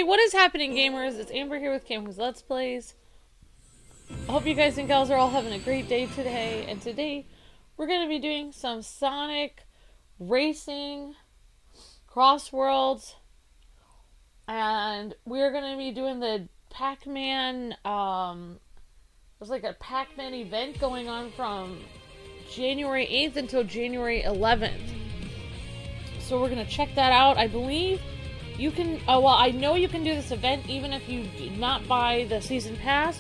Hey, what is happening, gamers? It's Amber here with Kwingsletsplays. I hope you guys and gals are all having a great day today. And today, we're going to be doing some Sonic racing, Crossworlds, and we're going to be doing the Pac-Man, there's like a Pac-Man event going on from January 8th until January 11th. So we're going to check that out. I believe you can, I know you can do this event even if you did not buy the season pass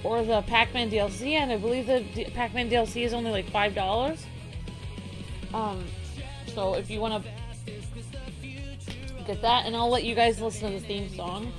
or the Pac-Man DLC, and I believe the Pac-Man DLC is only like $5. So if you want to get that, and I'll let you guys listen to the theme song.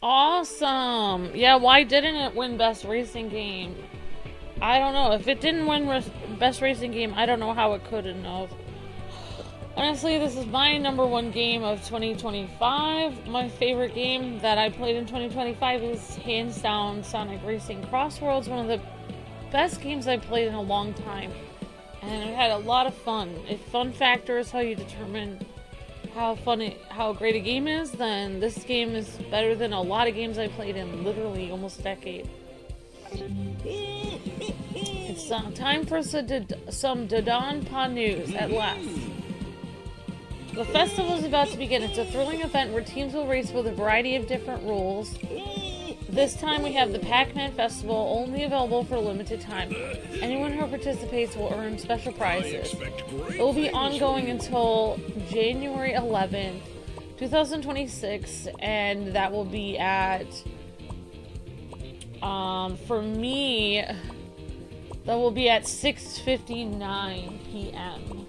Awesome! Yeah, why didn't it win Best Racing Game? I don't know. If it didn't win Best Racing Game, I don't know how it couldn't have. Honestly, this is my #1 game of 2025. My favorite game that I played in 2025 is hands down Sonic Racing Crossworlds. One of the best games I've played in a long time. And I've had a lot of fun. If fun factor is how you determine how great a game is, then this game is better than a lot of games I played in literally almost a decade. It's time for some Dodonpa news at last. The festival is about to begin. It's a thrilling event where teams will race with a variety of different rules. This time we have the Pac-Man Festival, only available for a limited time. Anyone who participates will earn special prizes. It will be ongoing until January 11th, 2026, and that will be at, for me, that will be at 6:59 p.m.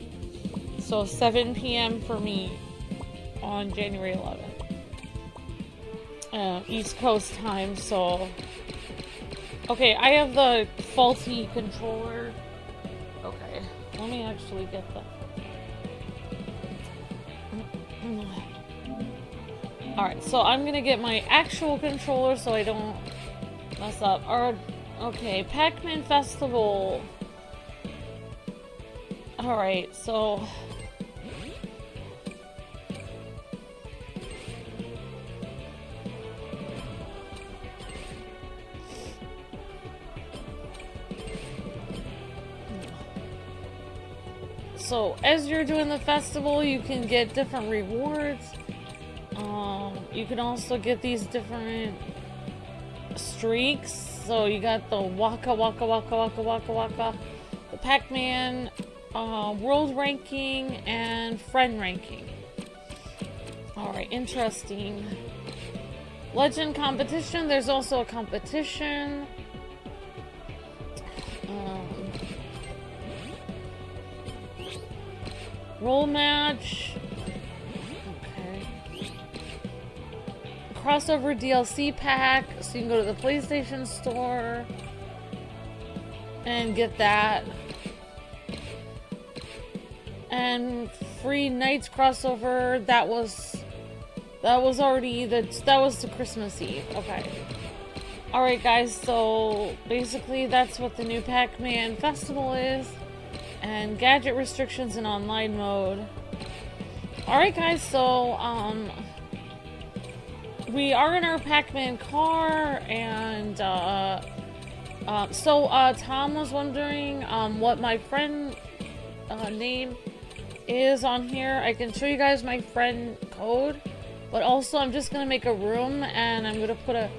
So 7 p.m. for me on January 11th. East Coast time, so... Okay, I have the faulty controller. Okay, let me actually get that. Alright, so I'm gonna get my actual controller so I don't mess up. Okay, Pac-Man Festival. Alright, so... So, as you're doing the festival, you can get different rewards. You can also get these different streaks. So, you got the Waka Waka Waka Waka Waka Waka, the Pac-Man World Ranking, and Friend Ranking. Alright, interesting. Legend Competition, there's also a competition. Roll match. Okay. Crossover DLC pack. So you can go to the PlayStation Store and get that. And free Nights crossover. That was already that was the Christmas Eve. Okay. Alright guys, so basically that's what the new Pac-Man Festival is. And gadget restrictions in online mode. Alright guys, so we are in our Pac-Man car, and Tom was wondering what my friend name is on here. I can show you guys my friend code, but also I'm just gonna make a room and I'm gonna put a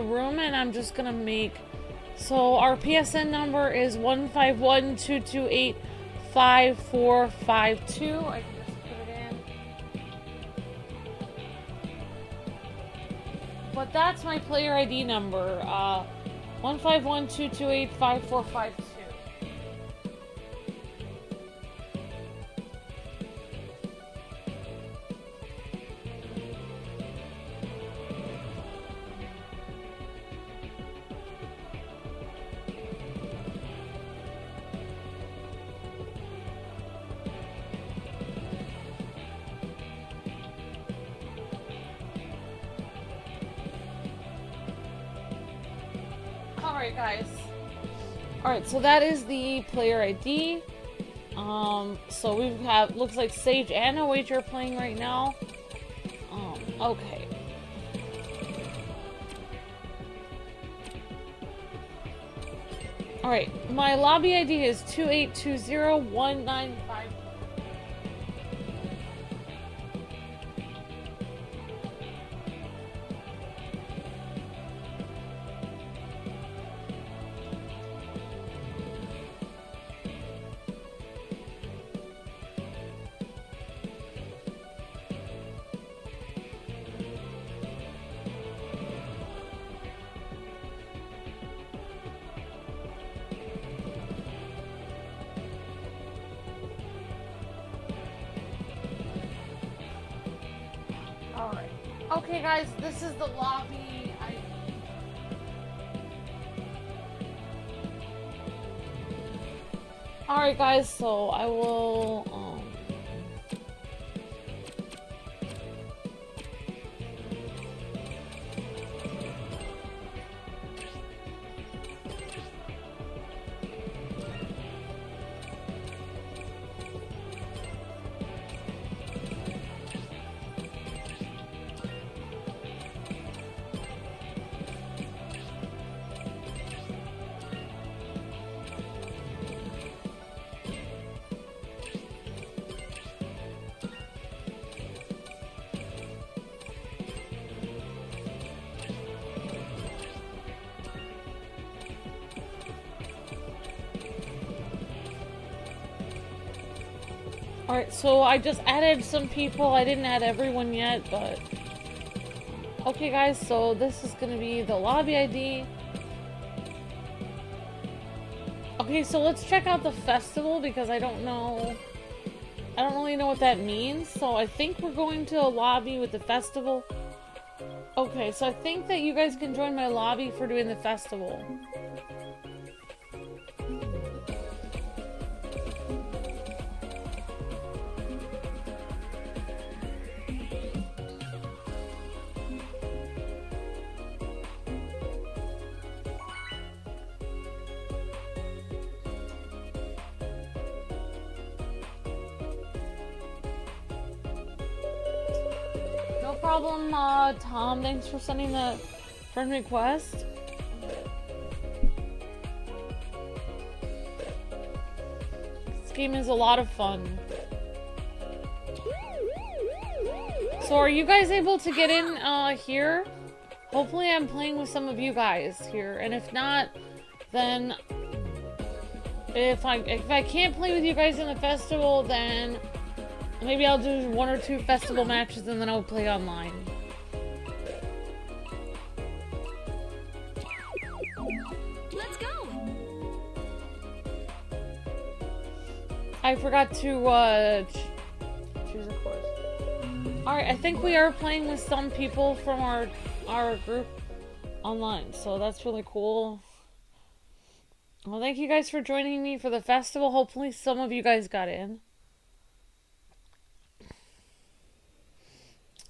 room and I'm just gonna make, so our PSN number is 151-228-5452. I can just put it in. But that's my player ID number, 151-228-5452. Alright guys, alright, so that is the player ID. So we have, looks like Sage and OH are playing right now. Okay. Alright, my lobby ID is 28201955. Alright. Okay guys, this is the lobby ID. Alright guys, so I will Alright, so I just added some people. I didn't add everyone yet, but... Okay guys, so this is gonna be the lobby ID. Okay, so let's check out the festival because I don't really know what that means. So I think we're going to a lobby with the festival. Okay, so I think that you guys can join my lobby for doing the festival. No problem, Tom. Thanks for sending the friend request. This game is a lot of fun. So are you guys able to get in here? Hopefully I'm playing with some of you guys here, and if not, then if I can't play with you guys in the festival, then maybe I'll do 1 or 2 festival matches and then I'll play online. Let's go. I forgot to choose a course. Alright, I think we are playing with some people from our group online, so that's really cool. Well, thank you guys for joining me for the festival. Hopefully some of you guys got in.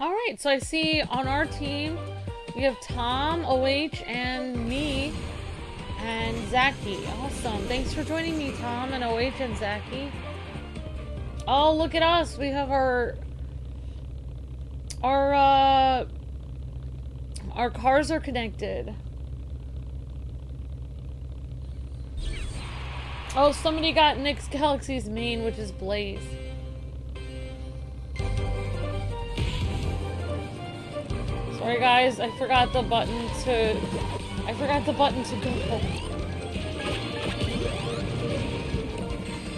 Alright, so I see on our team we have Tom, OH, and me, and Zachy. Awesome. Thanks for joining me, Tom, and OH, and Zachy. Oh, look at us. We have our cars are connected. Oh, somebody got Nick's Galaxy's main, which is Blaze. Sorry guys, I forgot the button to go.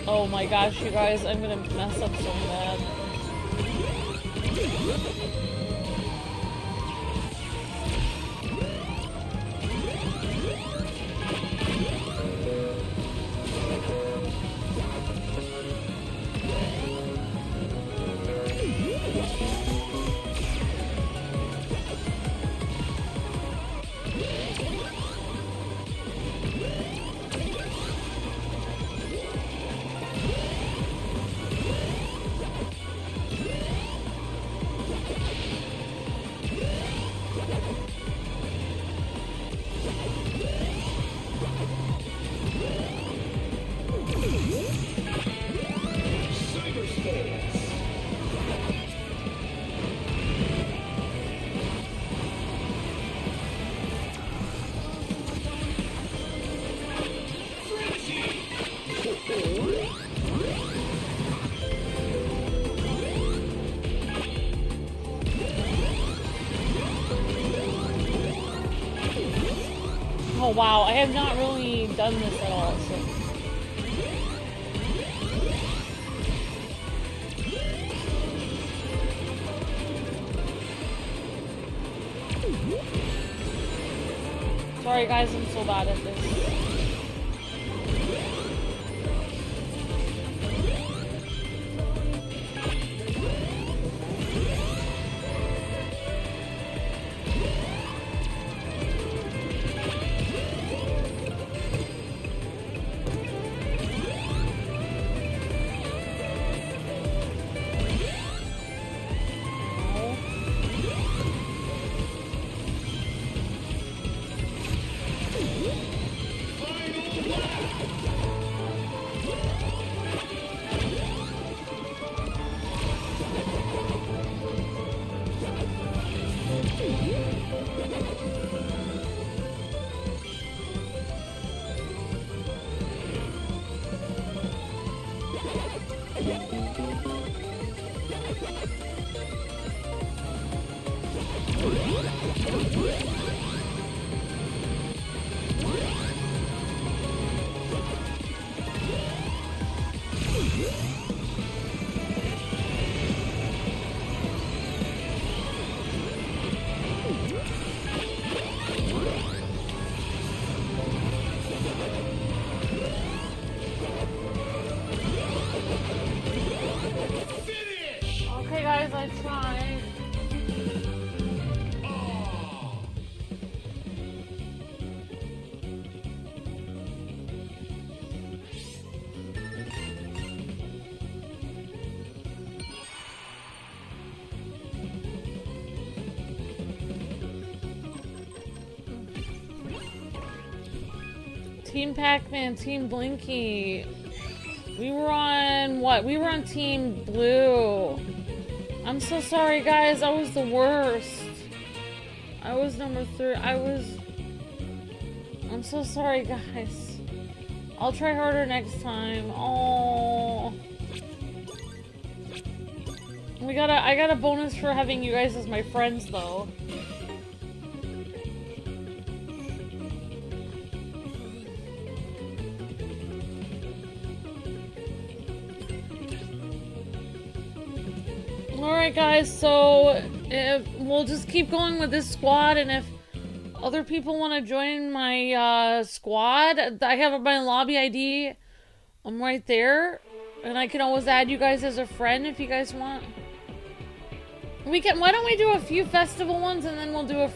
Oh my gosh, you guys, I'm gonna mess up so bad. Oh wow, I have not really done this at all, so. Sorry guys, I'm so bad at this. Okay guys, I tried. Team Pac-Man, Team Blinky. We were on what? We were on Team Blue. I'm so sorry guys, I was the worst. I was number 3. I'm so sorry guys. I'll try harder next time. Oh. I got a bonus for having you guys as my friends though. Alright guys, so we'll just keep going with this squad, and if other people want to join my squad, I have my lobby ID. I'm right there, and I can always add you guys as a friend if you guys want. Why don't we do a few festival ones and then we'll do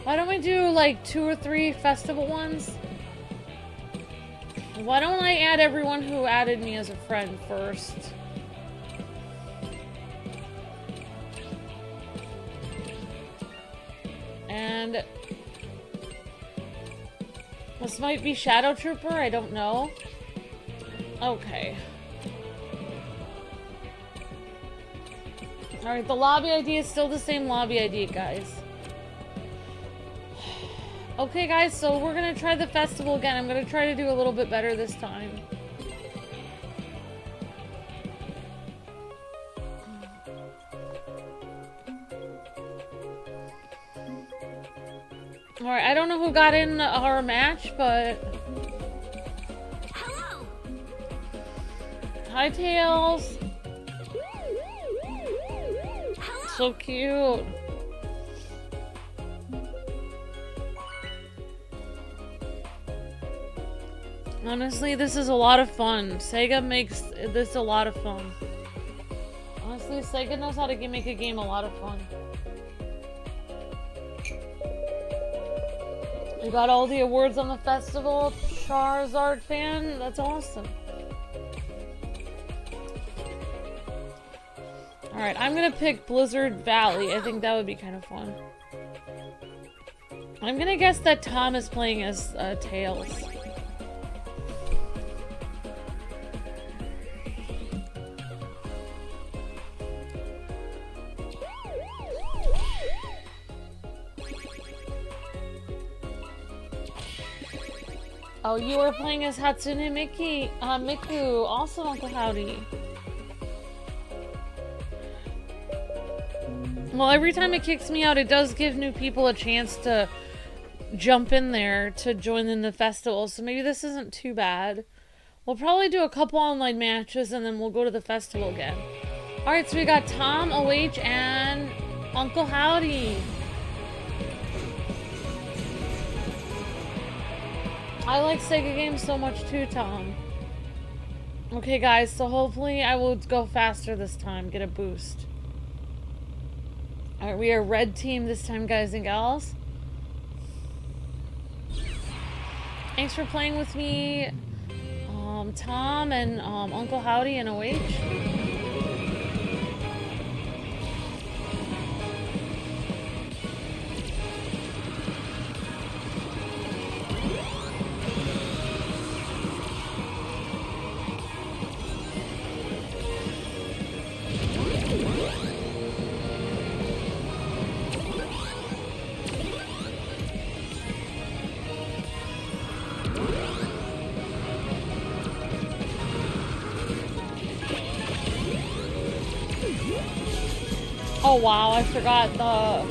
why don't we do like 2 or 3 festival ones? Why don't I add everyone who added me as a friend first? And this might be Shadow Trooper, I don't know. Okay. Alright, the lobby ID is still the same lobby ID, guys. Okay, guys, so we're gonna try the festival again. I'm gonna try to do a little bit better this time. Alright, I don't know who got in our match, but... Hello. Hi, Tails. Hello. So cute. Honestly, this is a lot of fun. Sega makes this a lot of fun. Honestly, Sega knows how to make a game a lot of fun. We got all the awards on the festival. Charizard fan. That's awesome. Alright, I'm gonna pick Blizzard Valley. I think that would be kind of fun. I'm gonna guess that Tom is playing as Tails. Oh, you were playing as Hatsune Miku. Also, Uncle Howdy. Well, every time it kicks me out, it does give new people a chance to jump in there to join in the festival. So maybe this isn't too bad. We'll probably do a couple online matches and then we'll go to the festival again. Alright, so we got Tom, OH, and Uncle Howdy. I like Sega games so much too, Tom. Okay, guys, so hopefully I will go faster this time, get a boost. Alright, we are red team this time, guys and gals. Thanks for playing with me, Tom and Uncle Howdy and OH. Oh wow, I forgot the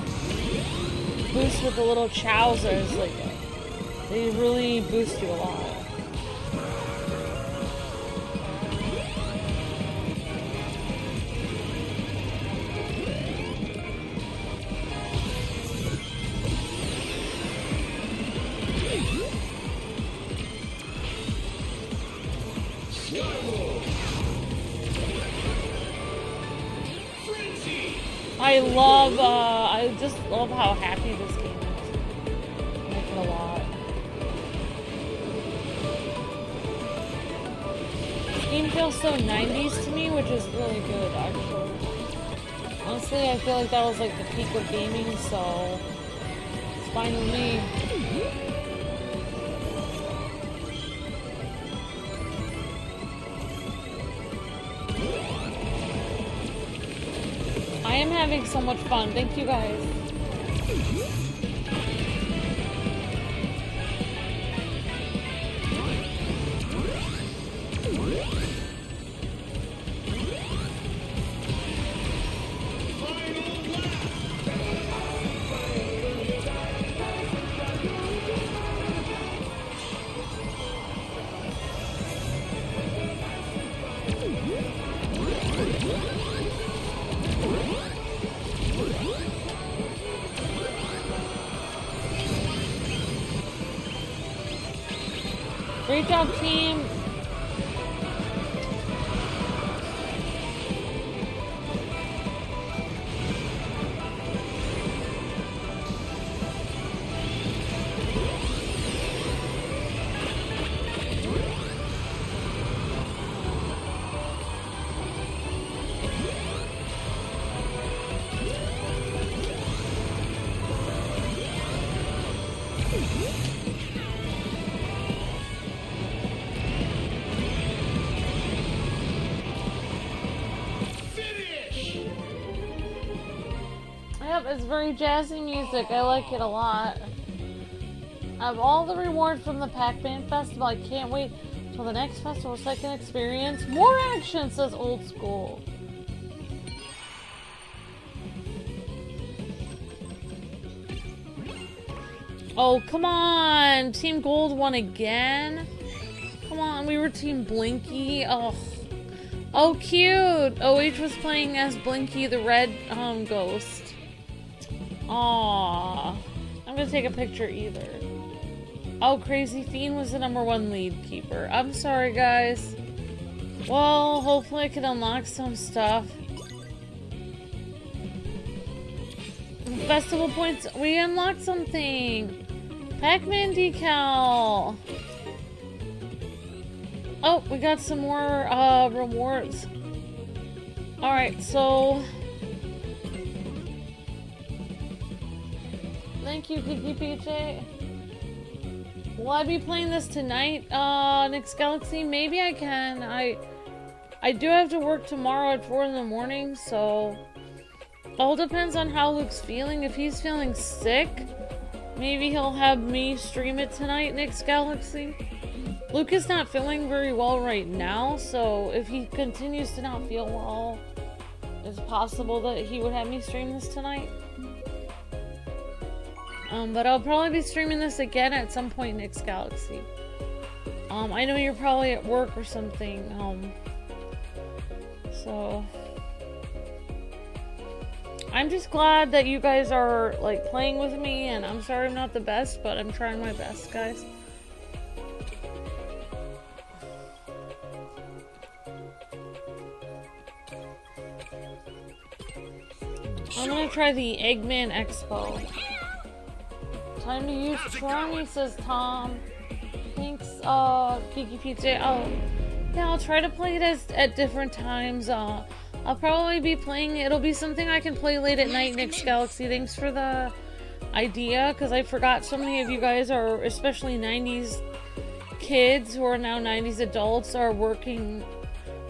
boost with the little Chowsers. Like, they really boost you a lot. I just love how happy this game is. I like it a lot. This game feels so 90s to me, which is really good, actually. Honestly, I feel like that was like the peak of gaming, so it's fine with me. I am having so much fun. Thank you guys. Great job, team. It's very jazzy music. I like it a lot. I have all the rewards from the Pac-Man Festival. I can't wait till the next festival so I can experience more action, says Old School. Oh, come on! Team Gold won again? Come on, we were Team Blinky. Oh. Oh, cute! OH was playing as Blinky, the red, ghost. Aww. I'm gonna take a picture either. Oh, Crazy Fiend was the #1 lead keeper. I'm sorry, guys. Well, hopefully I can unlock some stuff. Festival points. We unlocked something. Pac-Man decal. Oh, we got some more rewards. Alright, so... Thank you, Kiki PJ. Will I be playing this tonight, Nick's Galaxy? Maybe I can. I do have to work tomorrow at 4 in the morning, so... All depends on how Luke's feeling. If he's feeling sick, maybe he'll have me stream it tonight, Nick's Galaxy. Luke is not feeling very well right now, so if he continues to not feel well, it's possible that he would have me stream this tonight. But I'll probably be streaming this again at some point, Nick's Galaxy. I know you're probably at work or something, so... I'm just glad that you guys are, like, playing with me, and I'm sorry I'm not the best, but I'm trying my best, guys. I'm gonna try the Eggman Expo. Time to use Charmy, says Tom. Thanks, Kiki PJ. Oh, yeah, I'll try to play it at different times. I'll probably be playing, it'll be something I can play late at night, Nick's Galaxy. Thanks for the idea, because I forgot so many of you guys are, especially 90s kids who are now 90s adults, are working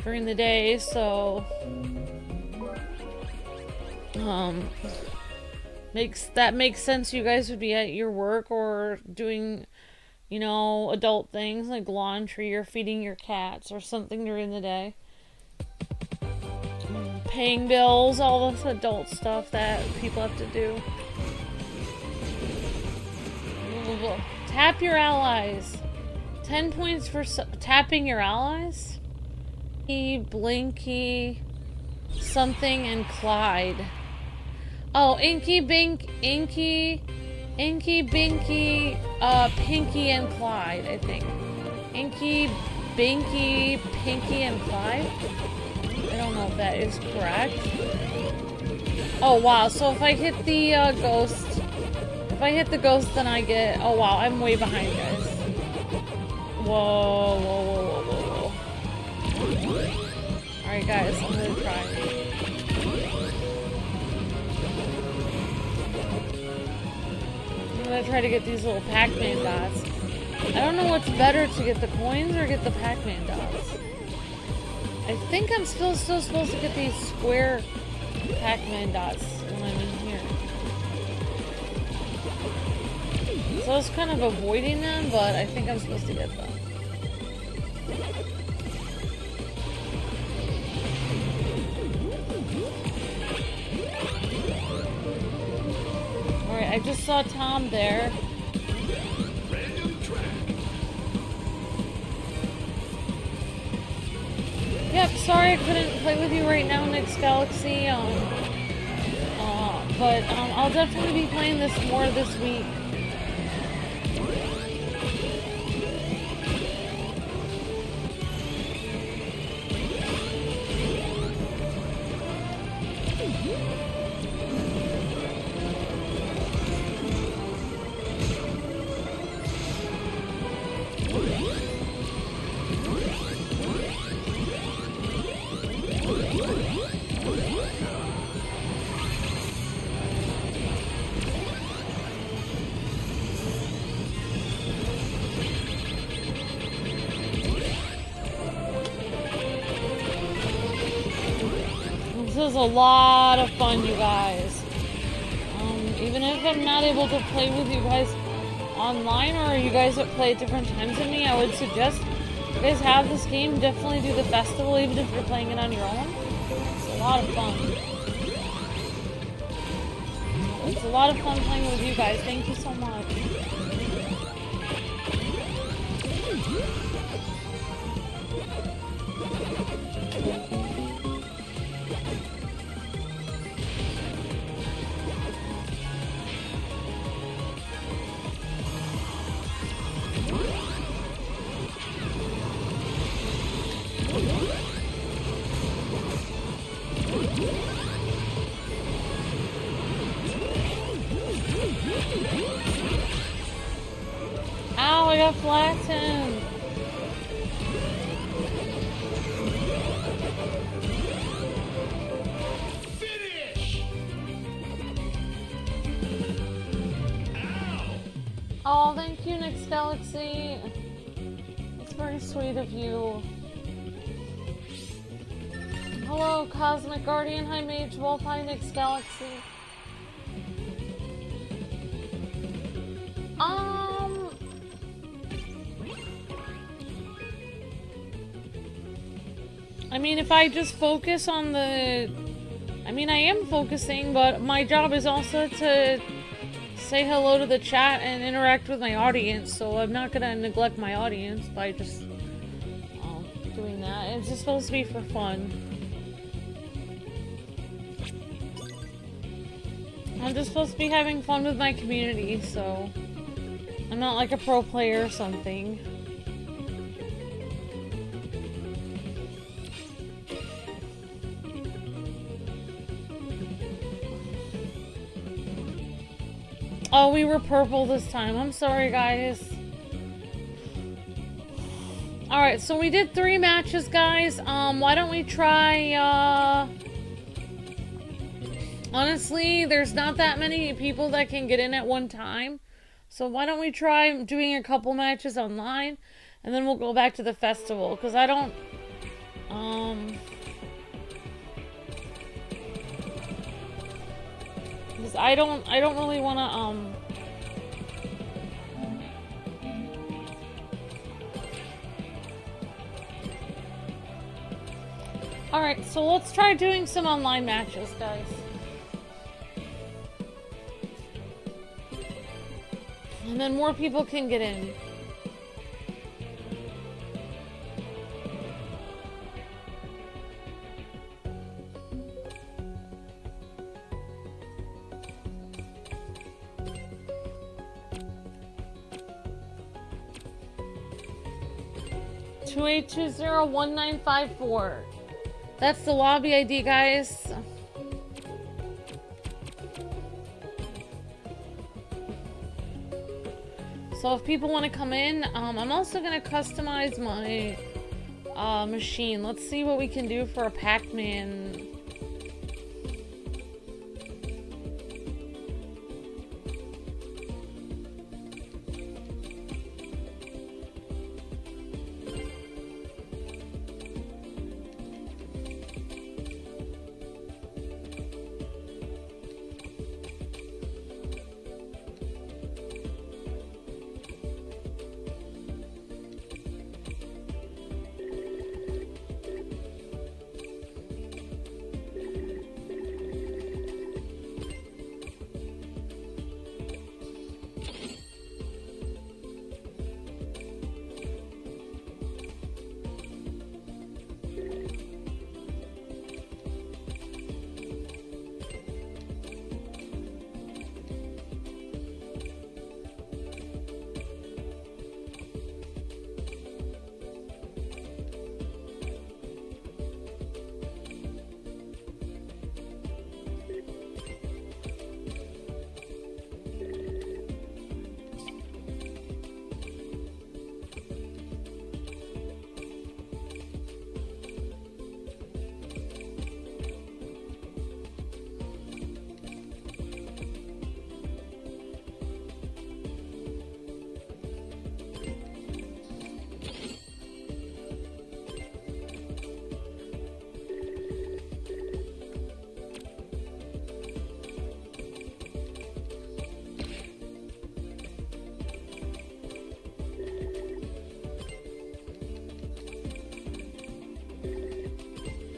during the day, so... makes sense. You guys would be at your work or doing, you know, adult things like laundry or feeding your cats or something during the day. Paying bills, all this adult stuff that people have to do. Tap your allies. 10 points for tapping your allies. Blinky, something, and Clyde. Oh, Inky, Binky, Pinky, and Clyde, I think. Inky, Binky, Pinky, and Clyde? I don't know if that is correct. Oh, wow. So if I hit the ghost... If I hit the ghost, then I get... Oh, wow. I'm way behind, guys. Whoa, whoa, whoa, whoa, whoa. Alright, guys. I'm gonna try. I'm gonna try to get these little Pac-Man dots. I don't know what's better, to get the coins or get the Pac-Man dots. I think I'm still supposed to get these square Pac-Man dots when I'm in here. So I was kind of avoiding them, but I think I'm supposed to get them. Alright, I just saw Tom there. Yep, sorry I couldn't play with you right now, Nick's Galaxy. But I'll definitely be playing this more this week. This is a lot of fun, you guys. Even if I'm not able to play with you guys online, or you guys that play at different times than me, I would suggest you guys have this game. Definitely do the festival, even if you're playing it on your own. It's a lot of fun. It's a lot of fun playing with you guys. Thank you so much. I got flattened. Finish! Ow! Oh, thank you, Nyx Galaxy. It's very sweet of you. Hello, Cosmic Guardian, hi Mage Wolf, hi Nyx Galaxy. I mean, if I just focus on the... I mean, I am focusing, but my job is also to say hello to the chat and interact with my audience, so I'm not gonna neglect my audience by just doing that. It's just supposed to be for fun. I'm just supposed to be having fun with my community, so I'm not like a pro player or something. Oh, we were purple this time. I'm sorry, guys. Alright, so we did 3 matches, guys. Why don't we try, honestly, there's not that many people that can get in at one time. So why don't we try doing a couple matches online, and then we'll go back to the festival, because I don't, because I don't really want to, Alright, so let's try doing some online matches, guys. And then more people can get in. Two 28201954. That's the lobby ID, guys. So if people want to come in, I'm also going to customize my machine. Let's see what we can do for a Pac-Man.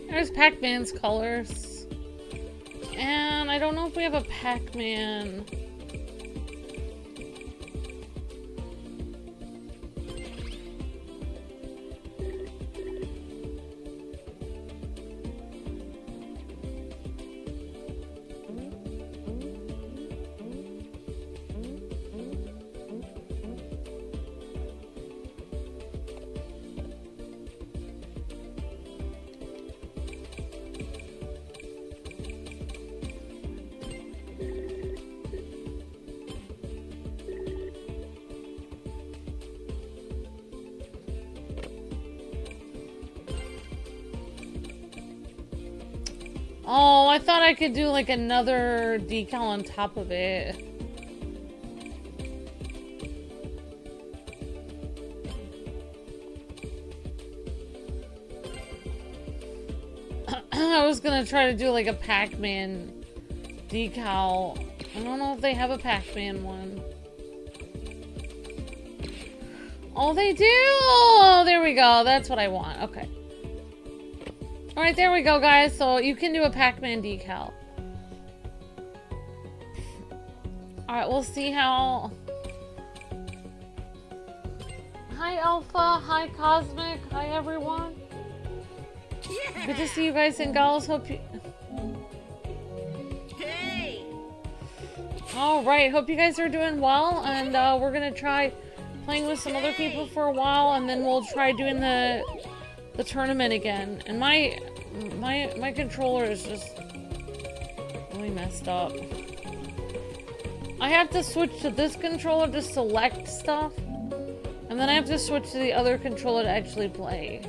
There's Pac-Man's colors. And I don't know if we have a Pac-Man. Oh, I thought I could do like another decal on top of it. I was gonna try to do like a Pac-Man decal. I don't know if they have a Pac-Man one. Oh, they do! Oh, there we go. That's what I want. Okay. Alright, there we go, guys. So you can do a Pac-Man decal. Alright, we'll see how... Hi, Alpha. Hi, Cosmic. Hi, everyone. Yeah. Good to see you guys and gals. Hope you... Hey. Alright, hope you guys are doing well. And we're gonna try playing with some other people for a while. And then we'll try doing the tournament again. And my controller is just really messed up. I have to switch to this controller to select stuff, and then I have to switch to the other controller to actually play.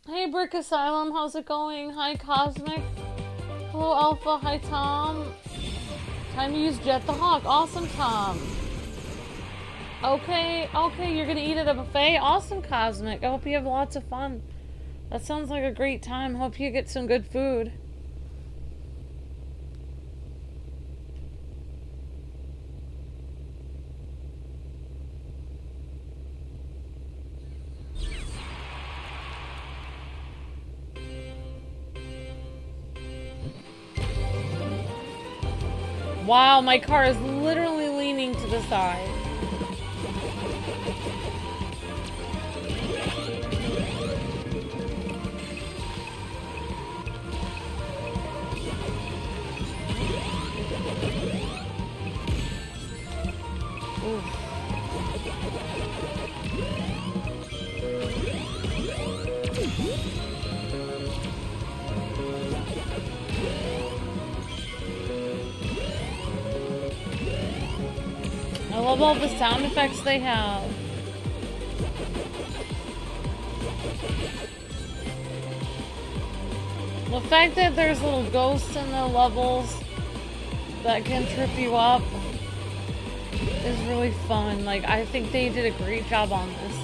Hey Brick Asylum, how's it going? Hi Cosmic. Hello Alpha, hi Tom. Time to use Jet the Hawk. Awesome, Tom. Okay, you're gonna eat at a buffet? Awesome, Cosmic. I hope you have lots of fun. That sounds like a great time. Hope you get some good food. Wow, my car is literally leaning to the side. Oof. I love all the sound effects they have. The fact that there's little ghosts in the levels that can trip you up is really fun. Like, I think they did a great job on this.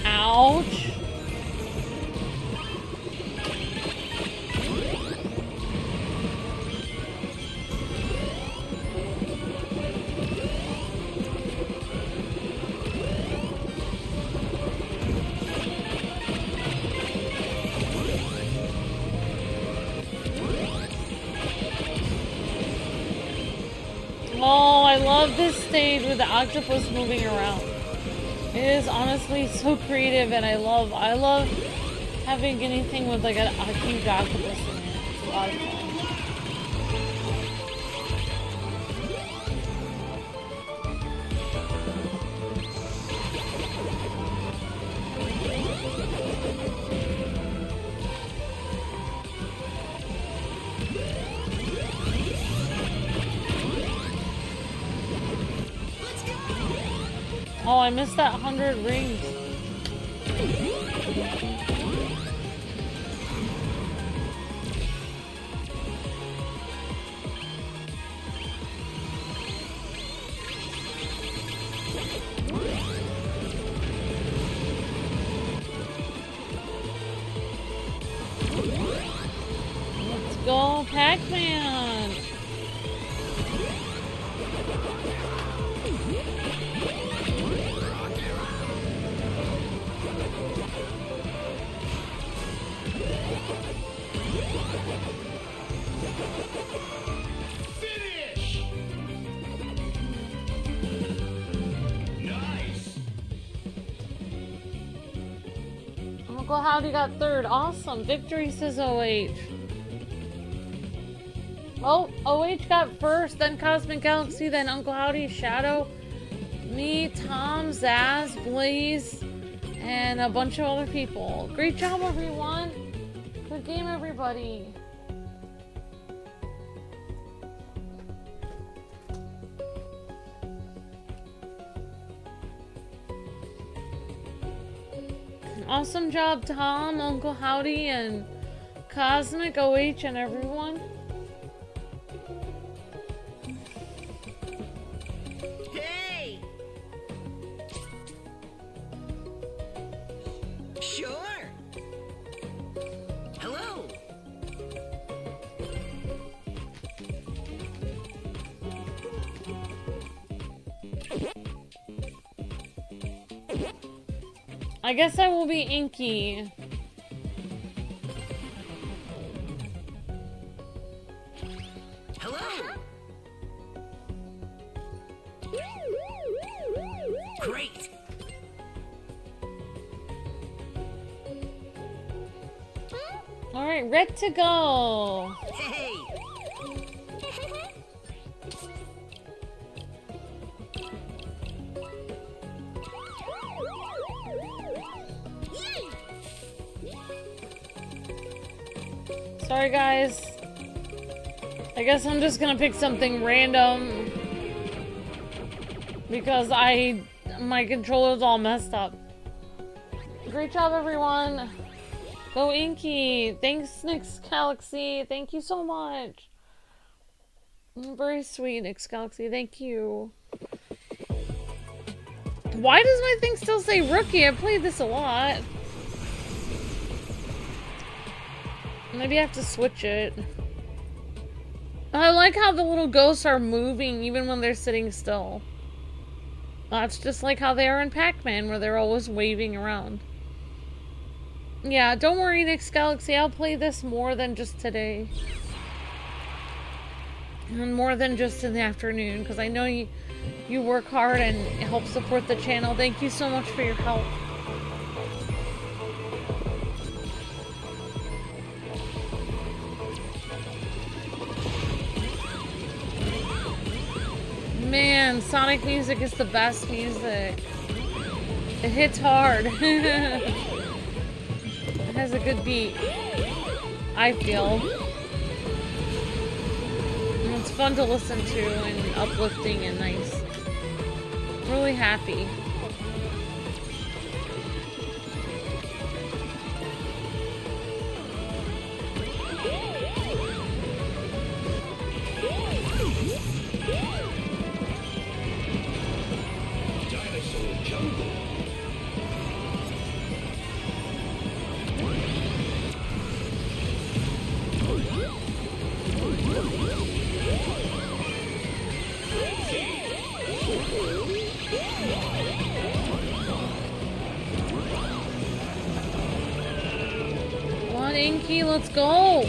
Ouch. Oh, I love this stage with the octopus moving around. It is honestly so creative, and I love having anything with like a huge octopus in it. It's a lot of fun. Oh, I missed that 100 rings. Pac-Man. Finish! Nice! Uncle Howdy got third. Awesome. Victory, says OH. Oh, OH got first, then Cosmic Galaxy, then Uncle Howdy, Shadow, me, Tom, Zaz, Blaze, and a bunch of other people. Great job, everyone. Good game, everybody. Awesome job, Tom, Uncle Howdy, and Cosmic, OH, and everyone. Hey! Sure! Hello! I guess I will be Inky. Hello! Great! Alright, red to go. Hey! Sorry, guys. I guess I'm just gonna pick something random because my controller's all messed up. Great job, everyone. Go Inky. Thanks, Nyx Galaxy. Thank you so much. Very sweet, Nyx Galaxy. Thank you. Why does my thing still say rookie? I played this a lot. Maybe I have to switch it. I like how the little ghosts are moving even when they're sitting still. That's just like how they are in Pac-Man, where they're always waving around. Yeah, don't worry, Nyx Galaxy. I'll play this more than just today. And more than just in the afternoon, because I know you work hard and help support the channel. Thank you so much for your help. Man, Sonic music is the best music. It hits hard. It has a good beat, I feel. And it's fun to listen to and uplifting and nice. Really happy. Come on, Inky, let's go!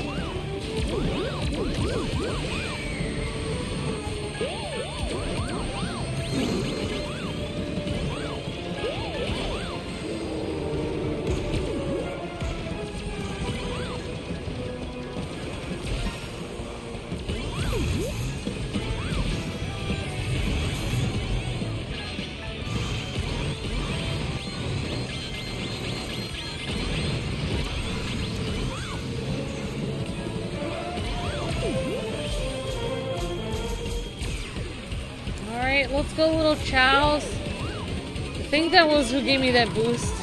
Alright, let's go, little chows. I think that was who gave me that boost.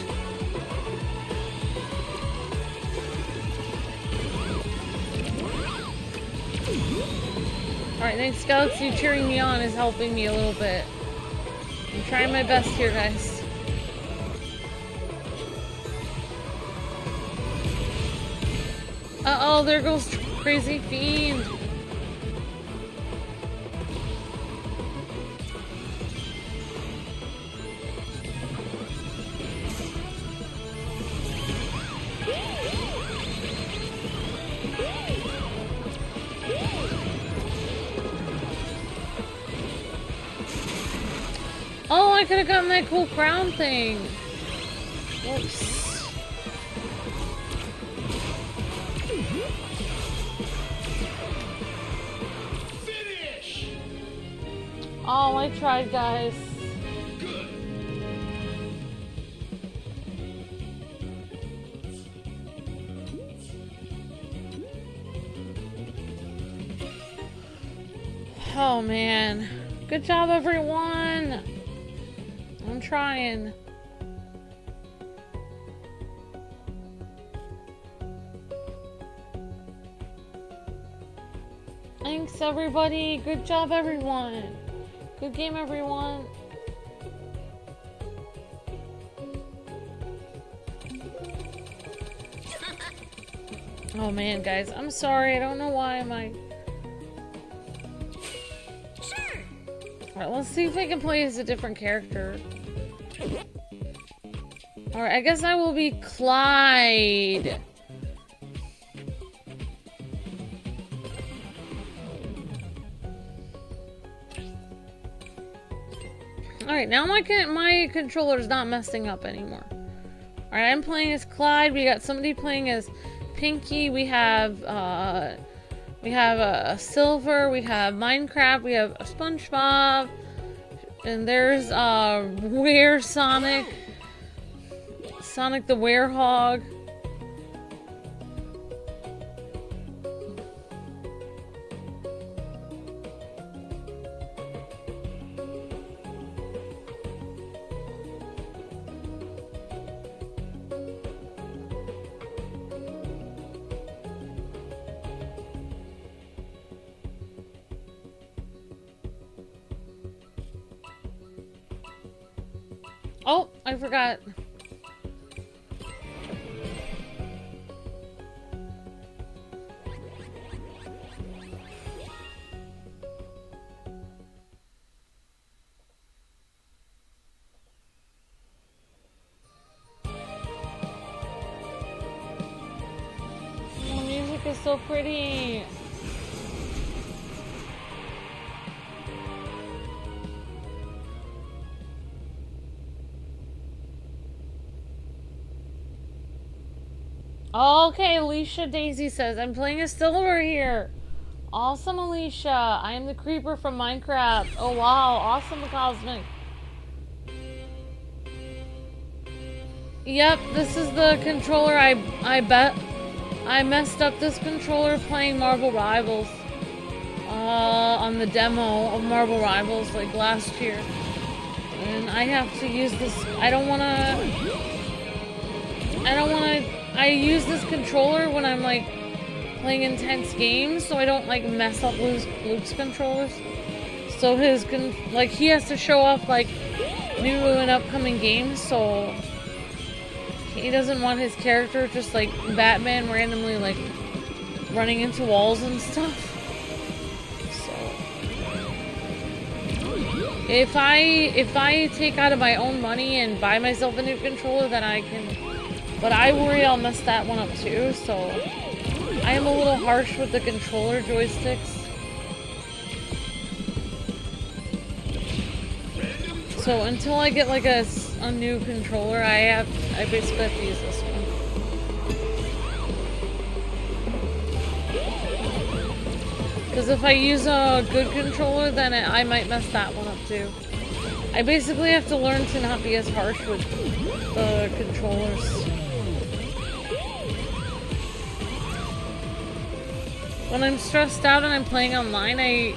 Alright, thanks, Galaxy. Cheering me on is helping me a little bit. I'm trying my best here, guys. Uh-oh, there goes Crazy fiend. Oh, I could have gotten that cool crown thing. Whoops. Finish. Oh, I tried, guys. Good. Oh, man. Good job, everyone. I'm trying. Thanks, everybody. Good job, everyone. Good game, everyone. Oh, man, guys. I'm sorry. I don't know why my... Sure. Alright, let's see if we can play as a different character. Alright, I guess I will be Clyde. Alright, now my controller's not messing up anymore. Alright, I'm playing as Clyde. We got somebody playing as Pinky. We have a Silver. We have Minecraft. We have a SpongeBob. And there's Were Sonic. Sonic the Werehog. Oh, I forgot. The music is so pretty. Okay, Alicia Daisy says, I'm playing a Silver here. Awesome, Alicia. I am the creeper from Minecraft. Oh, wow. Awesome, Cosmic. Yep, this is the controller. I bet I messed up this controller playing Marvel Rivals. On the demo of Marvel Rivals, like, last year. And I have to use this. I use this controller when I'm like playing intense games, so I don't like mess up Luke's controllers. So he has to show off like new and upcoming games, so he doesn't want his character just like Batman randomly like running into walls and stuff. So if I take out of my own money and buy myself a new controller, then I can. But I worry I'll mess that one up too, so I am a little harsh with the controller joysticks. So until I get like a new controller, I basically have to use this one. Because if I use a good controller, then I might mess that one up too. I basically have to learn to not be as harsh with the controllers. When I'm stressed out and I'm playing online, I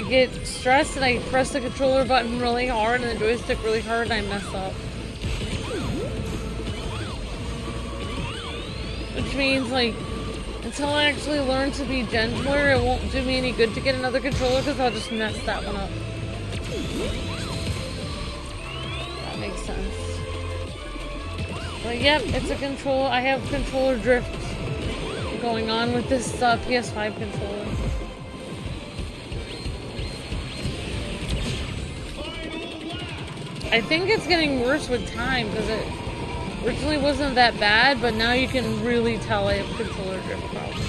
get stressed and I press the controller button really hard and the joystick really hard and I mess up. Which means, like, until I actually learn to be gentler, it won't do me any good to get another controller because I'll just mess that one up. That makes sense. But yep, it's a controller. I have controller drift. going on with this PS5 controller. I think it's getting worse with time because it originally wasn't that bad, but now you can really tell I have controller drift problems.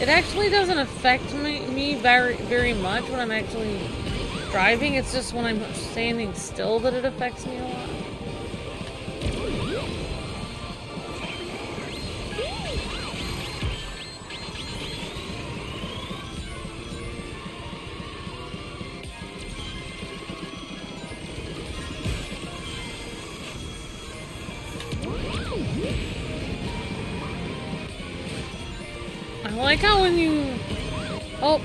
It actually doesn't affect me very much when I'm actually driving. It's just when I'm standing still that it affects me a lot. I like how when you... Oh,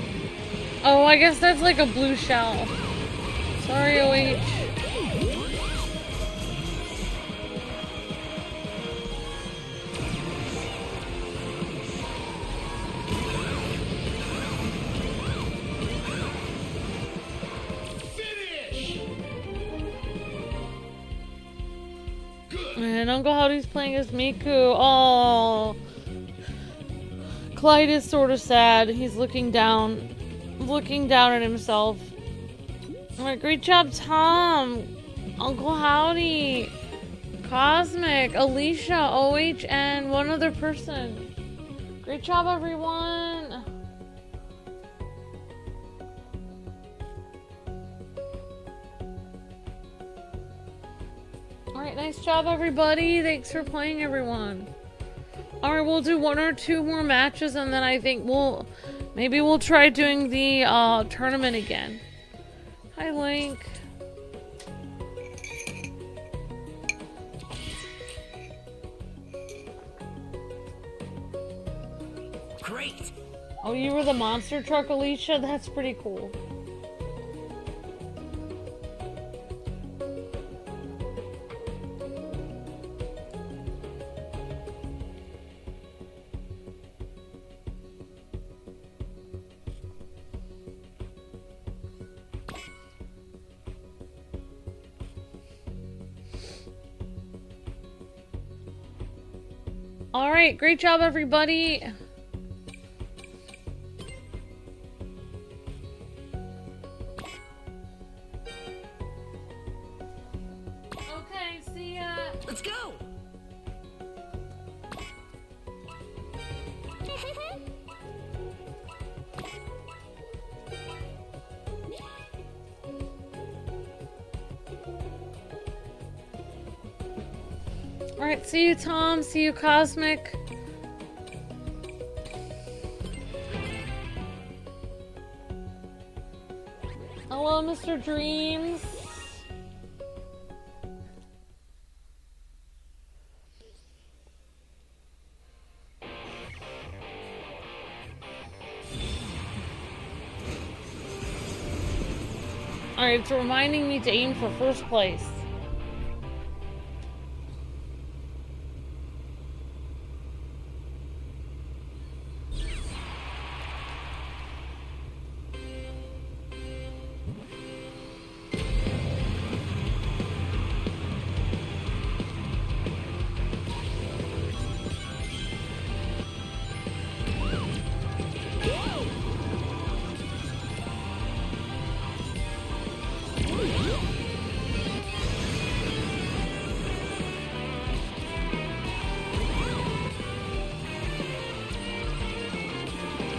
I guess that's like a blue shell. Sorry, OH. Finish. Good. And Uncle Howdy's playing as Miku. Oh, Clyde is sort of sad. He's looking down at himself. Alright, great job, Tom, Uncle Howdy, Cosmic, Alicia, OH, and one other person. Great job, everyone. Alright, nice job, everybody. Thanks for playing, everyone. Alright, we'll do 1 or 2 more matches, and then I think maybe we'll try doing the tournament again. Hi, Link. Great. Oh, you were the monster truck, Alicia? That's pretty cool. Alright, great job, everybody. Okay, see ya. Let's go. Alright, see you, Tom. See you, Cosmic. Hello, Mr. Dreams. Alright, it's reminding me to aim for first place.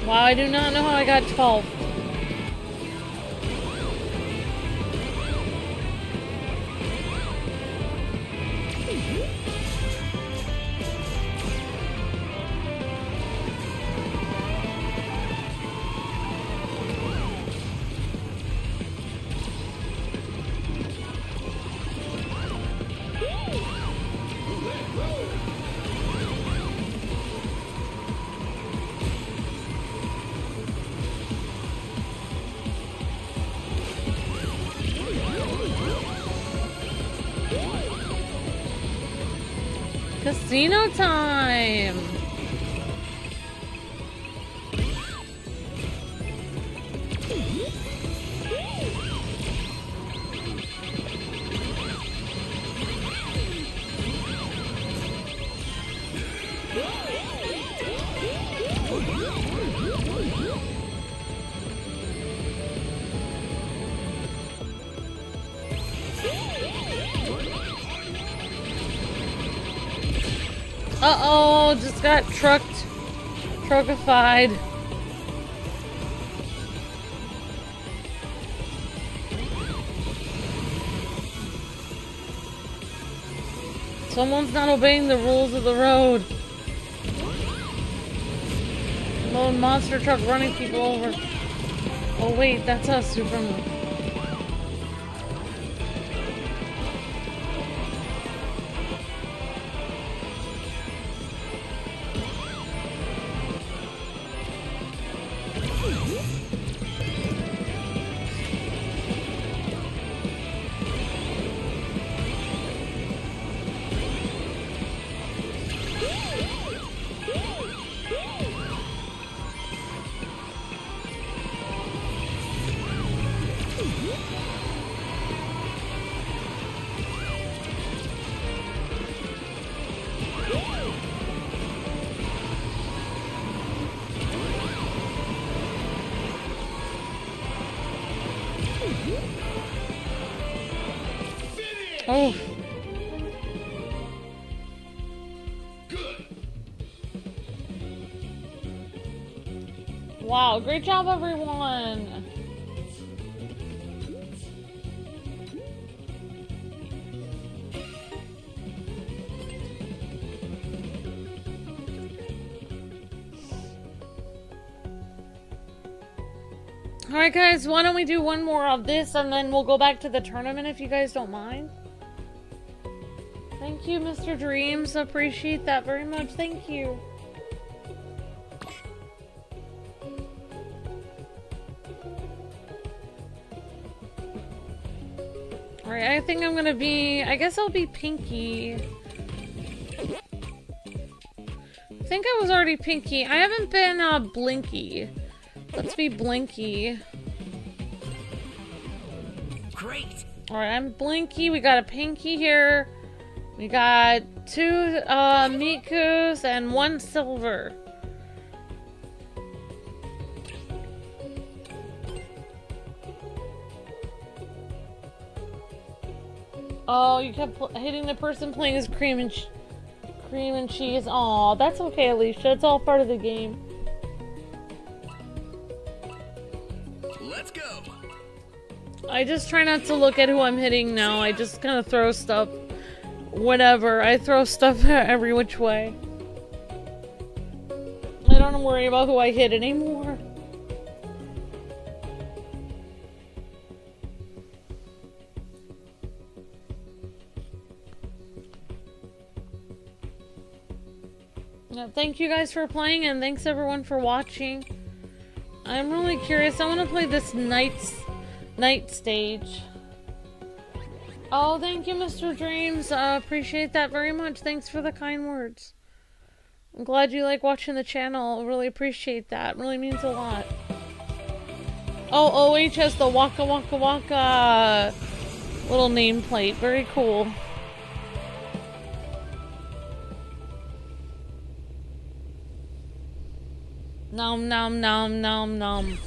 Wow, I do not know how I got 12. Casino time! Uh-oh, just got truckified. Someone's not obeying the rules of the road. Lone monster truck running people over. Oh wait, that's us, Superman. Oh. Good. Wow, great job, everyone. Alright guys, why don't we do one more of this and then we'll go back to the tournament if you guys don't mind. Thank you, Mr. Dreams. Appreciate that very much. Thank you. Alright, I think I'm gonna be... I guess I'll be Pinky. I think I was already Pinky. I haven't been, Blinky. Let's be Blinky. Great. Alright, I'm Blinky. We got a Pinky here. We got 2 Mikus and 1 Silver. Oh, you kept hitting the person playing as cream and cheese. Aw, that's okay, Alicia. It's all part of the game. Let's go. I just try not to look at who I'm hitting now. I just kind of throw stuff. Whatever. I throw stuff every which way. I don't worry about who I hit anymore. Yeah, thank you guys for playing and thanks everyone for watching. I'm really curious. I want to play this night stage. Oh, thank you, Mr. Dreams. Appreciate that very much. Thanks for the kind words. I'm glad you like watching the channel. Really appreciate that. Really means a lot. Oh, OH has the Waka Waka Waka little nameplate. Very cool. Nom nom nom nom nom.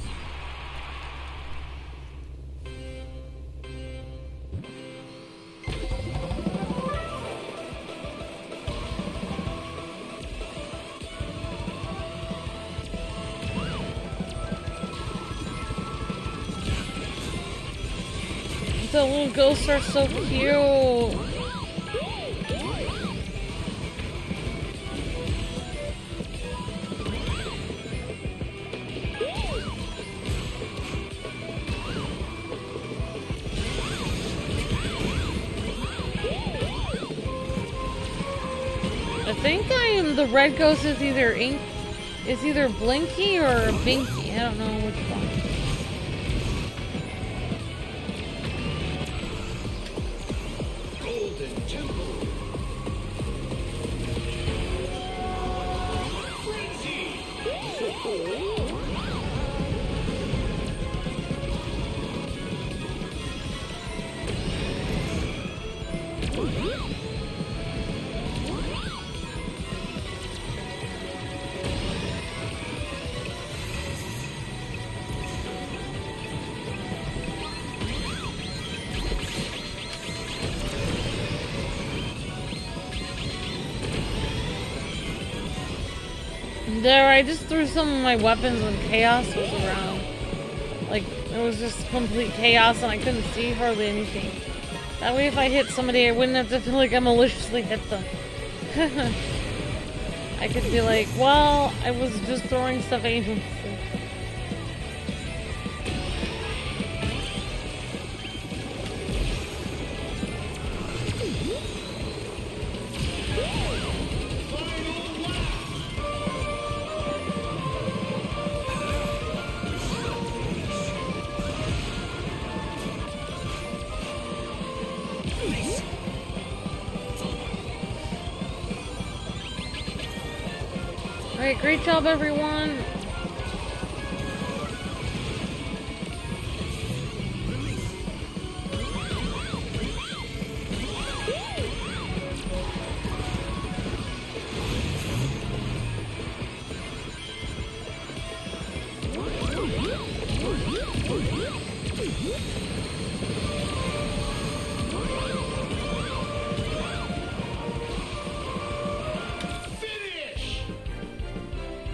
The little ghosts are so cute. I think the red ghost is either Blinky or Binky. I don't know which one. Golden Temple. There, I just threw some of my weapons when chaos was around. Like, it was just complete chaos and I couldn't see hardly anything. That way if I hit somebody, I wouldn't have to feel like I maliciously hit them. I could be like, well, I was just throwing stuff aimlessly. Alright, great job everyone.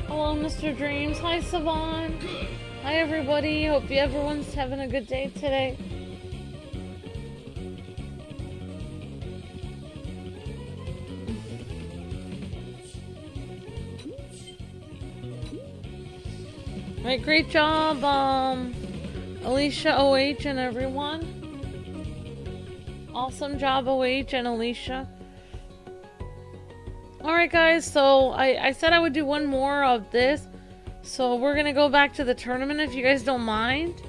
Hello, Mr. Dreams. Hi, Savon. Hi, everybody. Hope everyone's having a good day today. Alright, great job, Alicia, OH, and everyone. Awesome job, OH and Alicia. Alright guys, so I said I would do one more of this. So we're gonna go back to the tournament if you guys don't mind.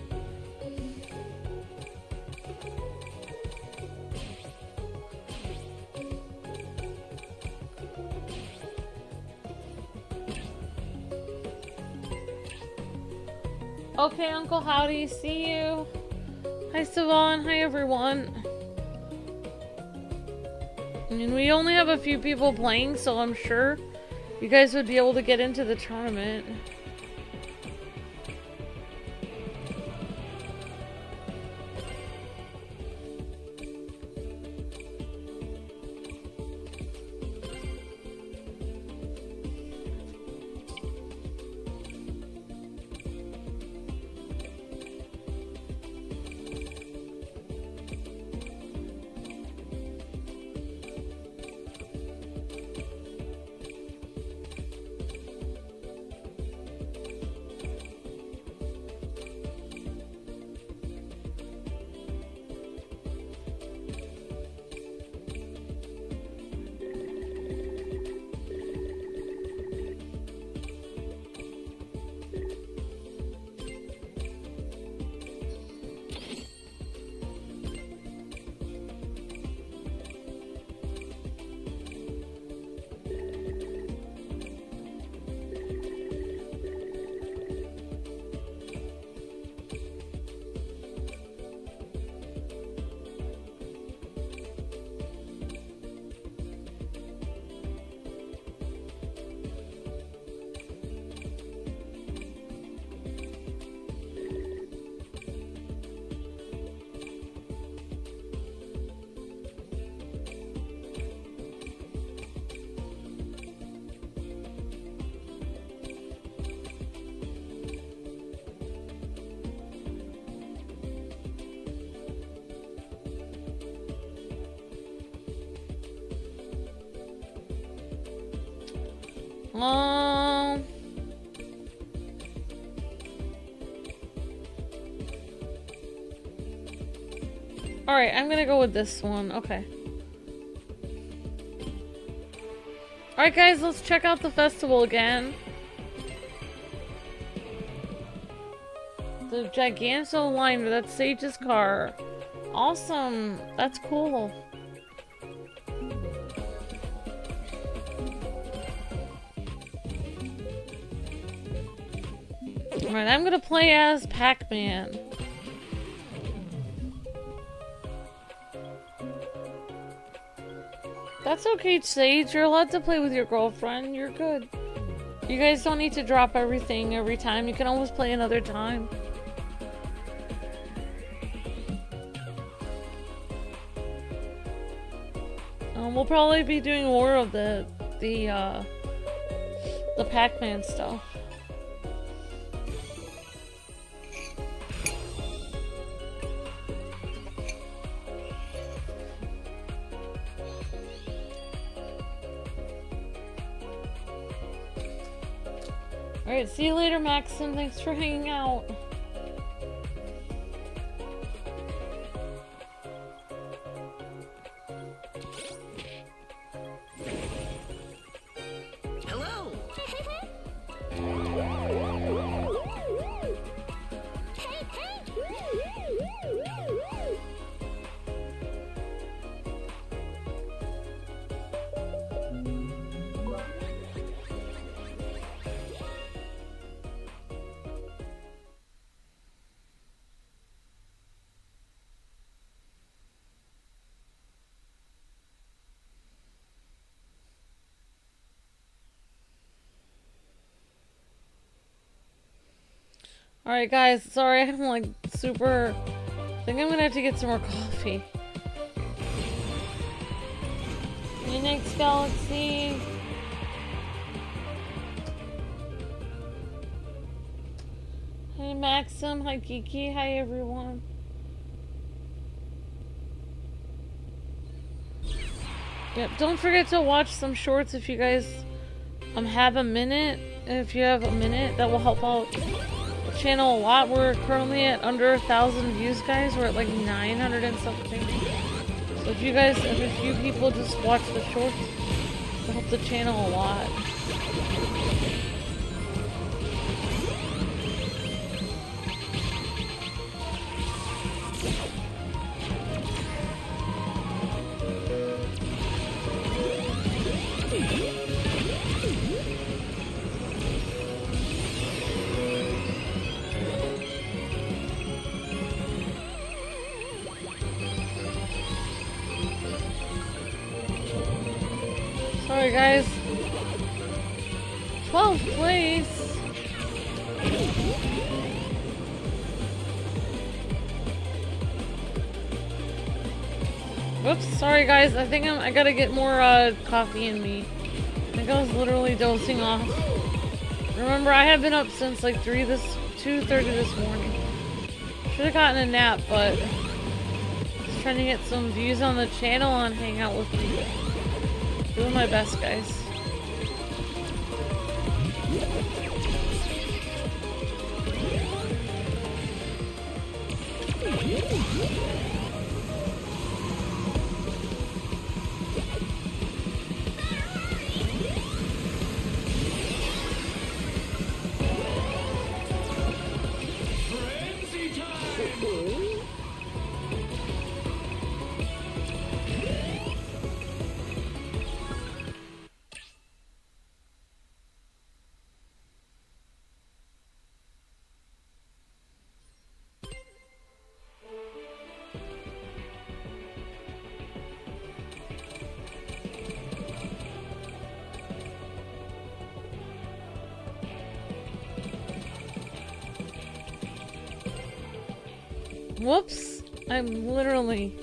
Okay, Uncle Howdy, see you. Hi Savon, hi everyone. And we only have a few people playing, so I'm sure you guys would be able to get into the tournament. Alright, I'm gonna go with this one. Okay. Alright guys, let's check out the festival again. The Giganto liner, that's Sage's car. Awesome, that's cool. Alright, I'm gonna play as Pac-Man. That's okay, Sage. You're allowed to play with your girlfriend. You're good. You guys don't need to drop everything every time. You can always play another time. We'll probably be doing more of the the Pac-Man stuff. Alright, see you later, Maxim. Thanks for hanging out. Hello. Alright, guys. Sorry, I'm like super. I think I'm gonna have to get some more coffee. Hey, next Galaxy. Hey, Maxim. Hi, Kiki. Hi, everyone. Yep, don't forget to watch some shorts if you guys have a minute. If you have a minute, that will help out the channel a lot. We're currently at under 1,000 views, guys. We're at like 900 and something. So if you guys, if a few people just watch the shorts, it'll help the channel a lot. Sorry, guys. 12th place. Whoops, sorry guys. I think I gotta get more coffee in me. I think I was literally dozing off. Remember, I have been up since like 2:30 this morning. Should have gotten a nap, but just trying to get some views on the channel and hang out with you. Doing my best, guys. Whoops! I'm literally...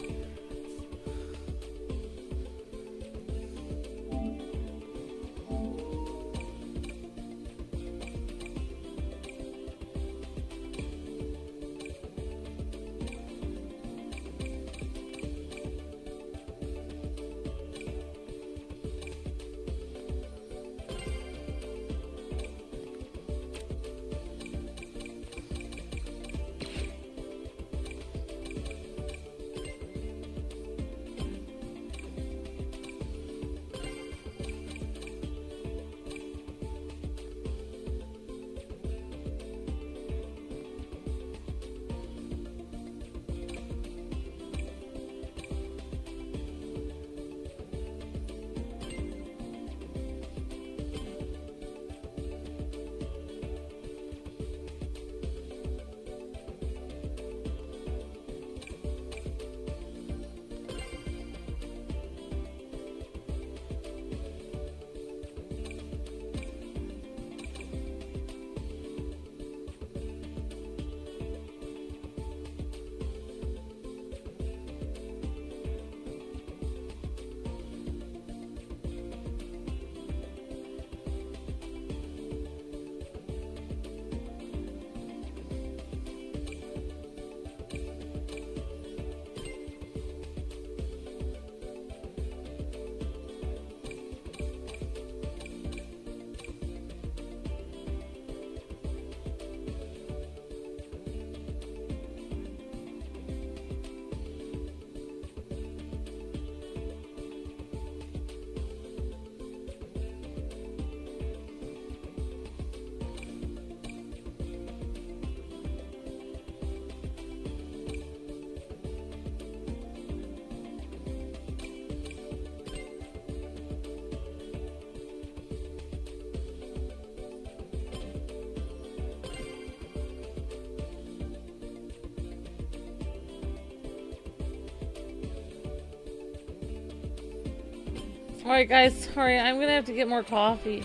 Alright guys, sorry, I'm gonna have to get more coffee.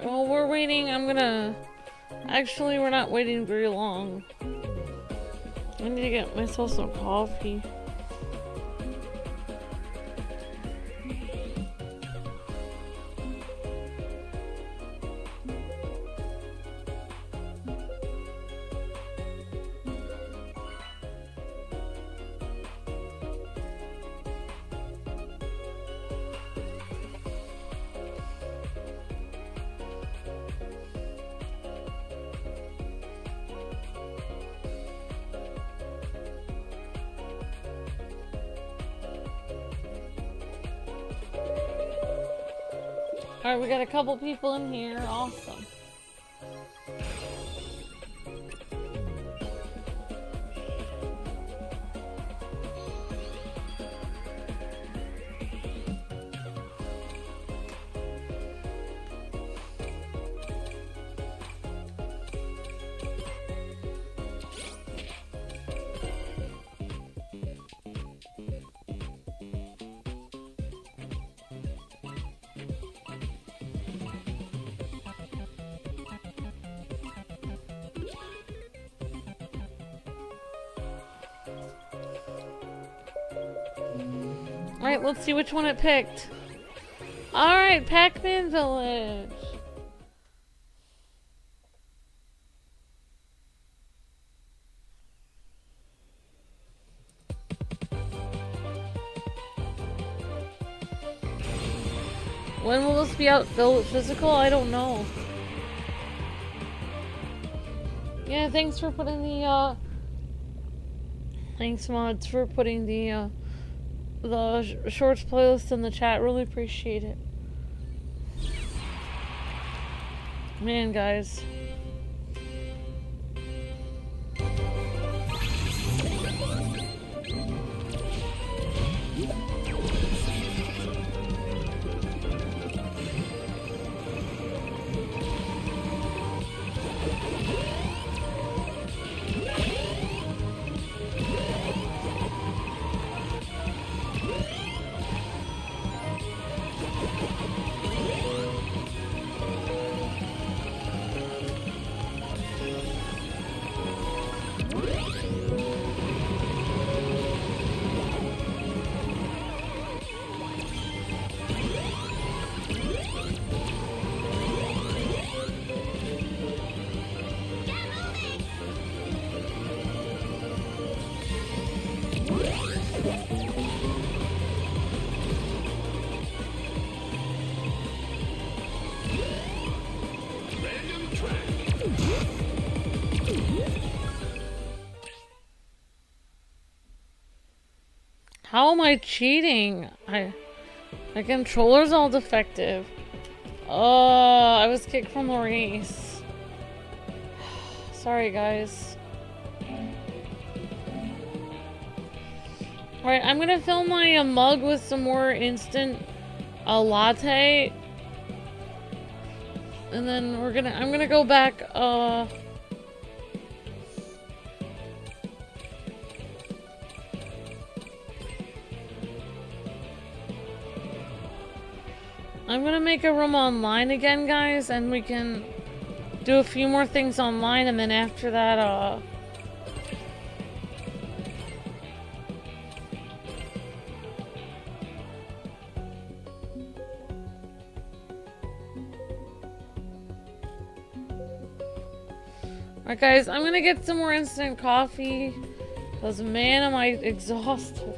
While we're waiting, I'm gonna... Actually, we're not waiting very long. I need to get myself some coffee. Alright, we got a couple people in here. Awesome. Alright, let's see which one it picked. Alright, Pac-Man Village. When will this be out physical? I don't know. Yeah, thanks for putting the, thanks, mods, for putting the shorts playlist in the chat. Really appreciate it. Man, guys. How am I cheating? My controller's all defective. Oh, I was kicked from the race. Sorry, guys. Alright, I'm gonna fill my mug with some more instant latte. And then I'm gonna go back, I'm gonna make a room online again, guys, and we can do a few more things online, and then after that, Alright, guys, I'm gonna get some more instant coffee. Because man, am I exhausted.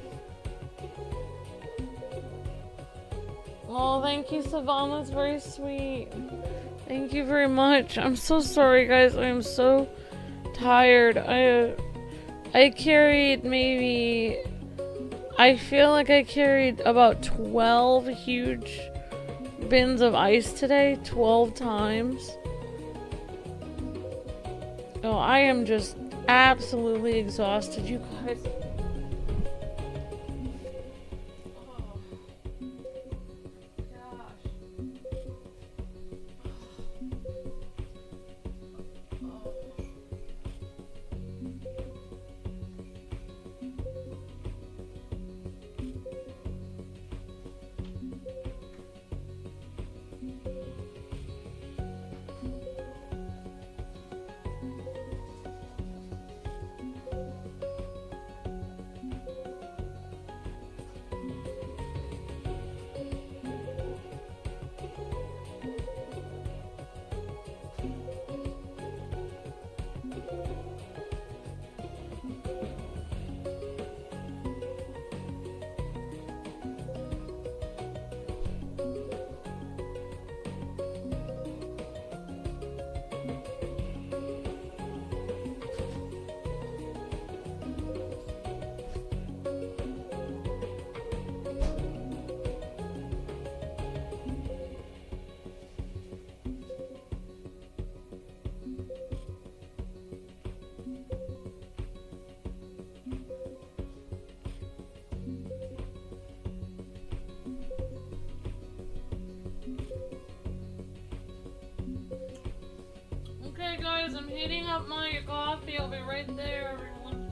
Oh, thank you, Savannah. That's very sweet. Thank you very much. I'm so sorry, guys. I am so tired. I carried maybe... I feel like I carried about 12 huge bins of ice today. 12 times. Oh, I am just absolutely exhausted, you guys. Okay, guys, I'm heating up my coffee. I'll be right there, everyone.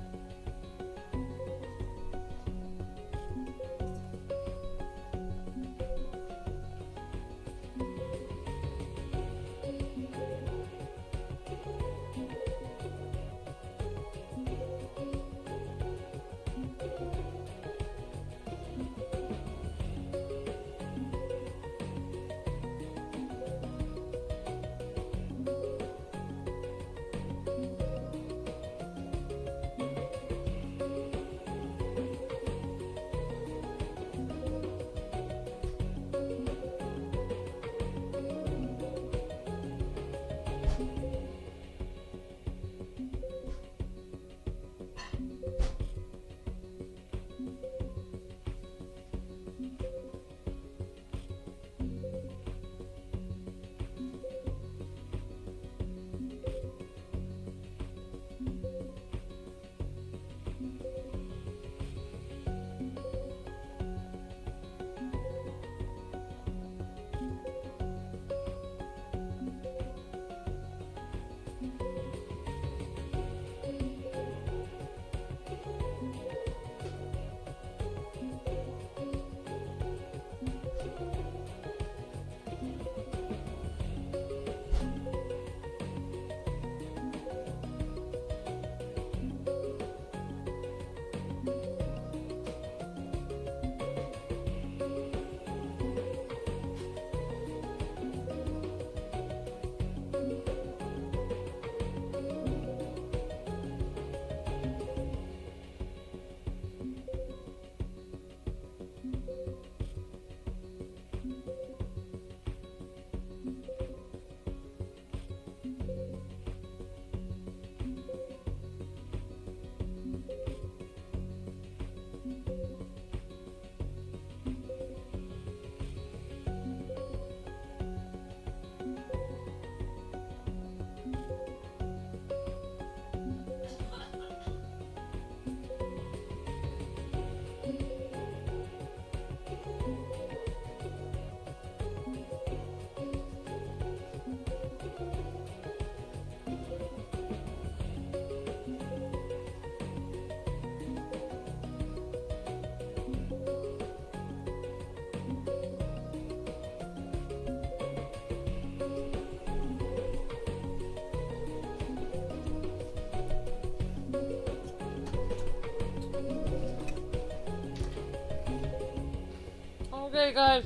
Okay, guys.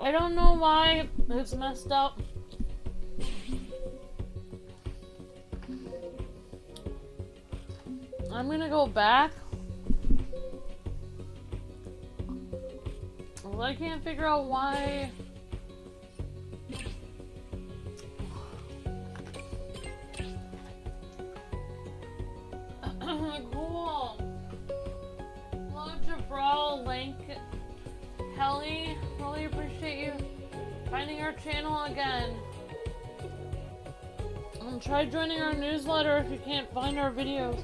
I don't know why it's messed up. I'm gonna go back. Well, I can't figure out why. Cool. Hello, Jabral, Link, Kelly. Really appreciate you finding our channel again. Try joining our newsletter if you can't find our videos.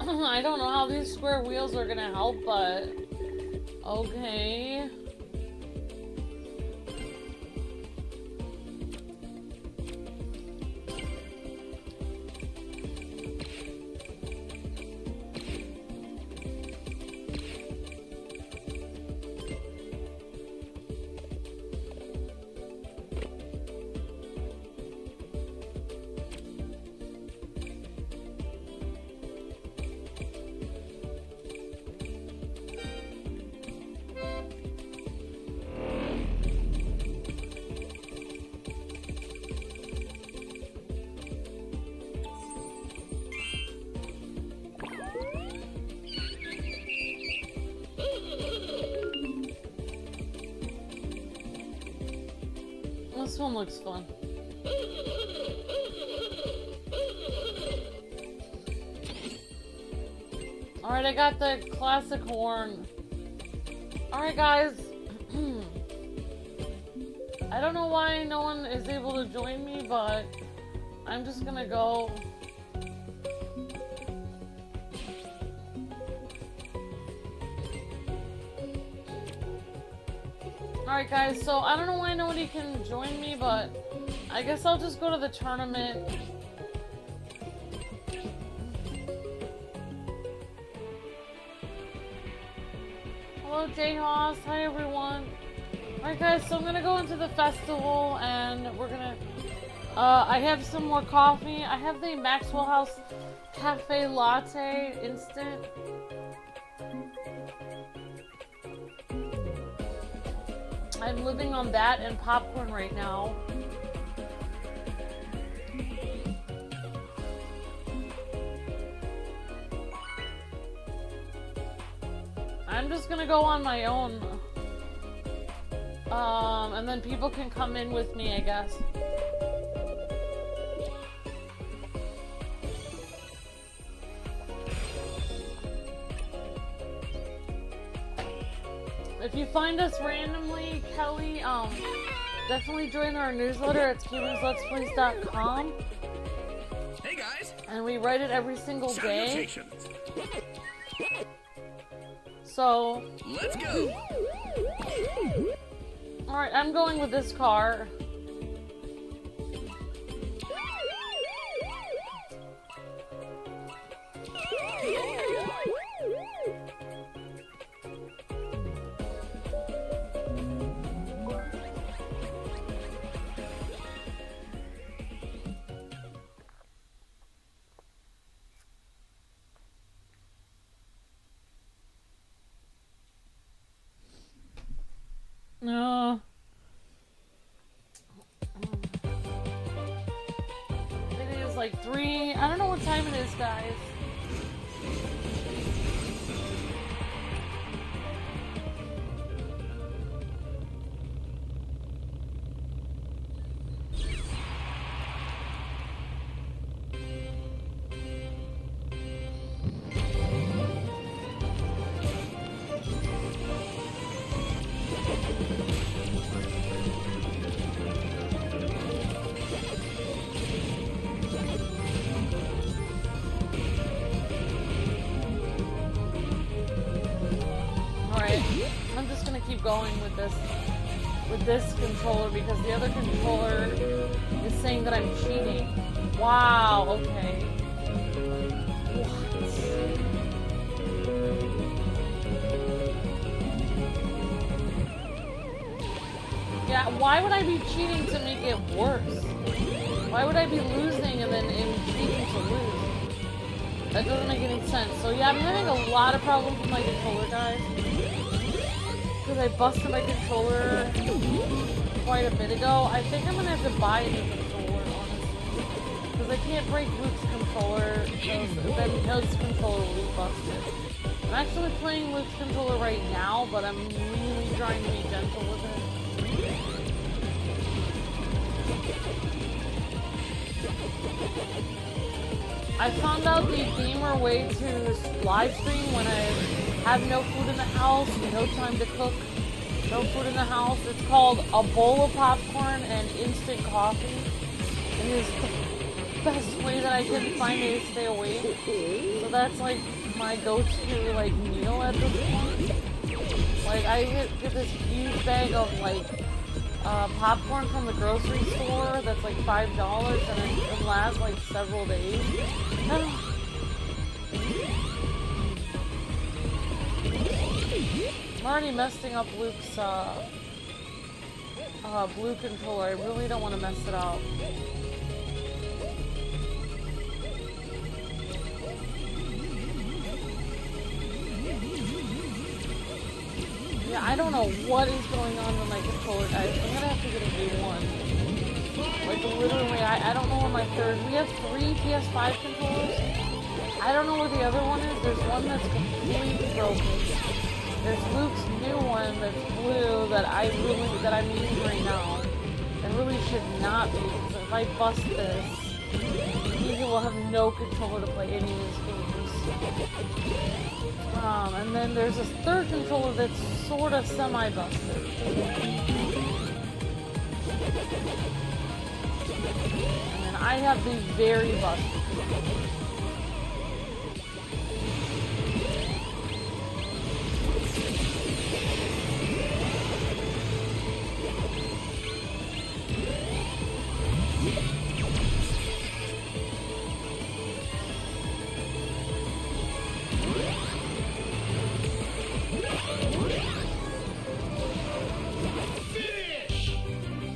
I don't know how these square wheels are gonna help, but okay. This one looks fun. Alright, I got the classic horn. Alright, guys. I don't know why no one is able to join me, but I'm just gonna go. Alright guys, so I don't know why nobody can join me, but I guess I'll just go to the tournament. Hello Jay Hoss, hi everyone. Alright guys, so I'm gonna go into the festival and we're gonna I have some more coffee. I have the Maxwell House Cafe Latte Instant. I'm living on that and popcorn right now. I'm just gonna go on my own. And then people can come in with me, I guess. If you find us randomly, Kelly, definitely join our newsletter at Kwingsletsplays.com. Hey guys! And we write it every single day. Salutations. So, Let's go! alright, I'm going with this car. like 3. I don't know what time it is, guys. Going with this controller because the other controller is saying that I'm cheating. Wow, okay. What? Yeah, why would I be cheating to make it worse? Why would I be losing and then cheating to lose? That doesn't make any sense. So yeah, I'm having a lot of problems with my controller, guys. Because I busted my controller quite a bit ago. I think I'm gonna have to buy a new controller, honestly. Because I can't break Luke's controller, then his controller will be busted. I'm actually playing Luke's controller right now, but I'm really trying to be gentle with it. I found out the gamer way to live stream when I have no food in the house, no time to cook, no food in the house. It's called a bowl of popcorn and instant coffee. It is the best way that I can find to stay awake. So that's like my go-to like meal at this point. Like I get this huge bag of like popcorn from the grocery store that's like $5 and it lasts like several days. I'm already messing up Luke's blue controller. I really don't want to mess it up. Yeah, I don't know what is going on with my controller, guys. I'm gonna have to get a new one. Like, literally, I don't know where my third... We have 3 PS5 controllers. I don't know where the other one is. There's one that's completely broken. There's Luke's new one that's blue that I'm using right now. That really should not be, because if I bust this, he will have no controller to play any of his games. And then there's this third controller that's sort of semi-busted. And then I have the very busted controller.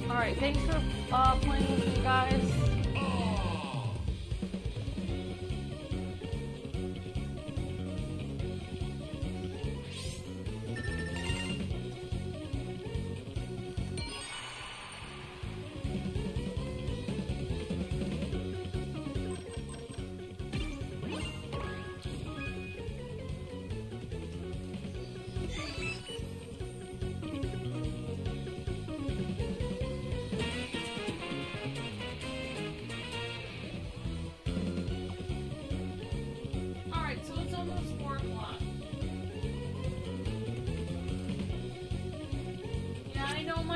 Alright, thanks for playing with me, guys.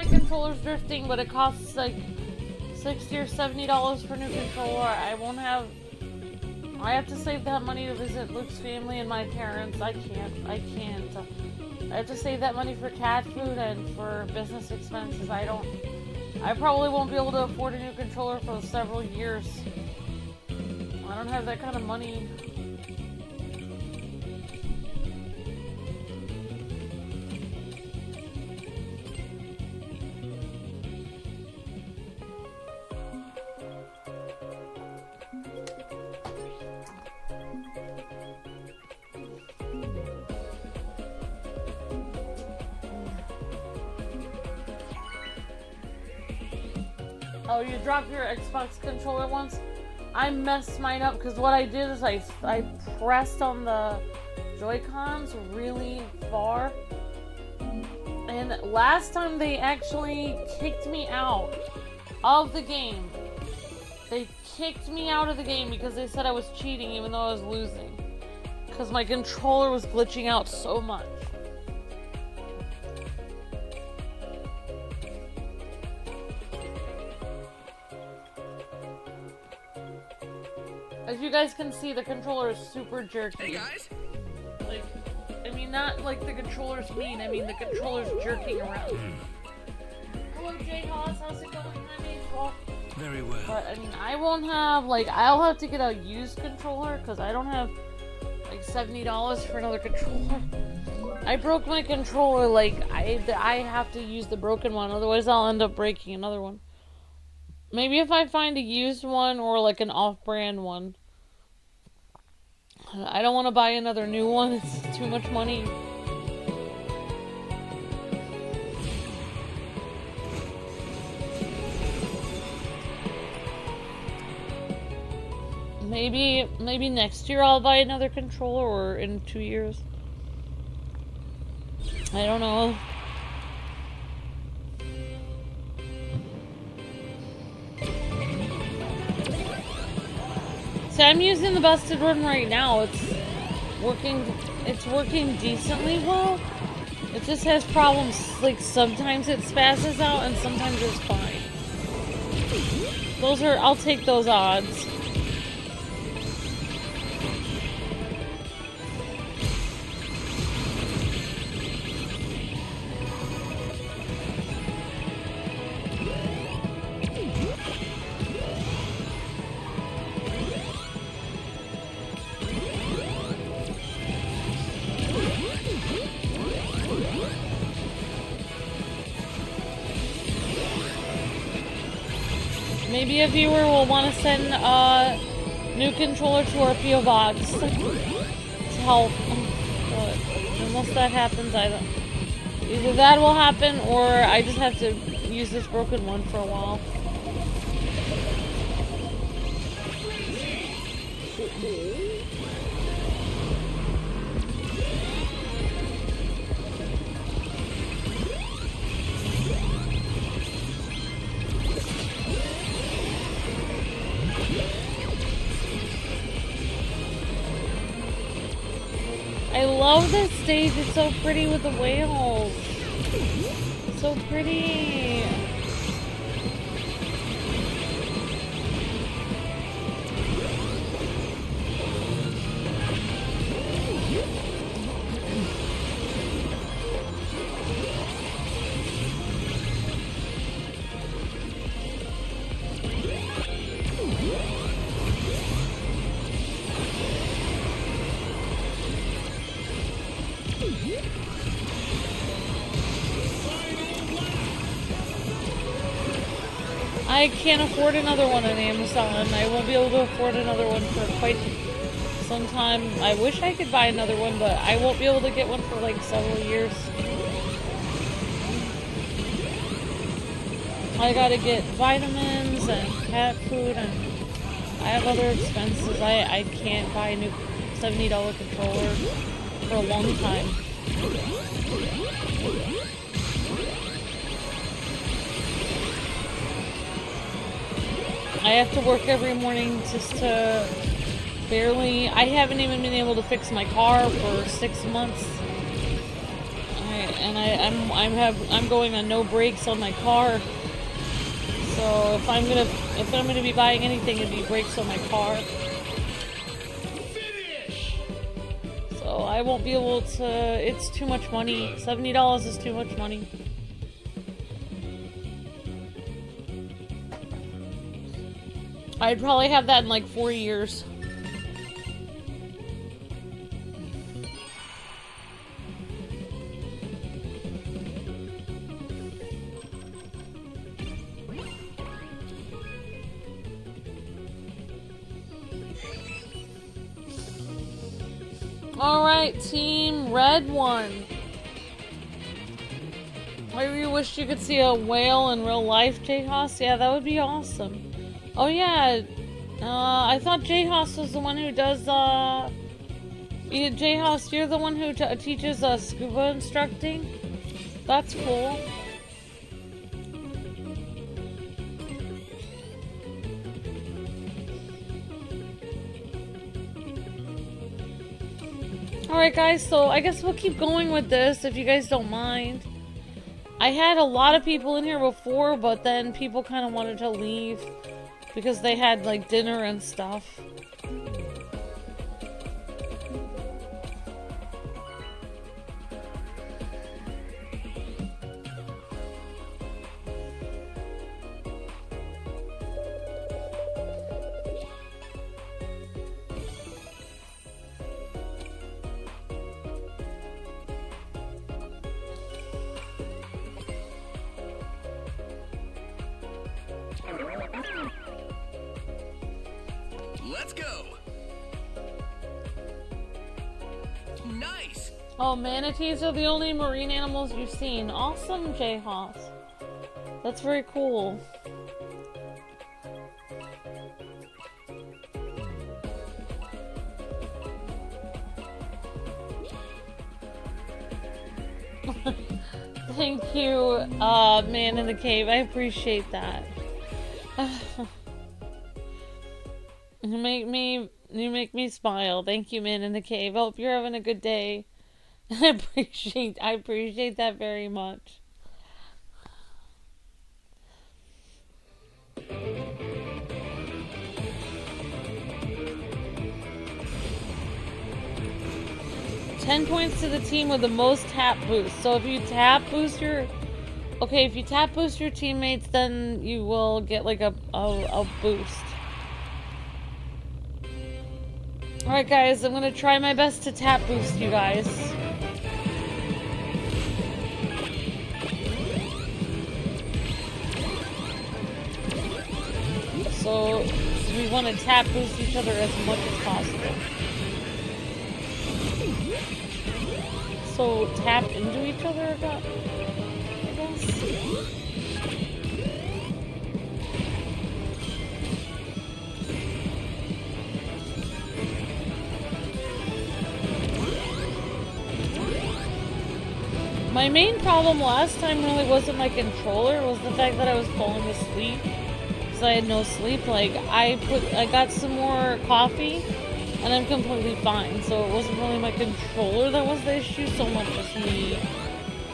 Controller's drifting, but it costs like $60 or $70 for a new controller. I have to save that money to visit Luke's family and my parents. I can't. I have to save that money for cat food and for business expenses. I probably won't be able to afford a new controller for several years. I don't have that kind of money. Oh, you dropped your Xbox controller once? I messed mine up because what I did is I pressed on the Joy-Cons really far. And last time they actually kicked me out of the game. They kicked me out of the game because they said I was cheating even though I was losing. Because my controller was glitching out so much. As you guys can see, the controller is super jerky. Hey guys! Like, I mean, not like the controller's mean, I mean the controller's jerking around. Hello, Jay Haas, how's it going, honey? Well, Very well. but, I mean, I won't have, like, I'll have to get a used controller, because I don't have, like, $70 for another controller. I broke my controller, like, I have to use the broken one, otherwise I'll end up breaking another one. Maybe if I find a used one, or, like, an off-brand one. I don't want to buy another new one, it's too much money. Maybe next year I'll buy another controller, or in 2 years. I don't know. See, I'm using the busted one right now. It's working decently well. It just has problems, like sometimes it spazzes out and sometimes it's fine. I'll take those odds. Maybe a viewer will want to send a new controller to our PO box to help. But unless that happens, either that will happen or I just have to use this broken one for a while. I love this stage, it's so pretty with the whales. So pretty. I can't afford another one on Amazon. I won't be able to afford another one for quite some time. I wish I could buy another one, but I won't be able to get one for like several years. I gotta get vitamins and cat food, and I have other expenses. I can't buy a new $70 controller for a long time. I have to work every morning just to barely. I haven't even been able to fix my car for 6 months. I'm going on no brakes on my car. So if I'm gonna be buying anything, it'd be brakes on my car. So I won't be able to. It's too much money. $70 is too much money. I'd probably have that in like 4 years. Alright, Team Red One. I really wish you could see a whale in real life, J-Hoss. Yeah, that would be awesome. Oh yeah, I thought J-Hoss was the one who does, J-Hoss, you're the one who teaches scuba instructing? That's cool. Alright guys, so I guess we'll keep going with this if you guys don't mind. I had a lot of people in here before, but then people kind of wanted to leave because they had like dinner and stuff. Let's go. Nice. Oh, manatees are the only marine animals you've seen. Awesome, J-Hoss. That's very cool. Thank you, man in the cave. I appreciate that. You make me smile. Thank you, man in the cave. Hope you're having a good day. I appreciate that very much. $10 points to the team with the most tap boost. So if you tap boost your teammates, then you will get like a boost. Alright guys, I'm gonna try my best to tap boost you guys. So we want to tap boost each other as much as possible. So tap into each other, I guess. My main problem last time really wasn't my controller, it was the fact that I was falling asleep. Because I had no sleep. Like, I got some more coffee, and I'm completely fine. So it wasn't really my controller that was the issue, so much as me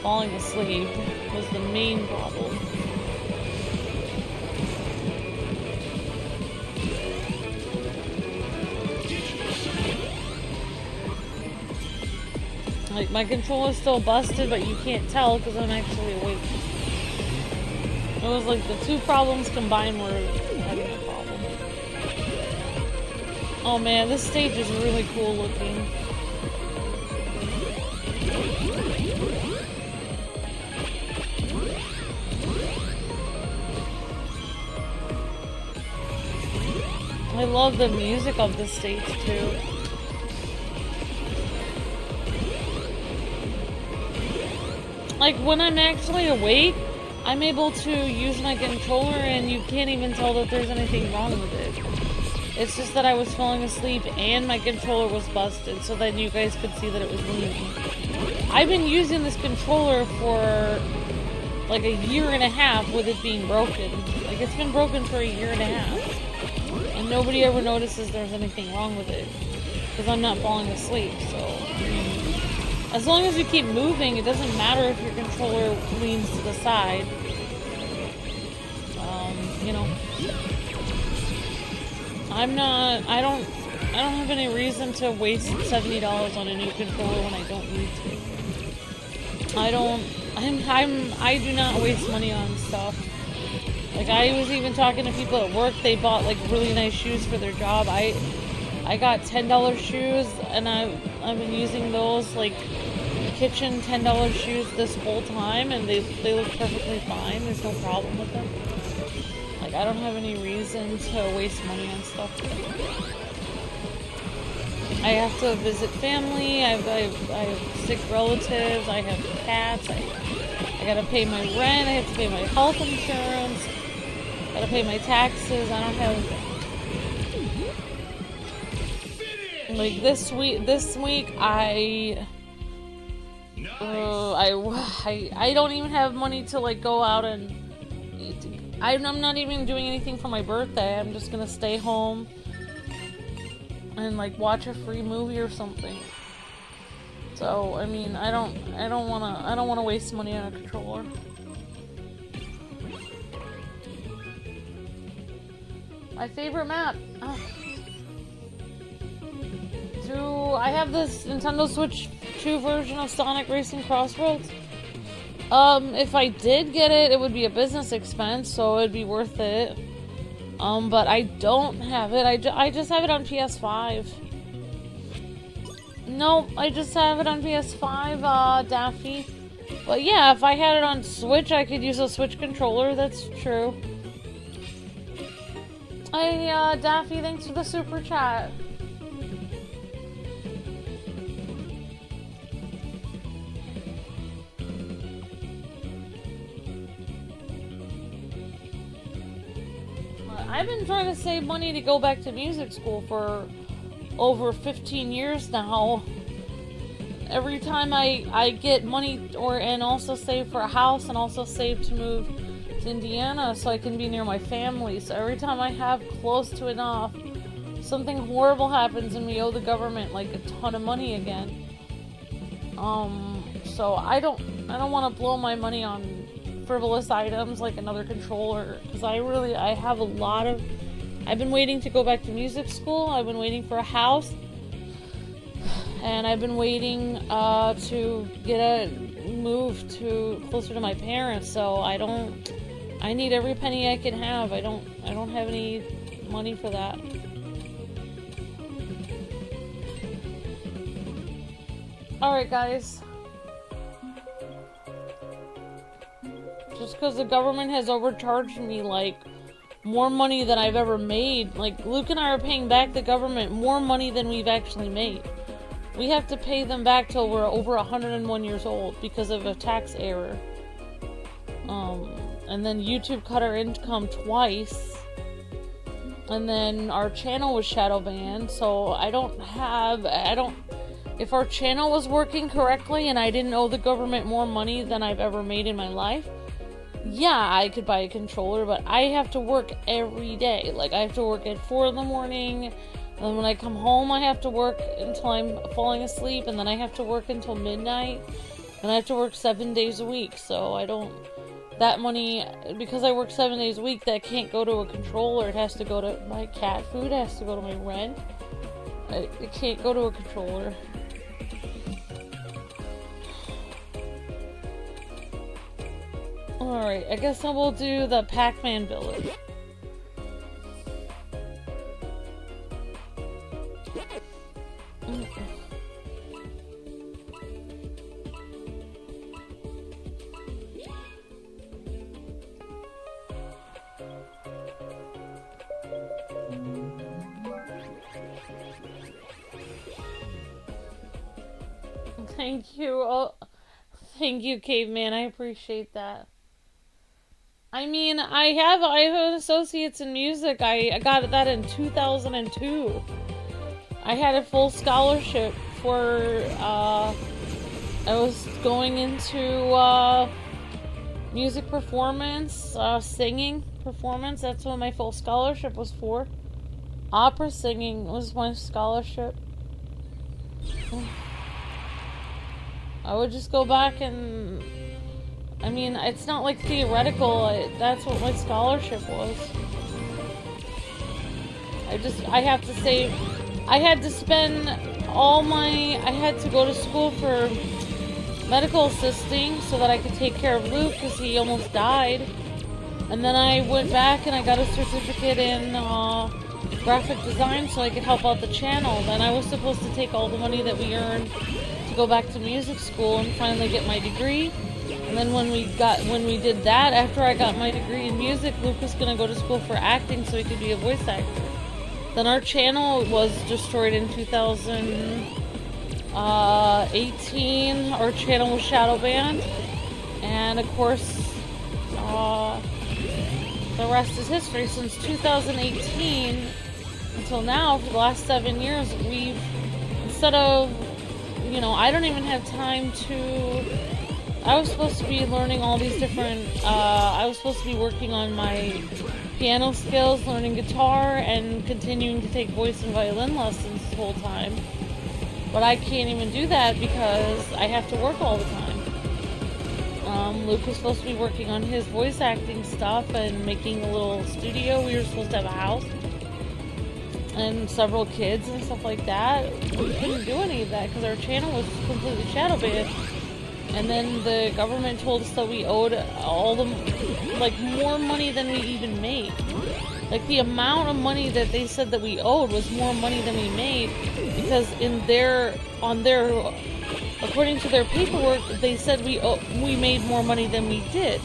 falling asleep was the main problem. Like, my controller's still busted, but you can't tell because I'm actually awake. It was like the two problems combined were having a problem. Oh man, this stage is really cool looking. I love the music of this stage too. Like, when I'm actually awake, I'm able to use my controller and you can't even tell that there's anything wrong with it. It's just that I was falling asleep and my controller was busted, so then you guys could see that it was leaning. I've been using this controller for like a year and a half with it being broken. Like, it's been broken for a year and a half. And nobody ever notices there's anything wrong with it. Because I'm not falling asleep, so... As long as you keep moving, it doesn't matter if your controller leans to the side. You know. I don't have any reason to waste $70 on a new controller when I don't need to. I do not waste money on stuff. Like, I was even talking to people at work, they bought like really nice shoes for their job. I got $10 shoes, and I've been using those like kitchen $10 shoes this whole time, and they look perfectly fine. There's no problem with them. Like, I don't have any reason to waste money on stuff. I have to visit family. I have sick relatives. I have cats. I gotta pay my rent. I have to pay my health insurance. I gotta pay my taxes. I don't have Like this week I don't even have money to like go out and eat. I'm not even doing anything for my birthday. I'm just gonna stay home and like watch a free movie or something. So I mean, I don't wanna waste money on a controller. My favorite map. Oh. I have this Nintendo Switch 2 version of Sonic Racing Crossworlds. If I did get it, it would be a business expense, so it'd be worth it. But I don't have it. I just have it on PS5. Nope, I just have it on PS5, Daffy. But yeah, if I had it on Switch, I could use a Switch controller. That's true. Hey, Daffy, thanks for the super chat. I've been trying to save money to go back to music school for over 15 years now. Every time I get money and also save for a house and also save to move to Indiana so I can be near my family. So every time I have close to enough, something horrible happens and we owe the government like a ton of money again. So I don't want to blow my money on frivolous items like another controller, because I have a lot of. I've been waiting to go back to music school. I've been waiting for a house, and I've been waiting to get a move to closer to my parents. So I need every penny I can have. I don't have any money for that. All right, guys. Just because the government has overcharged me, like, more money than I've ever made. Like, Luke and I are paying back the government more money than we've actually made. We have to pay them back till we're over 101 years old because of a tax error. And then YouTube cut our income twice. And then our channel was shadow banned, so if our channel was working correctly and I didn't owe the government more money than I've ever made in my life, yeah, I could buy a controller, but I have to work every day. Like, I have to work at 4 in the morning, and then when I come home, I have to work until I'm falling asleep, and then I have to work until midnight, and I have to work 7 days a week, so that money, because I work 7 days a week, that can't go to a controller. It has to go to my cat food, it has to go to my rent. It can't go to a controller. Alright, I guess I will do the Pac-Man village. Thank you. Oh, thank you, Caveman. I appreciate that. I mean, I have an associate's in music. I got that in 2002. I had a full scholarship for, I was going into, music performance, singing performance. That's what my full scholarship was for. Opera singing was my scholarship. I would just go back and, I mean, it's not like theoretical, that's what my scholarship was. I have to save, I had to spend I had to go to school for medical assisting so that I could take care of Luke because he almost died. And then I went back and I got a certificate in graphic design so I could help out the channel. Then I was supposed to take all the money that we earned to go back to music school and finally get my degree. And then when we did that, after I got my degree in music, Luke was gonna go to school for acting so he could be a voice actor. Then our channel was destroyed in 2018. Our channel was shadow banned, and of course, the rest is history. Since 2018, until now, for the last 7 years, we've, instead of, I don't even have time to, I was supposed to be learning all these different, I was supposed to be working on my piano skills, learning guitar, and continuing to take voice and violin lessons this whole time. But I can't even do that because I have to work all the time. Luke was supposed to be working on his voice acting stuff and making a little studio. We were supposed to have a house and several kids and stuff like that. We couldn't do any of that because our channel was completely shadow banned. And then the government told us that we owed all the, more money than we even made. Like, the amount of money that they said that we owed was more money than we made, because according to their paperwork, they said we made more money than we did,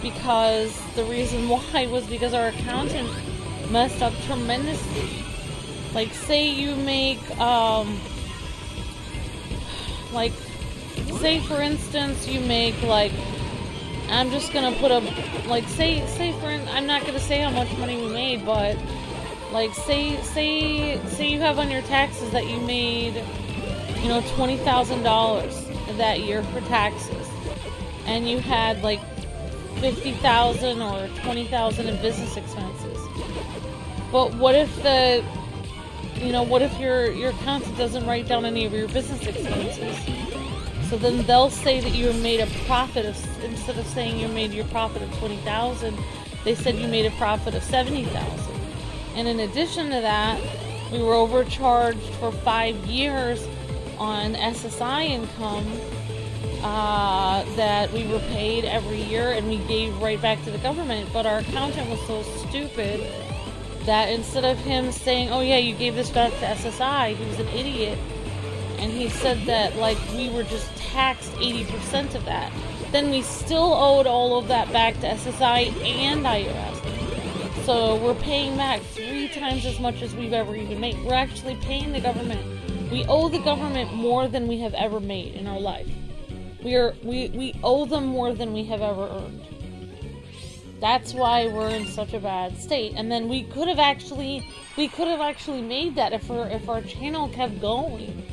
because the reason why was because our accountant messed up tremendously. Like, say you make, say for instance you make, I'm just gonna put a, I'm not gonna say how much money we made, but, say you have on your taxes that you made, $20,000 that year for taxes, and you had, $50,000 or $20,000 in business expenses. But what if what if your accountant doesn't write down any of your business expenses? So then they'll say that you made a profit of, instead of saying you made your profit of $20,000, they said you made a profit of $70,000. And in addition to that, we were overcharged for 5 years on SSI income that we were paid every year, and we gave right back to the government. But our accountant was so stupid that instead of him saying, oh yeah, you gave this back to SSI, he was an idiot. And he said that, we were just taxed 80% of that. Then we still owed all of that back to SSI and IRS. So we're paying back 3 times as much as we've ever even made. We're actually paying the government. We owe the government more than we have ever made in our life. We owe them more than we have ever earned. That's why we're in such a bad state. And then we could have actually made that if our channel kept going.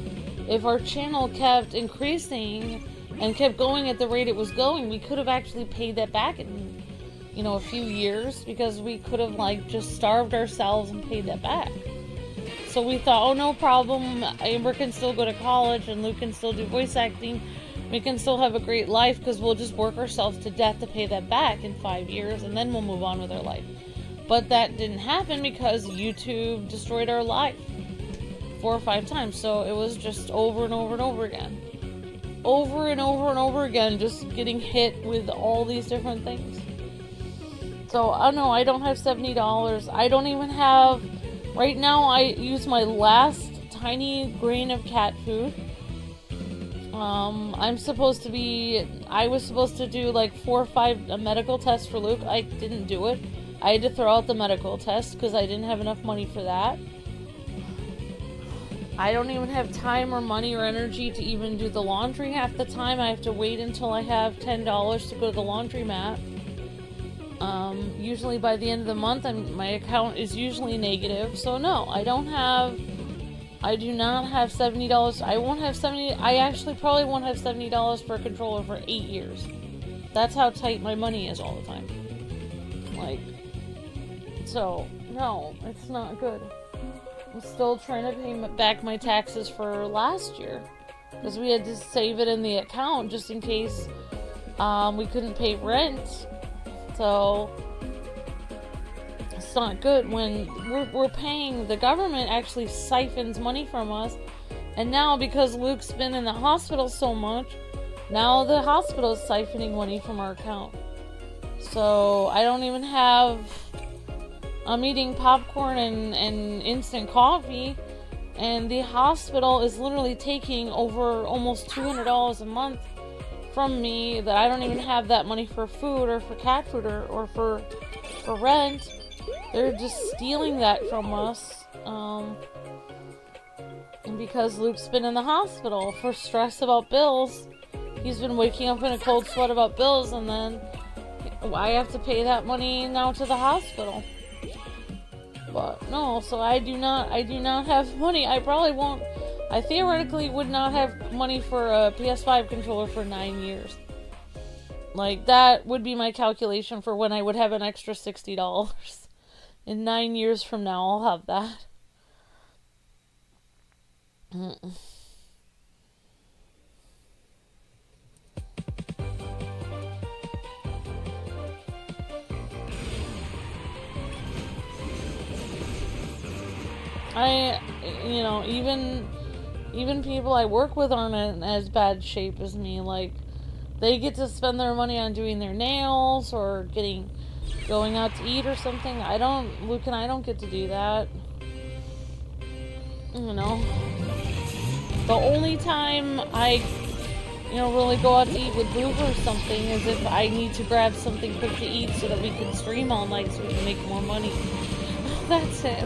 If our channel kept increasing and kept going at the rate it was going, we could have actually paid that back in, a few years, because we could have, just starved ourselves and paid that back. So we thought, oh, no problem, Amber can still go to college and Luke can still do voice acting. We can still have a great life because we'll just work ourselves to death to pay that back in 5 years, and then we'll move on with our life. But that didn't happen because YouTube destroyed our life 4 or 5 times. So it was just over and over and over again. Over and over and over again, just getting hit with all these different things. So, I don't know, I don't have $70. I don't even have, right now I use my last tiny grain of cat food. I was supposed to do 4 or 5 medical tests for Luke. I didn't do it. I had to throw out the medical test because I didn't have enough money for that. I don't even have time or money or energy to even do the laundry half the time. I have to wait until I have $10 to go to the laundromat. Usually by the end of the month, my account is usually negative. So no, I do not have $70. I actually probably won't have $70 for a controller for 8 years. That's how tight my money is all the time. So, no, it's not good. I'm still trying to pay back my taxes for last year, because we had to save it in the account just in case we couldn't pay rent. So it's not good when we're paying. The government actually siphons money from us, and now because Luke's been in the hospital so much, now the hospital is siphoning money from our account. So I don't even have. I'm eating popcorn and instant coffee, and the hospital is literally taking over almost $200 a month from me, that I don't even have that money for food or for cat food or for rent. They're just stealing that from us, and because Luke's been in the hospital for stress about bills. He's been waking up in a cold sweat about bills, and then I have to pay that money now to the hospital. But no, so I do not have money. I probably won't. I theoretically would not have money for a PS5 controller for 9 years. Like, that would be my calculation for when I would have an extra $60. In 9 years from now, I'll have that. Even people I work with aren't in as bad shape as me. Like, they get to spend their money on doing their nails or going out to eat or something. Luke and I don't get to do that. The only time I, really go out to eat with Luke or something is if I need to grab something quick to eat so that we can stream all night so we can make more money. That's it.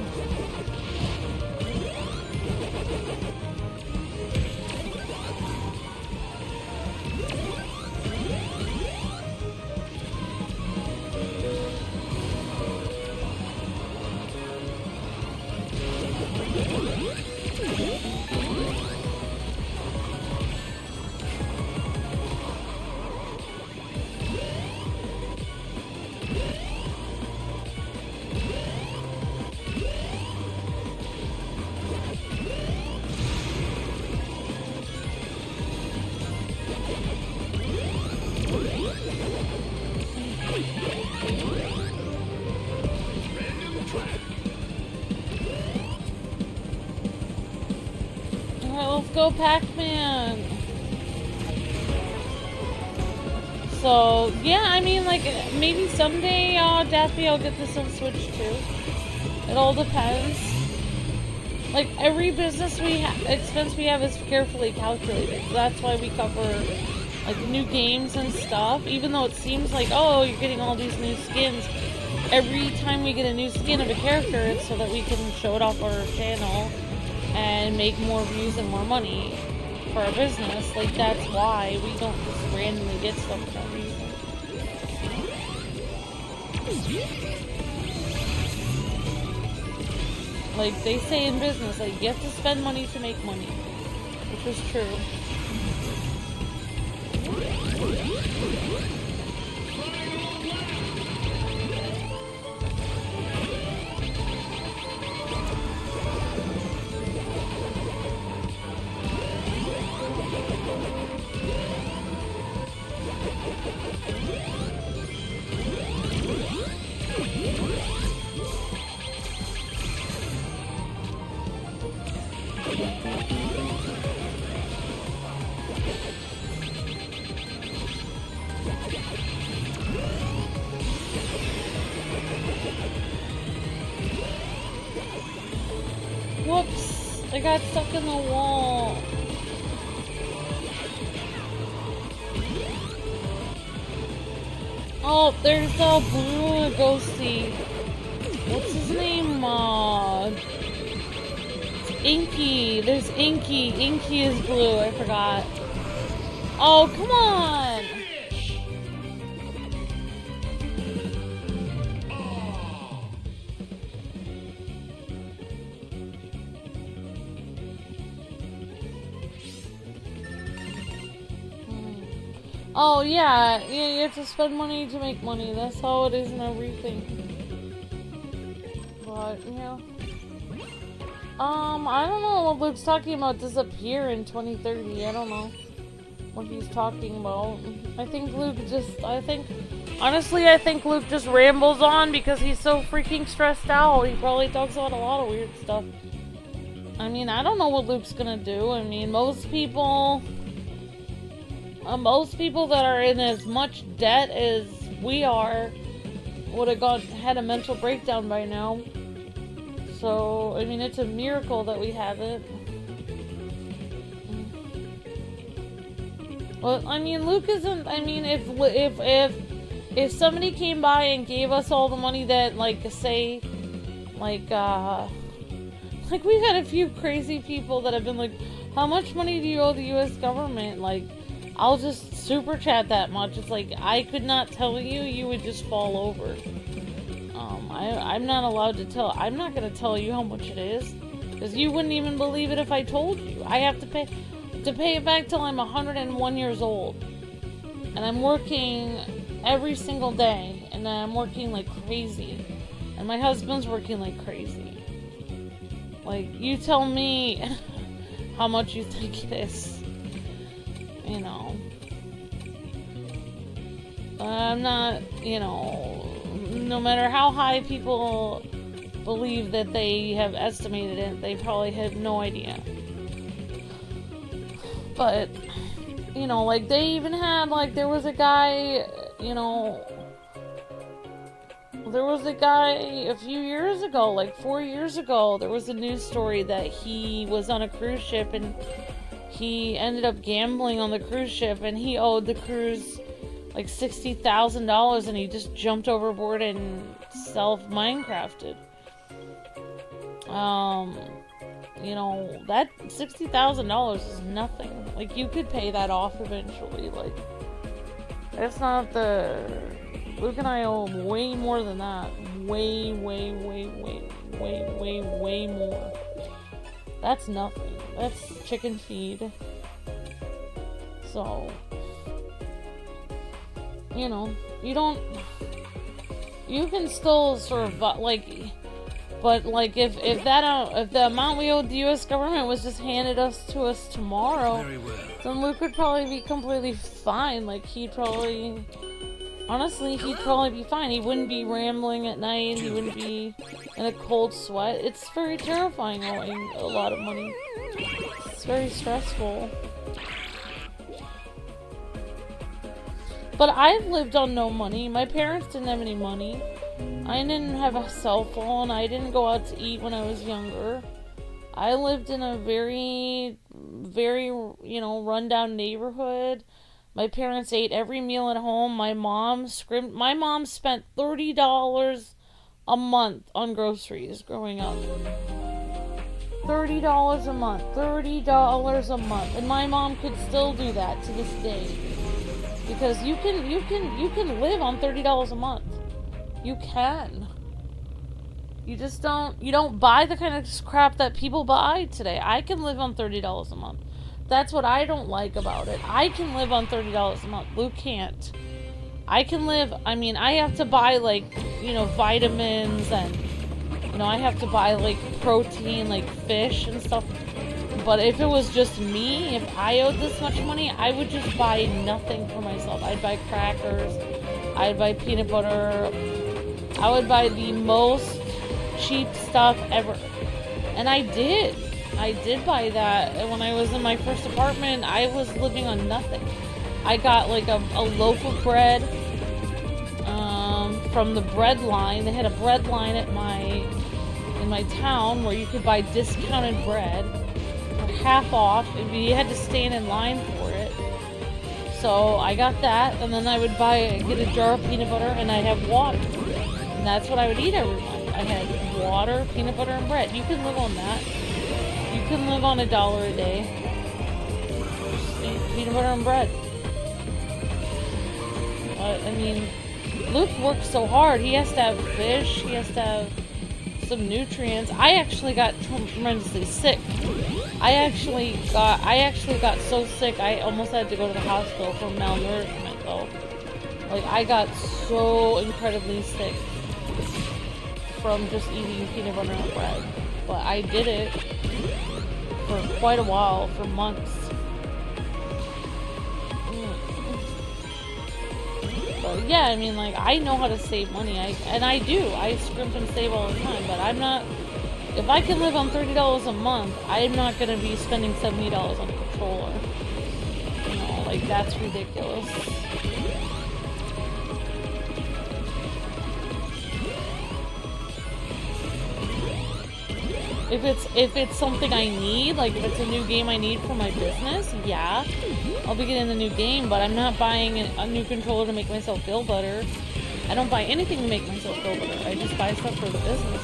Let's go Pac-Man. So, yeah, I mean, like, maybe someday, Daffy, I'll get this on Switch, too. It all depends. Like, every business expense we have is carefully calculated. So that's why we cover, like, new games and stuff. Even though it seems like, oh, you're getting all these new skins. Every time we get a new skin of a character, it's so that we can show it off our channel and make more views and more money for our business. Like, that's why we don't just randomly get stuff for that reason. Like, they say in business, like, you have to spend money to make money. Which is true. Whoops! I got stuck in the wall. Oh, there's a blue ghosty. What's his name? It's Inky. There's Inky. Inky is blue. I forgot. Oh, come on! Oh, yeah, you have to spend money to make money. That's how it is in everything. But, yeah. I don't know what Luke's talking about disappear in 2030. I don't know what he's talking about. Honestly, I think Luke just rambles on because he's so freaking stressed out. He probably talks about a lot of weird stuff. I mean, I don't know what Luke's gonna do. I mean, most people that are in as much debt as we are would have had a mental breakdown by now. So, I mean, it's a miracle that we haven't. Well, I mean, Luke isn't. I mean, if somebody came by and gave us all the money that, like, say, like we've had a few crazy people that have been like, how much money do you owe the U.S. government? Like, I'll just super chat that much. It's like, I could not tell you, you would just fall over. I'm not allowed to tell. I'm not going to tell you how much it is. Because you wouldn't even believe it if I told you. I have to pay it back till I'm 101 years old. And I'm working every single day. And I'm working like crazy. And my husband's working like crazy. Like, you tell me how much you think it is. You know. I'm not, you know, no matter how high people believe that they have estimated it, they probably have no idea. But, you know, like, they even had, like, there was a guy, you know, there was a guy a few years ago, like 4 years ago, there was a news story that he was on a cruise ship and he ended up gambling on the cruise ship and he owed the cruise like $60,000 and he just jumped overboard and self-Minecrafted. You know, that $60,000 is nothing. Like, you could pay that off eventually. Like, that's not the... Luke and I owe way more than that. Way more. That's nothing. That's chicken feed. So, you know, you can still survive, like, but like if the amount we owed the U.S. government was just handed to us tomorrow, then Luke would probably be completely fine. Like, honestly, he'd probably be fine. He wouldn't be rambling at night. He wouldn't be in a cold sweat. It's very terrifying owing a lot of money. It's very stressful. But I've lived on no money. My parents didn't have any money. I didn't have a cell phone. I didn't go out to eat when I was younger. I lived in a very, very, you know, rundown neighborhood. My parents ate every meal at home. My mom spent $30 a month on groceries growing up. $30 a month. $30 a month. And my mom could still do that to this day. Because you can live on $30 a month. You can. You just don't buy the kind of crap that people buy today. I can live on $30 a month. That's what I don't like about it. I can live on $30 a month. Luke can't. I can live, I mean, I have to buy, like, you know, vitamins and, you know, I have to buy, like, protein, like fish and stuff. But if it was just me, if I owed this much money, I would just buy nothing for myself. I'd buy crackers. I'd buy peanut butter. I would buy the most cheap stuff ever. And I did. I did buy that. And when I was in my first apartment, I was living on nothing. I got like a loaf of bread from the bread line. They had a bread line in my town where you could buy discounted bread for half off. You had to stand in line for it. So I got that, and then I would get a jar of peanut butter, and I'd have water. And that's what I would eat every month. I had water, peanut butter, and bread. You can live on that. You can live on $1 a day. Just eat peanut butter and bread. But, I mean, Luke works so hard. He has to have fish. He has to have some nutrients. I actually got tremendously sick. I actually got so sick I almost had to go to the hospital for malnourishment, though. Like, I got so incredibly sick from just eating peanut butter and bread. But I did it for quite a while, for months. But yeah, I mean, like, I know how to save money. I do. I scrimp and save all the time, but I'm not... If I can live on $30 a month, I'm not going to be spending $70 on a controller. You know, like, that's ridiculous. If it's something I need, like if it's a new game I need for my business, yeah, I'll be getting the new game, but I'm not buying a new controller to make myself feel better. I don't buy anything to make myself feel better. I just buy stuff for the business.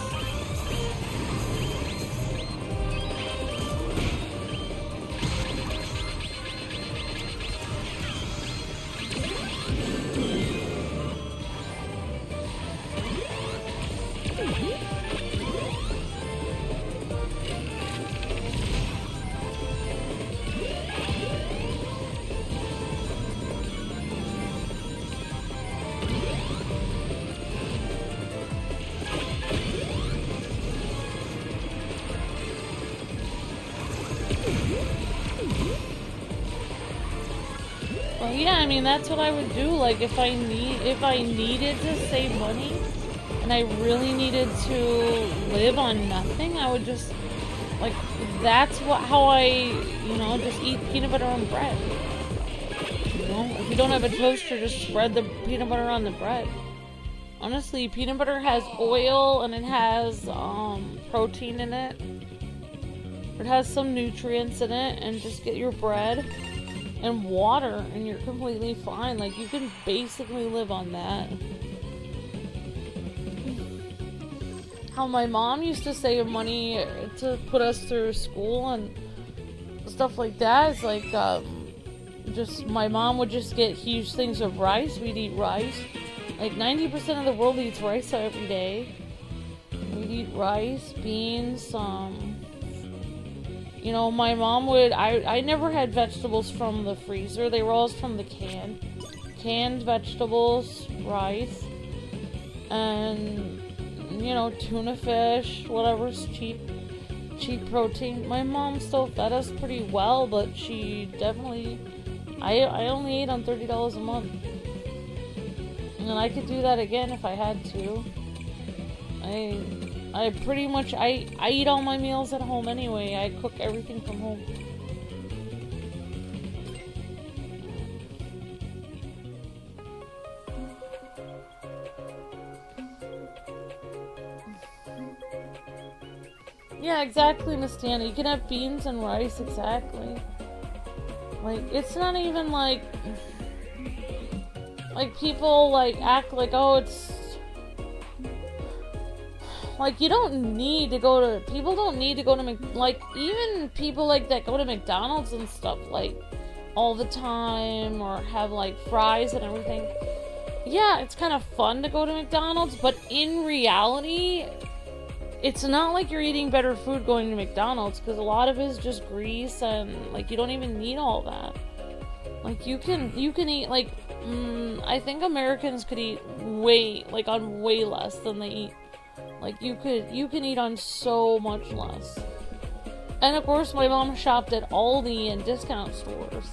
Well, yeah, I mean, that's what I would do. Like, if I needed to save money and I really needed to live on nothing, I would just, like, that's how I, just eat peanut butter and bread. If you don't have a toaster, just spread the peanut butter on the bread. Honestly, peanut butter has oil and it has protein in it. It has some nutrients in it, and just get your bread and water and you're completely fine. Like, you can basically live on that. How my mom used to save money to put us through school and stuff like that is like, just my mom would just get huge things of rice. We'd eat rice. Like 90% of the world eats rice every day. We'd eat rice, beans, my mom would, I never had vegetables from the freezer. They were always from the can. Canned vegetables, rice, and, tuna fish, whatever's cheap protein. My mom still fed us pretty well, but she definitely, I only ate on $30 a month. And I could do that again if I had to. I pretty much, I eat all my meals at home anyway. I cook everything from home. Yeah, exactly, Miss Tana. You can have beans and rice, exactly. Like, it's not even like people, like, act like, oh, it's like, you don't need to go to, people don't need to go to, like, even people, like, that go to McDonald's and stuff, like, all the time, or have, like, fries and everything. Yeah, it's kind of fun to go to McDonald's, but in reality, it's not like you're eating better food going to McDonald's, because a lot of it is just grease, and, like, you don't even need all that. Like, you can eat, like, I think Americans could eat on way less than they eat. Like, you can eat on so much less. And of course, my mom shopped at Aldi and discount stores.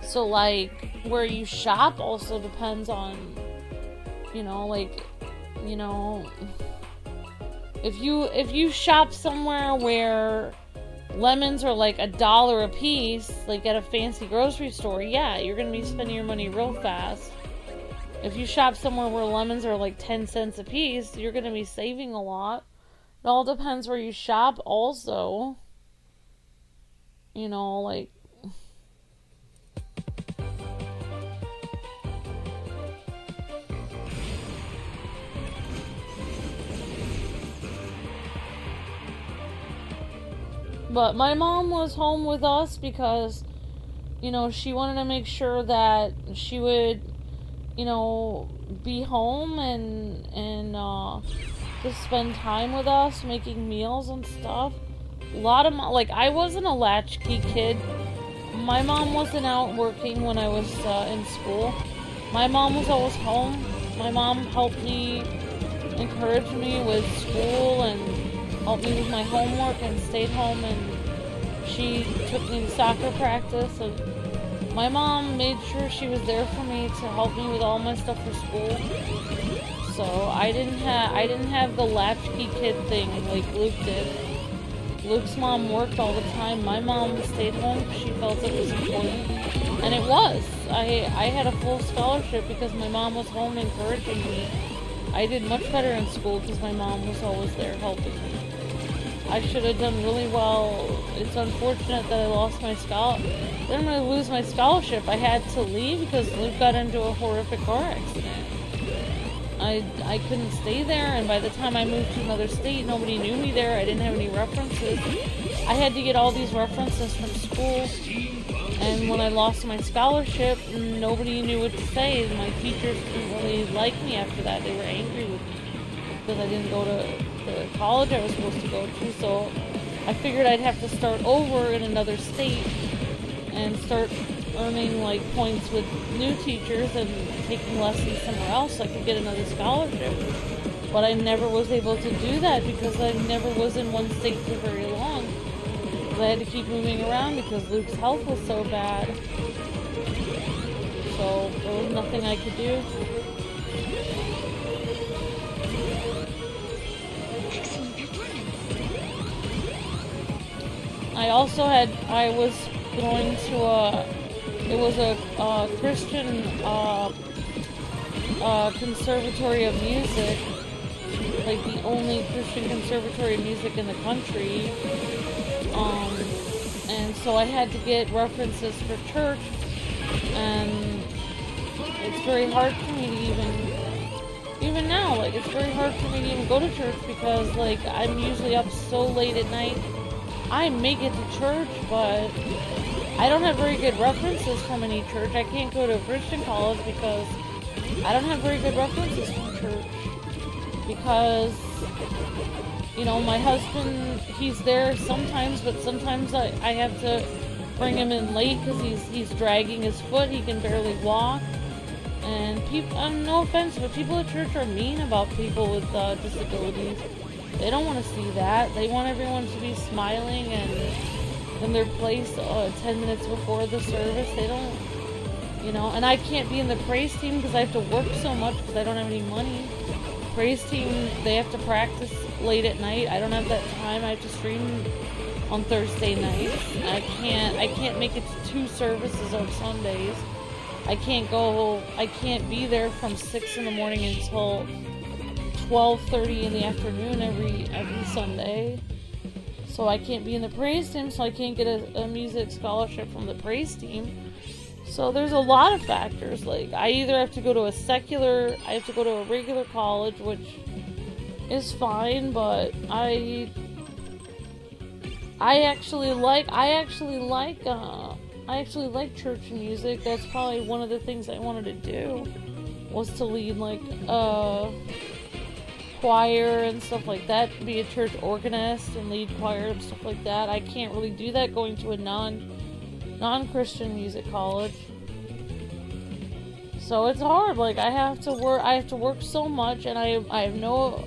So, like, where you shop also depends on, if you shop somewhere where lemons are like $1 a piece, like at a fancy grocery store, yeah, you're gonna be spending your money real fast. If you shop somewhere where lemons are like 10 cents a piece, you're going to be saving a lot. It all depends where you shop also. Like... But my mom was home with us because, she wanted to make sure that she would be home and just spend time with us, making meals and stuff. A lot of I wasn't a latchkey kid. My mom wasn't out working when I was in school. My mom was always home. My mom helped me, encouraged me with school, and helped me with my homework, and stayed home, and she took me to soccer practice, and my mom made sure she was there for me to help me with all my stuff for school. So I didn't have the latchkey kid thing like Luke did. Luke's mom worked all the time. My mom stayed home because she felt it was important. And it was. I had a full scholarship because my mom was home encouraging me. I did much better in school because my mom was always there helping me. I should have done really well. It's unfortunate that I lost my scholarship. Then I'm going to lose my scholarship. I had to leave because Luke got into a horrific car accident. I couldn't stay there, and by the time I moved to another state, nobody knew me there. I didn't have any references. I had to get all these references from school, and when I lost my scholarship, nobody knew what to say. My teachers didn't really like me after that. They were angry with me because I didn't go to the college I was supposed to go to, so I figured I'd have to start over in another state and start earning like points with new teachers and taking lessons somewhere else so I could get another scholarship. But I never was able to do that because I never was in one state for very long. Because I had to keep moving around because Luke's health was so bad. so there was nothing I could do. Excellent performance. I was going to it was a Christian conservatory of music, like the only Christian conservatory of music in the country. And so I had to get references for church, and it's very hard for me to even now, like, it's very hard for me to even go to church because, like, I'm usually up so late at night. I make it to church, but I don't have very good references from any church. I can't go to a Christian college because I don't have very good references from church. Because, you know, my husband, he's there sometimes, but sometimes I have to bring him in late because he's dragging his foot. He can barely walk. And people, no offense, but people at church are mean about people with disabilities. They don't want to see that. They want everyone to be smiling and in their place 10 minutes before the service. They don't, you know, and I can't be in the praise team because I have to work so much because I don't have any money. Praise team, they have to practice late at night. I don't have that time. I have to stream on Thursday nights. I can't make it to 2 services on Sundays. I can't be there from 6 in the morning until 12:30 in the afternoon every Sunday. So I can't be in the praise team, so I can't get a music scholarship from the praise team. So there's a lot of factors. Like, I either have to go to I have to go to a regular college, which is fine, but I actually like church music. That's probably one of the things I wanted to do, was to lead, like, choir and stuff like that, be a church organist and lead choir and stuff like that. I can't really do that going to a non-Christian music college. So it's hard. Like, I have to work so much, and I have no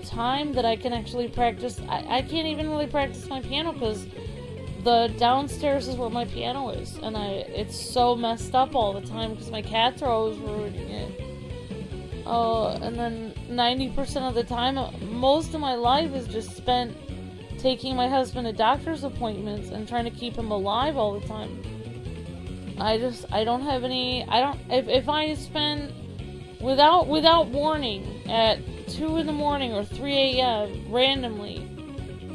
time that I can actually practice. I can't even really practice my piano because the downstairs is where my piano is, and it's so messed up all the time because my cats are always ruining it. And then 90% of the time, most of my life is just spent taking my husband to doctor's appointments and trying to keep him alive all the time. If I spend without warning at 2 in the morning or 3 a.m. randomly,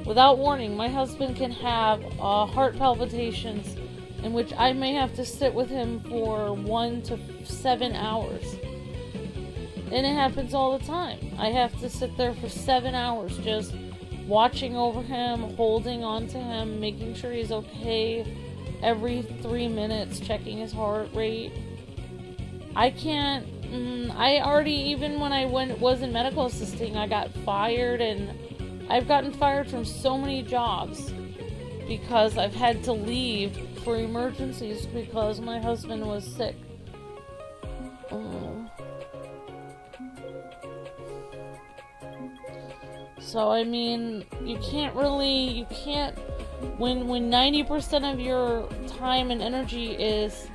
without warning, my husband can have heart palpitations in which I may have to sit with him for 1 to 7 hours. And it happens all the time. I have to sit there for 7 hours just watching over him, holding on to him, making sure he's okay every 3 minutes, checking his heart rate. I can't, even when I was in medical assisting, I got fired, and I've gotten fired from so many jobs because I've had to leave for emergencies because my husband was sick. So, I mean, when 90% of your time and energy is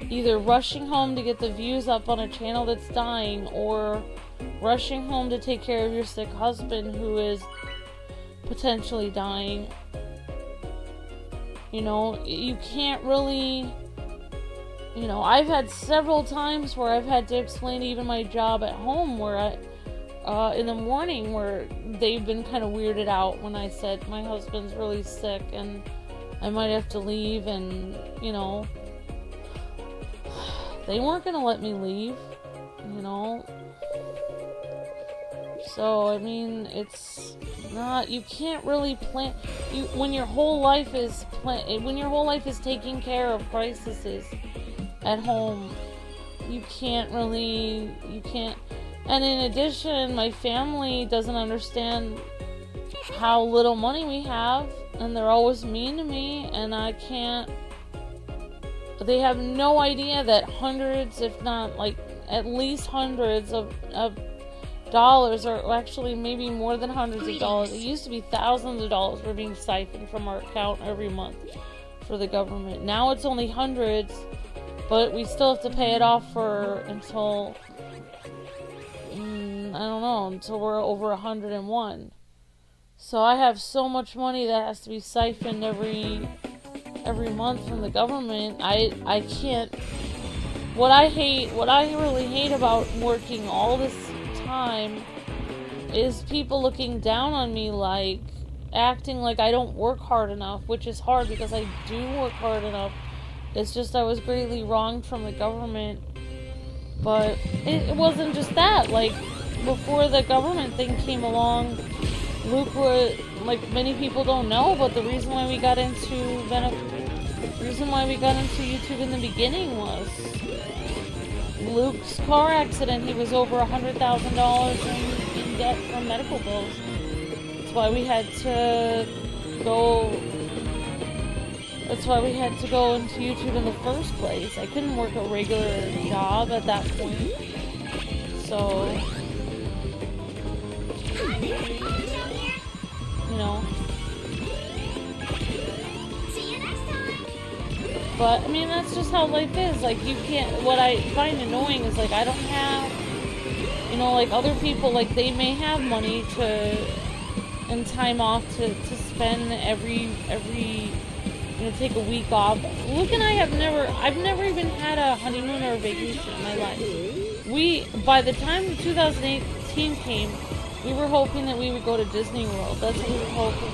either rushing home to get the views up on a channel that's dying, or rushing home to take care of your sick husband who is potentially dying, you know, you can't really, you know, I've had several times where I've had to explain even my job at home where in the morning, where they've been kind of weirded out when I said my husband's really sick and I might have to leave, and, you know, they weren't gonna let me leave, you know. So, I mean, it's not, you can't really plan, when your whole life is taking care of crises at home, you can't. And in addition, my family doesn't understand how little money we have, and they're always mean to me, and they have no idea that hundreds, if not like at least hundreds of dollars, or actually maybe more than hundreds of dollars. It used to be thousands of dollars were being siphoned from our account every month for the government. Now it's only hundreds, but we still have to pay it off until I don't know, until we're over 101. So I have so much money that has to be siphoned every month from the government. I can't. What I really hate about working all this time is people looking down on me, like acting like I don't work hard enough, which is hard because I do work hard enough. It's just I was greatly wronged from the government. But it wasn't just that. Like, before the government thing came along, Luke would, like, many people don't know, but the reason why we got into YouTube in the beginning was Luke's car accident. He was over $100,000 in debt from medical bills. That's why we had to go into YouTube in the first place. I couldn't work a regular job at that point. So, you know. But, I mean, that's just how life is. Like, you can't, what I find annoying is, like, I don't have, you know, like, other people, like, they may have money and time off to spend every, you know, take a week off. Luke and I've never even had a honeymoon or a vacation in my life. By the time 2018 came, we were hoping that we would go to Disney World. That's what we were hoping.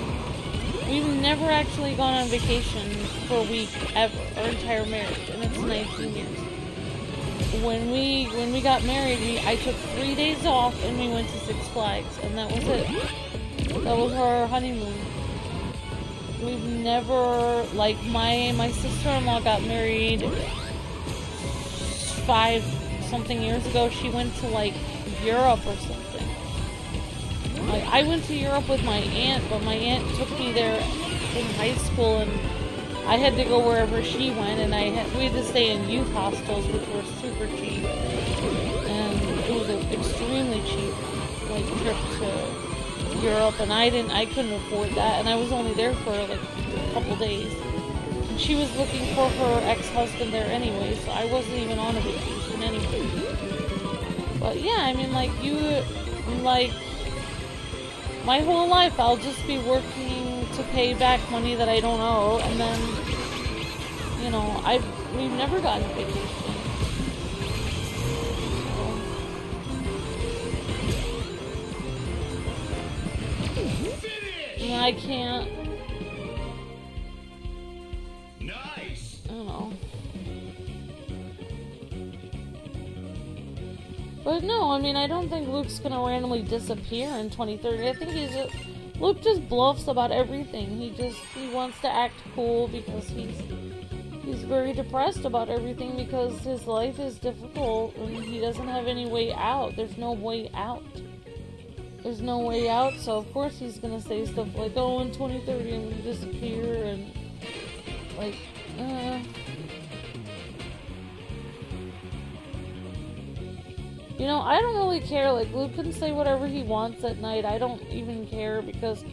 We've never actually gone on vacation for a week ever, our entire marriage, and it's 19 years. When we got married, I took 3 days off and we went to Six Flags, and that was it. That was our honeymoon. We've never, like, my sister-in-law got married 5-something years ago. She went to, like, Europe or something. Like, I went to Europe with my aunt, but my aunt took me there in high school, and I had to go wherever she went, and we had to stay in youth hostels, which were super cheap, and it was an extremely cheap, like, trip to Europe, and I couldn't afford that, and I was only there for, like, a couple days. And she was looking for her ex-husband there anyway, so I wasn't even on a vacation anyway. But yeah, I mean, like, my whole life, I'll just be working to pay back money that I don't owe, and then, you know, we've never gotten a vacation. So, I can't. Nice. I don't know. But no, I mean, I don't think Luke's gonna randomly disappear in 2030. I think Luke just bluffs about everything. He wants to act cool because he's very depressed about everything because his life is difficult and he doesn't have any way out. There's no way out. There's no way out, so of course he's gonna say stuff like, oh, in 2030 I'm gonna disappear, and, like, you know, I don't really care. Like, Luke can say whatever he wants at night. I don't even care, because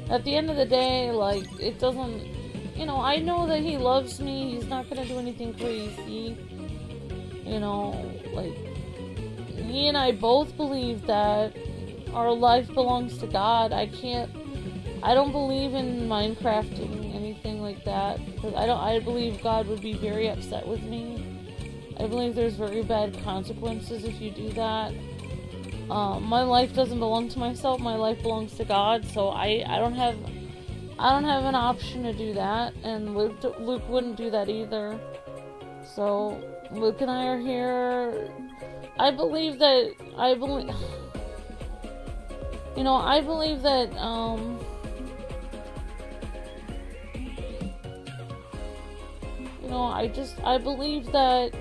at the end of the day, like, it doesn't, you know, I know that he loves me. He's not gonna do anything crazy. You know, like, he and I both believe that our life belongs to God. I don't believe in Minecrafting, anything like that, because I believe God would be very upset with me. I believe there's very bad consequences if you do that. My life doesn't belong to myself. My life belongs to God. So I don't have an option to do that, and Luke wouldn't do that either. So Luke and I are here. I believe that you know, I believe that you know, I believe that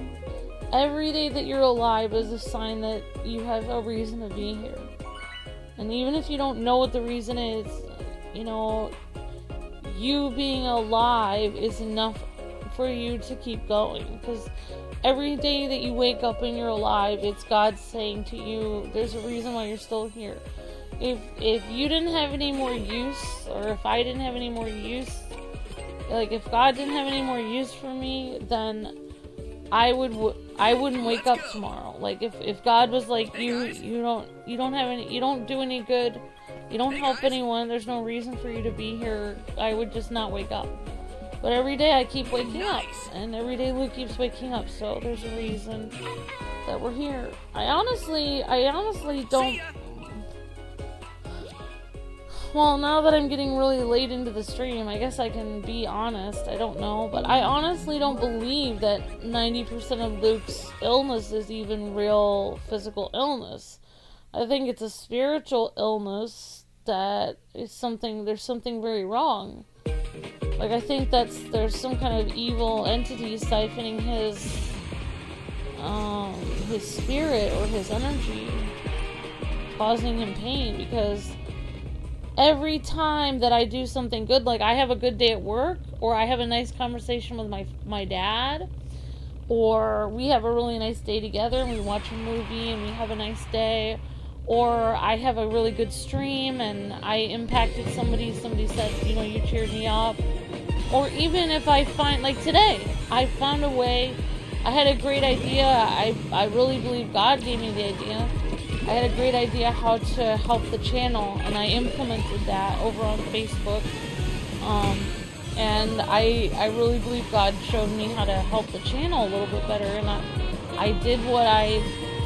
every day that you're alive is a sign that you have a reason to be here. And even if you don't know what the reason is, you know, you being alive is enough for you to keep going. Because every day that you wake up and you're alive, it's God saying to you, there's a reason why you're still here. If you didn't have any more use, or if I didn't have any more use, like, if God didn't have any more use for me, then I wouldn't wake up tomorrow. Like if God was like you don't do any good, you don't help anyone, there's no reason for you to be here, I would just not wake up. But every day I keep waking up, and every day Luke keeps waking up, so there's a reason that we're here. I honestly don't. Well, now that I'm getting really late into the stream, I guess I can be honest. I don't know, but I honestly don't believe that 90% of Luke's illness is even real physical illness. I think it's a spiritual illness that is there's something very wrong. Like, I think there's some kind of evil entity siphoning his spirit or his energy, causing him pain, because every time that I do something good, like I have a good day at work, or I have a nice conversation with my dad, or we have a really nice day together and we watch a movie and we have a nice day, or I have a really good stream and I impacted somebody said, you cheered me up. Or even if I find, like today, I found a way, I had a great idea, I really believe God gave me the idea. I had a great idea how to help the channel, and I implemented that over on Facebook. And I really believe God showed me how to help the channel a little bit better, and I did what I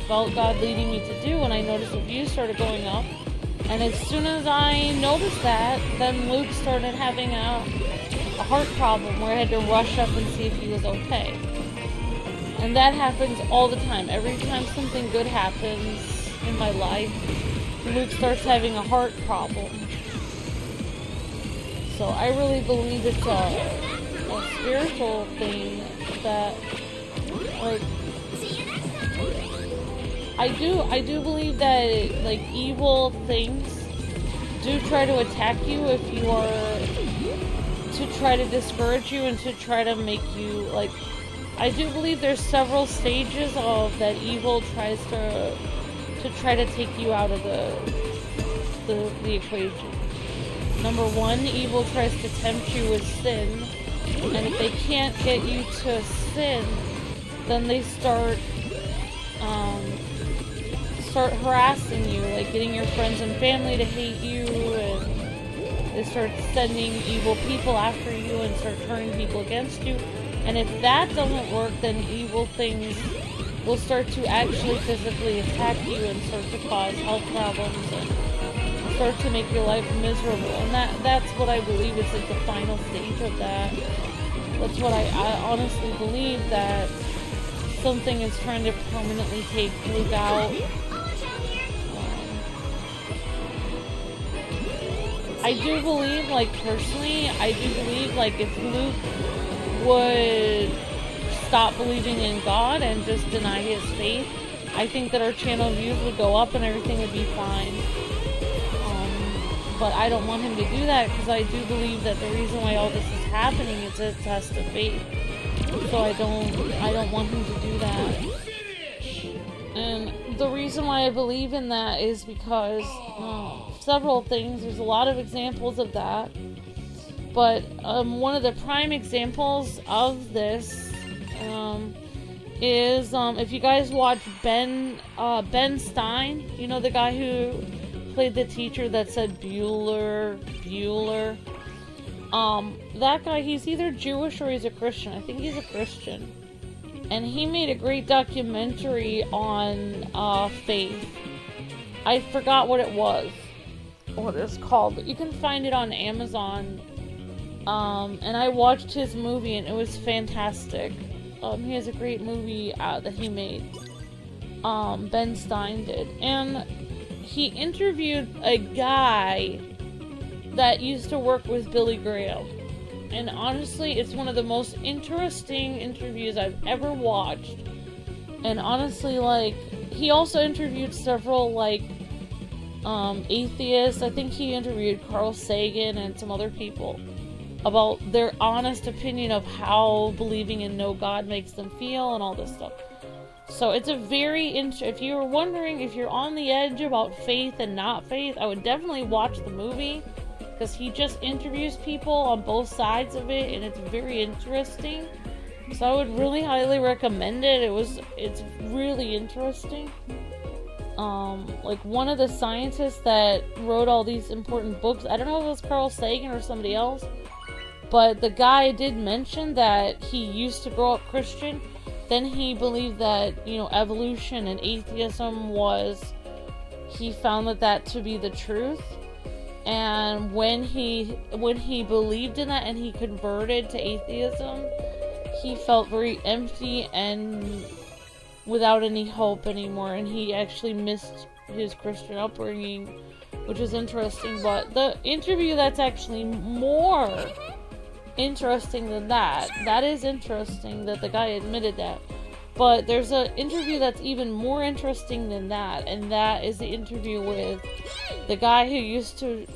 felt God leading me to do, and I noticed the views started going up. And as soon as I noticed that, then Luke started having a heart problem where I had to rush up and see if he was okay. And that happens all the time. Every time something good happens in my life, Luke starts having a heart problem. So I really believe it's a spiritual thing that, like, I do believe that, like, evil things do try to attack you if you are to try to discourage you and to try to make you, like, I do believe there's several stages of that evil tries to try to take you out of the equation. Number one, evil tries to tempt you with sin, and if they can't get you to sin, then they start harassing you, like getting your friends and family to hate you, and they start sending evil people after you and start turning people against you. And if that doesn't work, then evil things will start to actually physically attack you and start to cause health problems and start to make your life miserable. And that's what I believe is like the final stage of that. That's what I honestly believe, that something is trying to permanently take Luke out. I do believe, like, personally, I do believe, like, if Luke would stop believing in God and just deny his faith, I think that our channel views would go up and everything would be fine. But I don't want him to do that, because I do believe that the reason why all this is happening is a test of faith. So I don't want him to do that. And the reason why I believe in that is because several things. There's a lot of examples of that. But one of the prime examples of this is if you guys watch Ben Stein, you know, the guy who played the teacher that said Bueller. That guy, he's either Jewish or he's a Christian. I think he's a Christian. And he made a great documentary on faith. I forgot what it was, what it's called, but you can find it on Amazon. And I watched his movie and it was fantastic. He has a great movie that he made. Ben Stein did. And he interviewed a guy that used to work with Billy Graham. And honestly, it's one of the most interesting interviews I've ever watched. And honestly, like, he also interviewed several, like, atheists. I think he interviewed Carl Sagan and some other people about their honest opinion of how believing in no God makes them feel and all this stuff. So it's a very if you're wondering if you're on the edge about faith and not faith, I would definitely watch the movie, because he just interviews people on both sides of it, and it's very interesting. So I would really highly recommend it. It's really interesting. Like one of the scientists that wrote all these important books, I don't know if it was Carl Sagan or somebody else, but the guy did mention that he used to grow up Christian. Then he believed that, you know, evolution and atheism he found that to be the truth. And when he believed in that and he converted to atheism, he felt very empty and without any hope anymore, and he actually missed his Christian upbringing, which is interesting. But the interview that's actually more interesting than that is interesting that the guy admitted that. But there's an interview that's even more interesting than that, and that is the interview with the guy who used to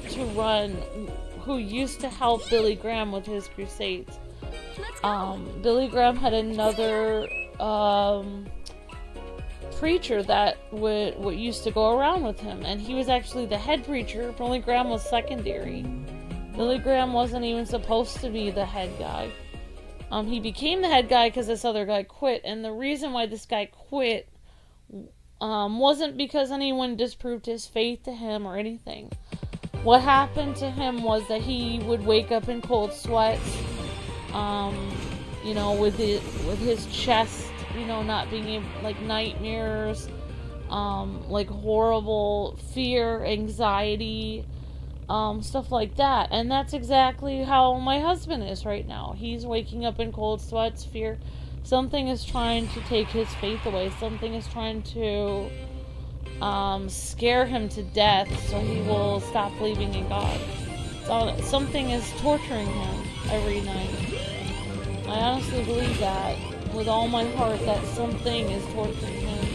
help Billy Graham with his crusades. Billy Graham had another preacher that would used to go around with him, and he was actually the head preacher. Billy Graham was secondary. Billy Graham wasn't even supposed to be the head guy. He became the head guy because this other guy quit, and the reason why this guy quit wasn't because anyone disproved his faith to him or anything. What happened to him was that he would wake up in cold sweats, you know, with his chest, you know, not being able, like nightmares, like horrible fear, anxiety, stuff like that. And that's exactly how my husband is right now. He's waking up in cold sweats, fear. Something is trying to take his faith away. Something is trying to scare him to death so he will stop believing in God. So something is torturing him every night. I honestly believe that with all my heart, that something is torturing him.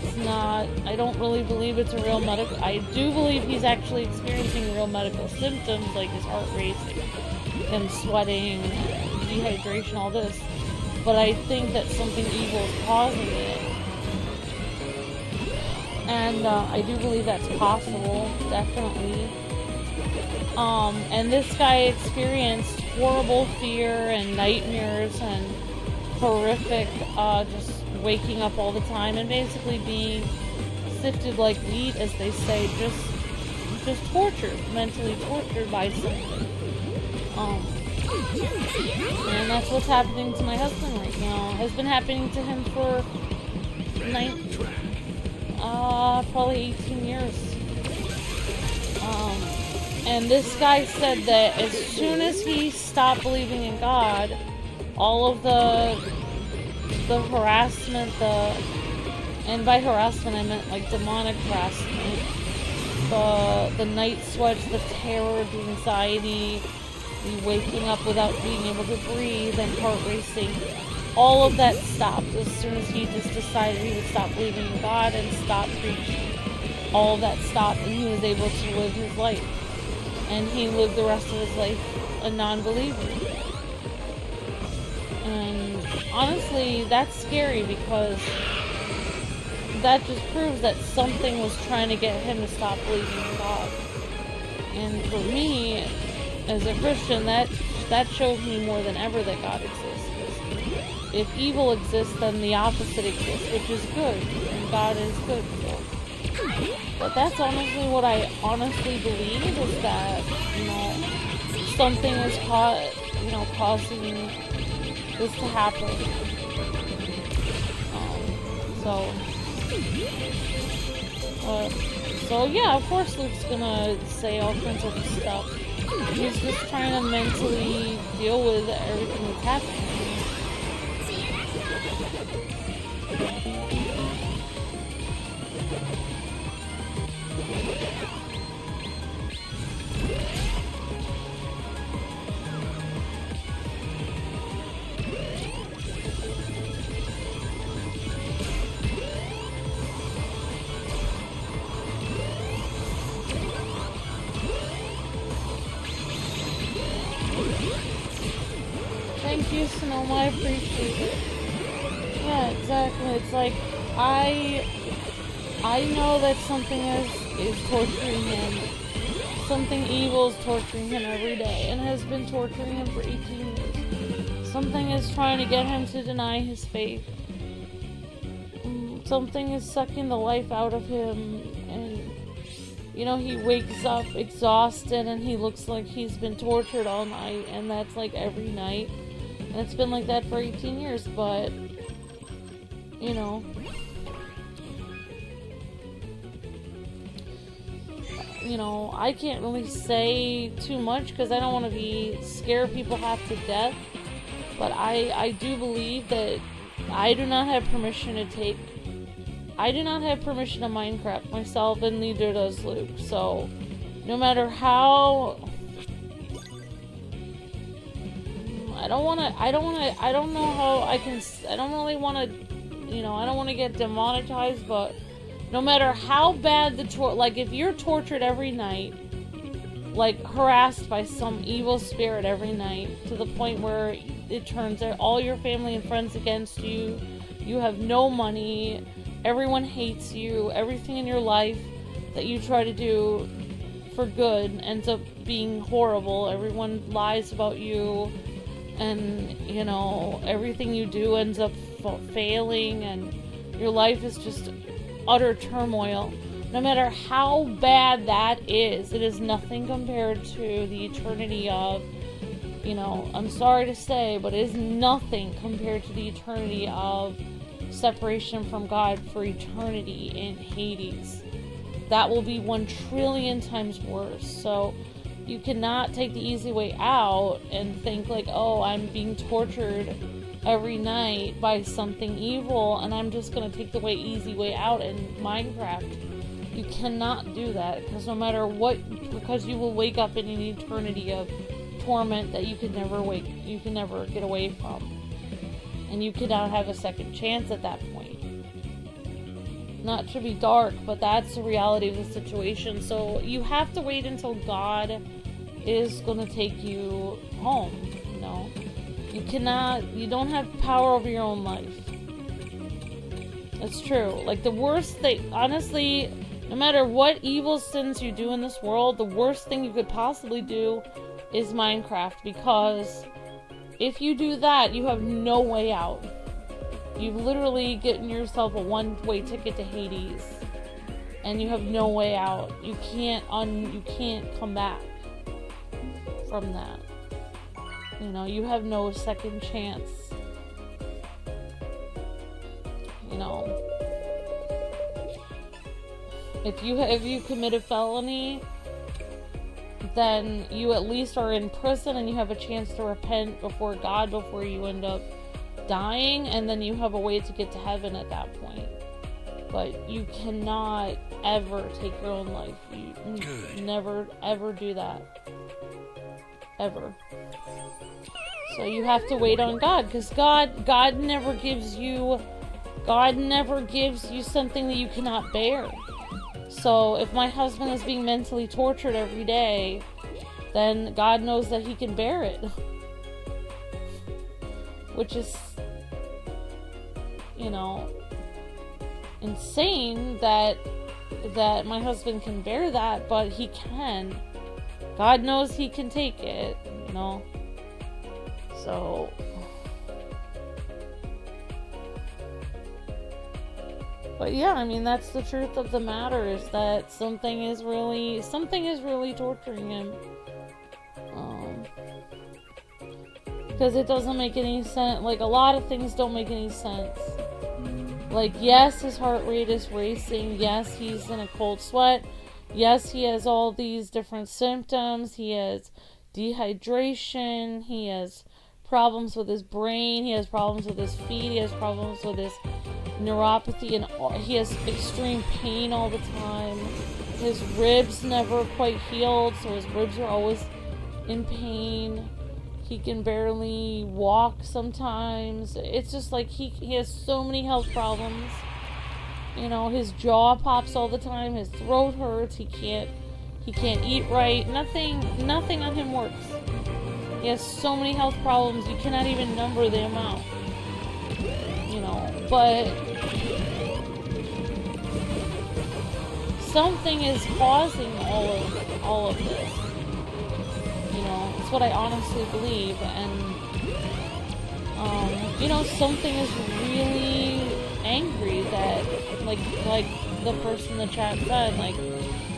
It's not, I don't really believe it's a real medical, I do believe he's actually experiencing real medical symptoms, like his heart racing, him sweating, dehydration, all this. But I think that something evil is causing it. And I do believe that's possible, definitely. And this guy experienced horrible fear and nightmares and horrific, just waking up all the time and basically being sifted like wheat, as they say, just tortured, mentally tortured by something. And that's what's happening to my husband right now. Has been happening to him for probably 18 years. And this guy said that as soon as he stopped believing in God, all of the harassment, and by harassment I meant like demonic harassment, the night sweats, the terror, the anxiety, the waking up without being able to breathe and heart racing, all of that stopped as soon as he just decided he would stop believing in God and stop preaching. All of that stopped, and he was able to live his life. And he lived the rest of his life a non-believer. And honestly, that's scary because that just proves that something was trying to get him to stop believing in God. And for me, as a Christian, that shows me more than ever that God exists. If evil exists, then the opposite exists, which is good, and God is good. So. But that's honestly what I honestly believe, is that, you know, something is causing this to happen. So yeah, of course Luke's gonna say all kinds of stuff. He's just trying to mentally deal with everything that's happening. Thank you, Sonoma, I appreciate it. Yeah, exactly. It's like, I know that something is torturing him. Something evil is torturing him every day, and has been torturing him for 18 years. Something is trying to get him to deny his faith. Something is sucking the life out of him, and you know, he wakes up exhausted and he looks like he's been tortured all night, and that's like every night. And it's been like that for 18 years, but you know, I can't really say too much because I don't want to scare people half to death. But I do believe that I do not have permission to Minecraft myself, and neither does Luke. So no matter how, I don't really want to get demonetized, but no matter how bad like if you're tortured every night, like harassed by some evil spirit every night, to the point where it turns all your family and friends against you, you have no money, everyone hates you, everything in your life that you try to do for good ends up being horrible, everyone lies about you, and everything you do ends up failing, and your life is just utter turmoil. No matter how bad that is, it is nothing compared to the eternity of, I'm sorry to say, but it is nothing compared to the eternity of separation from God for eternity in Hades. That will be 1 trillion times worse. So you cannot take the easy way out and think like, oh, I'm being tortured every night by something evil, and I'm just going to take the easy way out in Minecraft. You cannot do that, because no matter what, because you will wake up in an eternity of torment that you can never get away from. And you cannot have a second chance at that point. Not to be dark, but that's the reality of the situation. So you have to wait until God is going to take you home, You don't have power over your own life. It's true. Like, the worst thing, honestly, no matter what evil sins you do in this world, the worst thing you could possibly do is Minecraft, because if you do that, you have no way out. You've literally gotten yourself a one-way ticket to Hades, and you have no way out. You can't come back from that. You have no second chance. If you commit a felony, then you at least are in prison and you have a chance to repent before God before you end up dying, and then you have a way to get to heaven at that point. But you cannot ever take your own life. You never ever do that. Ever. So you have to wait on God, because God never gives you something that you cannot bear. So if my husband is being mentally tortured every day, then God knows that he can bear it. Which is, insane that my husband can bear that, but he can. God knows he can take it, So but yeah, that's the truth of the matter, is that something is really torturing him. Because it doesn't make any sense. Like, a lot of things don't make any sense. Like, yes, his heart rate is racing. Yes, he's in a cold sweat. Yes, he has all these different symptoms. He has dehydration. He has problems with his brain. He has problems with his feet. He has problems with his neuropathy, and he has extreme pain all the time. His ribs never quite healed, so his ribs are always in pain. He can barely walk sometimes. It's just like he has so many health problems. His jaw pops all the time. His throat hurts. He can't eat right. Nothing on him works. He has so many health problems, you cannot even number the amount. But something is causing all of this. It's what I honestly believe, and something is really angry that, like the person in the chat said, like,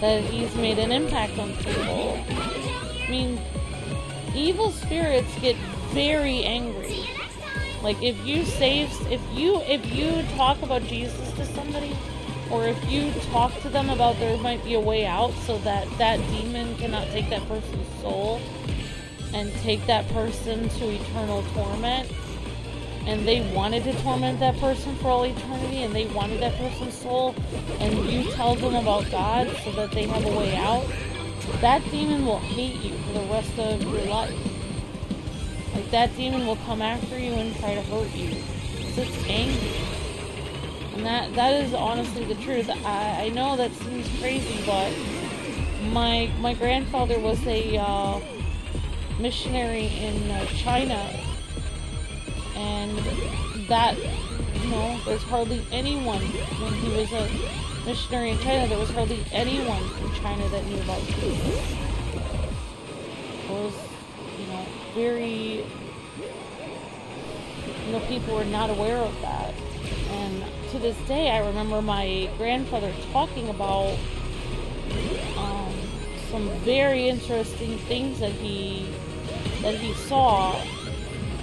that he's made an impact on people. I mean, evil spirits get very angry. Like, if you talk about Jesus to somebody, or if you talk to them about there might be a way out so that that demon cannot take that person's soul and take that person to eternal torment, and they wanted to torment that person for all eternity, and they wanted that person's soul, and you tell them about God so that they have a way out, that demon will hate you for the rest of your life. Like, that demon will come after you and try to hurt you, because it's angry. And that is honestly the truth. I know that seems crazy, but my grandfather was a missionary in China, and that, there's hardly anyone, when he was a missionary in China, there was hardly anyone in China that knew about Jesus. It was, very, people were not aware of that. And to this day, I remember my grandfather talking about some very interesting things that he saw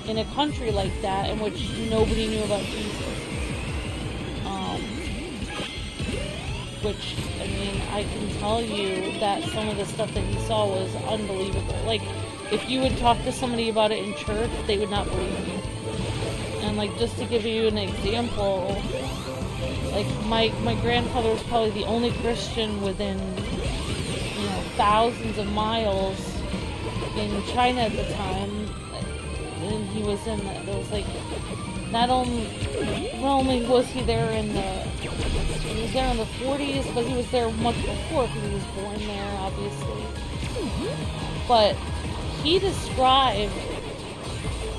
in a country like that, in which nobody knew about Jesus. Which, I mean, I can tell you that some of the stuff that he saw was unbelievable. Like, if you would talk to somebody about it in church, they would not believe you. And, like, just to give you an example, like, my grandfather was probably the only Christian within, thousands of miles in China at the time. And he was in there was, like, not only was he there in the 40s, but he was there much before, because he was born there, obviously. But he described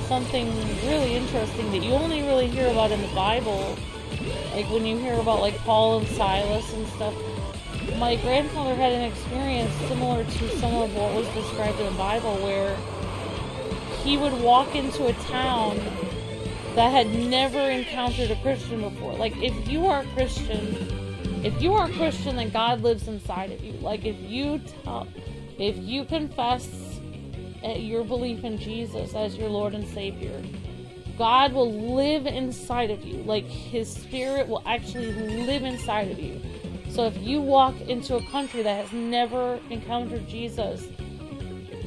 something really interesting that you only really hear about in the Bible. Like, when you hear about, like, Paul and Silas and stuff. My grandfather had an experience similar to some of what was described in the Bible, where he would walk into a town that had never encountered a Christian before. Like, if you are a Christian, then God lives inside of you. Like, if you confess your belief in Jesus as your Lord and Savior, God will live inside of you. Like, His Spirit will actually live inside of you. So if you walk into a country that has never encountered Jesus,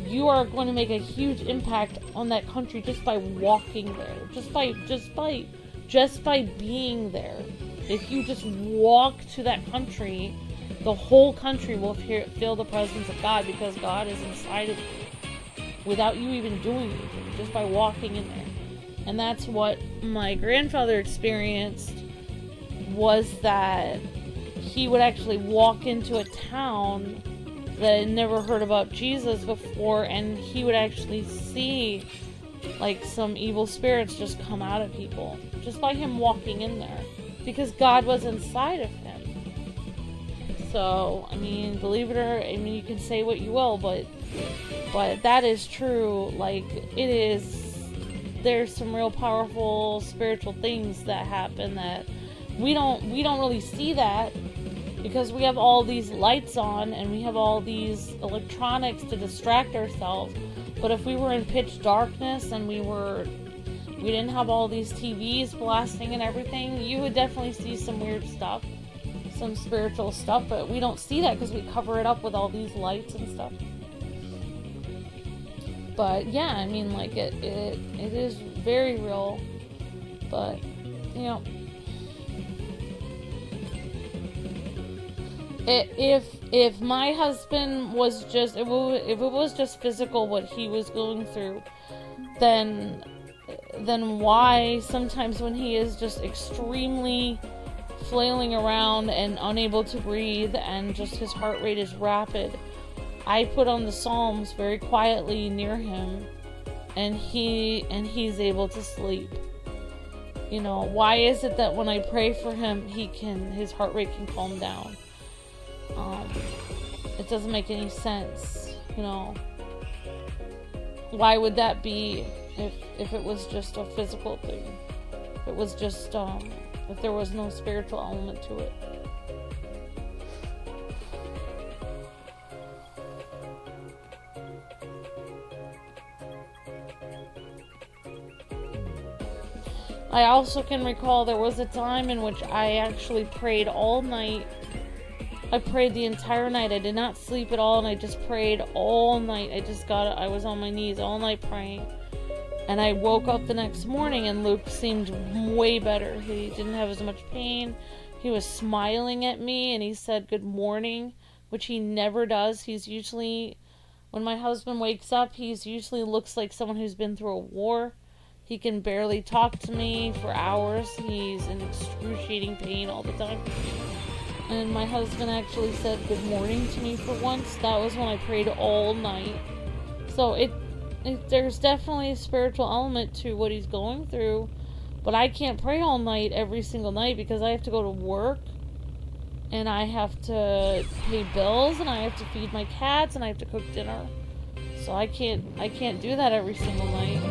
you are going to make a huge impact on that country just by walking there, just by being there. If you just walk to that country, the whole country will feel the presence of God, because God is inside of you without you even doing anything, just by walking in there. And that's what my grandfather experienced, was that he would actually walk into a town that had never heard about Jesus before, and he would actually see, like, some evil spirits just come out of people just by him walking in there, because God was inside of him. So, I mean, believe it or, I mean, you can say what you will, but that is true. Like, there's some real powerful spiritual things that happen that we don't really see that, because we have all these lights on and we have all these electronics to distract ourselves. But if we were in pitch darkness and we didn't have all these TVs blasting and everything, you would definitely see some weird stuff, some spiritual stuff, but we don't see that because we cover it up with all these lights and stuff. But yeah, I mean, like, it is very real, but, if my husband was just, if it was just physical what he was going through, then why sometimes when he is just extremely flailing around and unable to breathe and just his heart rate is rapid, I put on the Psalms very quietly near him, and he's able to sleep. Why is it that when I pray for him, his heart rate can calm down? It doesn't make any sense, Why would that be? if it was just a physical thing. If it was just if there was no spiritual element to it. I also can recall there was a time in which I actually prayed all night. I prayed the entire night. I did not sleep at all, and I just prayed all night. I was on my knees all night praying. And I woke up the next morning, and Luke seemed way better. He didn't have as much pain. He was smiling at me, and he said good morning, which he never does. He's usually, when my husband wakes up, he usually looks like someone who's been through a war. He can barely talk to me for hours. He's in excruciating pain all the time. And my husband actually said good morning to me for once. That was when I prayed all night. So there's definitely a spiritual element to what he's going through. But I can't pray all night every single night because I have to go to work. And I have to pay bills. And I have to feed my cats. And I have to cook dinner. So I can't do that every single night.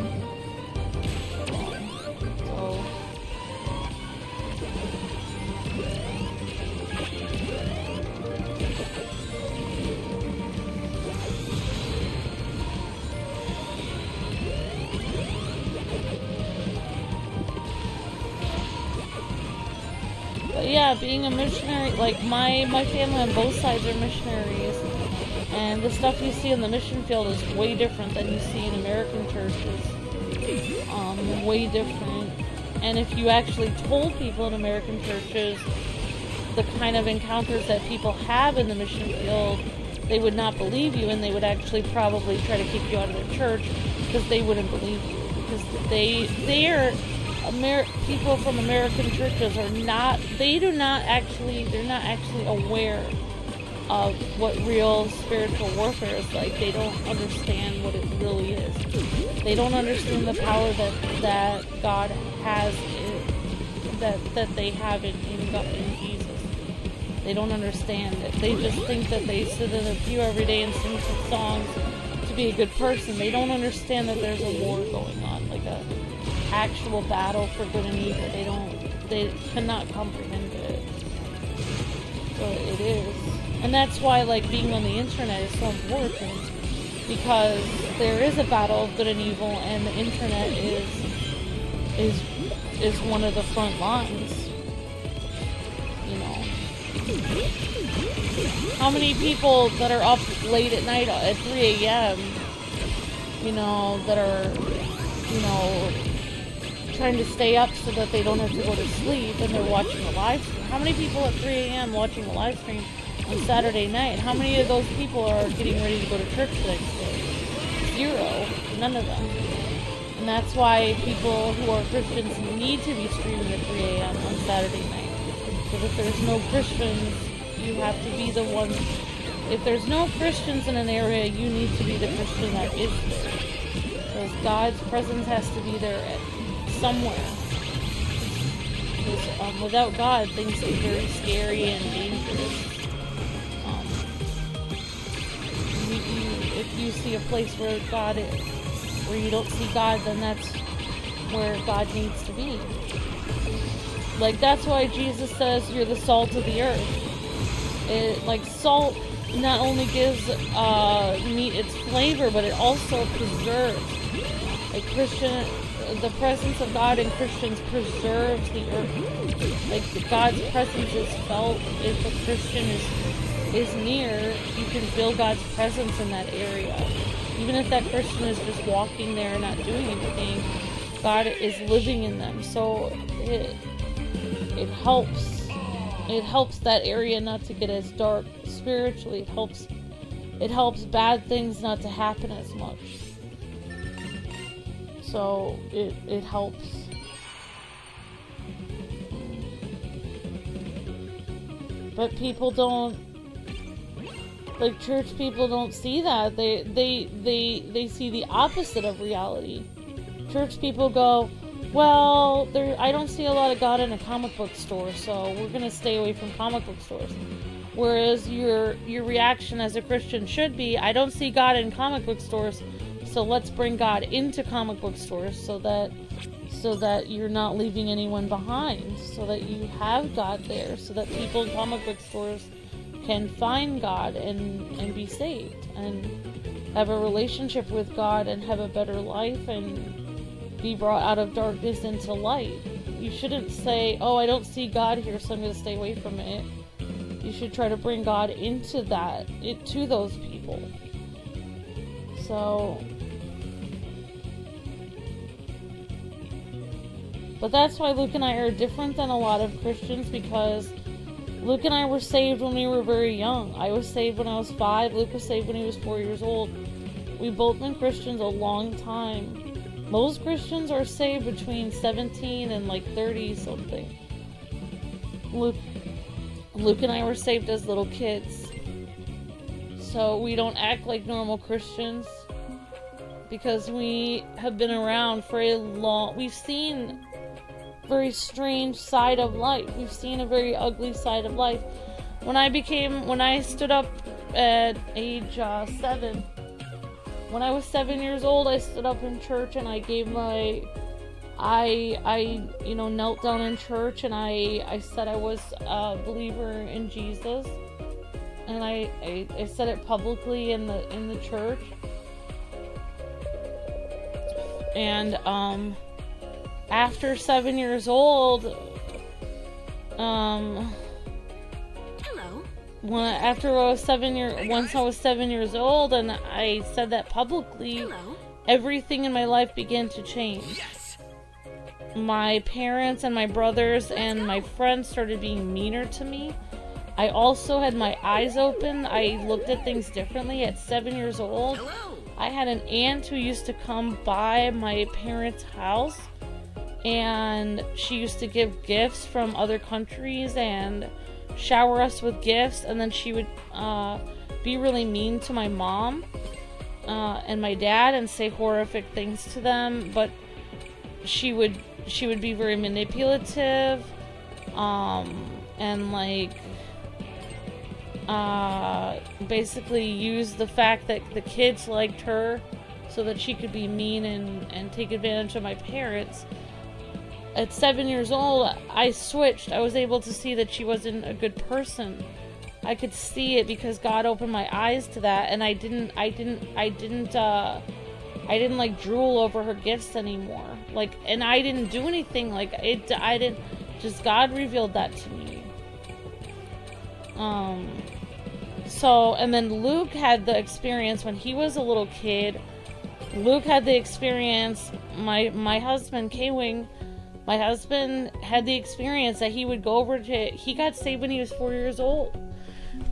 Yeah, being a missionary, like my family on both sides are missionaries, and the stuff you see in the mission field is way different than you see in American churches. Way different. And if you actually told people in American churches the kind of encounters that people have in the mission field, they would not believe you, and they would actually probably try to kick you out of their church because they wouldn't believe you, because people from American churches they're not actually aware of what real spiritual warfare is like. They don't understand what it really is. They don't understand the power that God has, that they have in Jesus. They don't understand it. They just think that they sit in a pew every day and sing some songs to be a good person. They don't understand that there's a war going on, like a actual battle for good and evil. They cannot comprehend it. But it is. And that's why, like, being on the internet is so important, because there is a battle of good and evil, and the internet is one of the front lines. You know, how many people that are up late at night at 3 a.m., that are, trying to stay up so that they don't have to go to sleep, and they're watching a live stream. How many people at 3 a.m. watching a live stream on Saturday night? How many of those people are getting ready to go to church the next day? 0. None of them. And that's why people who are Christians need to be streaming at 3 a.m. on Saturday night. Because if there's no Christians, you have to be the one. If there's no Christians in an area, you need to be the Christian that is there. Because God's presence has to be there somewhere. Because without God, things get very scary and dangerous. If you see a place where where you don't see God, then that's where God needs to be. Like, that's why Jesus says you're the salt of the earth. Salt not only gives meat its flavor, but it also preserves. The presence of God in Christians preserves the earth. Like, God's presence is felt if a Christian is near. You can feel God's presence in that area. Even if that Christian is just walking there and not doing anything, God is living in them. So it helps that area not to get as dark spiritually. It helps bad things not to happen as much. So it helps. But people don't, like, church people don't see that. They see the opposite of reality. Church people go, well, I don't see a lot of God in a comic book store, so we're gonna stay away from comic book stores. Whereas your reaction as a Christian should be, I don't see God in comic book stores, So let's bring God into comic book stores so that you're not leaving anyone behind, so that you have God there, so that people in comic book stores can find God and be saved and have a relationship with God and have a better life and be brought out of darkness into light. You shouldn't say, oh, I don't see God here, so I'm going to stay away from it. You should try to bring God into to those people. But that's why Luke and I are different than a lot of Christians, because Luke and I were saved when we were very young. I was saved when I was 5. Luke was saved when he was 4 years old. We've both been Christians a long time. Most Christians are saved between 17 and 30 something. Luke and I were saved as little kids. So we don't act like normal Christians, because we have been around for we've seen a very strange side of life. We've seen a very ugly side of life. When I stood up at age 7, when I was 7 years old, I stood up in church and I gave I knelt down in church and I said I was a believer in Jesus, and I said it publicly in the church. And after 7 years old, Hello. once I was 7 years old and I said that publicly, Hello. everything in my life began to change. Yes. My parents and my brothers and my friends started being meaner to me. I also had my eyes open. I looked at things differently at 7 years old. Hello. I had an aunt who used to come by my parents' house, and she used to give gifts from other countries and shower us with gifts, and then she would be really mean to my mom and my dad and say horrific things to them, but she would be very manipulative and basically use the fact that the kids liked her so that she could be mean and take advantage of my parents. At 7 years old, I switched. I was able to see that she wasn't a good person. I could see it because God opened my eyes to that, and I didn't drool over her gifts anymore. And I didn't do anything. Just God revealed that to me. And then Luke had the experience when he was a little kid. Luke had the experience, my husband, Kwing, my husband had the experience that he would go over he got saved when he was 4 years old.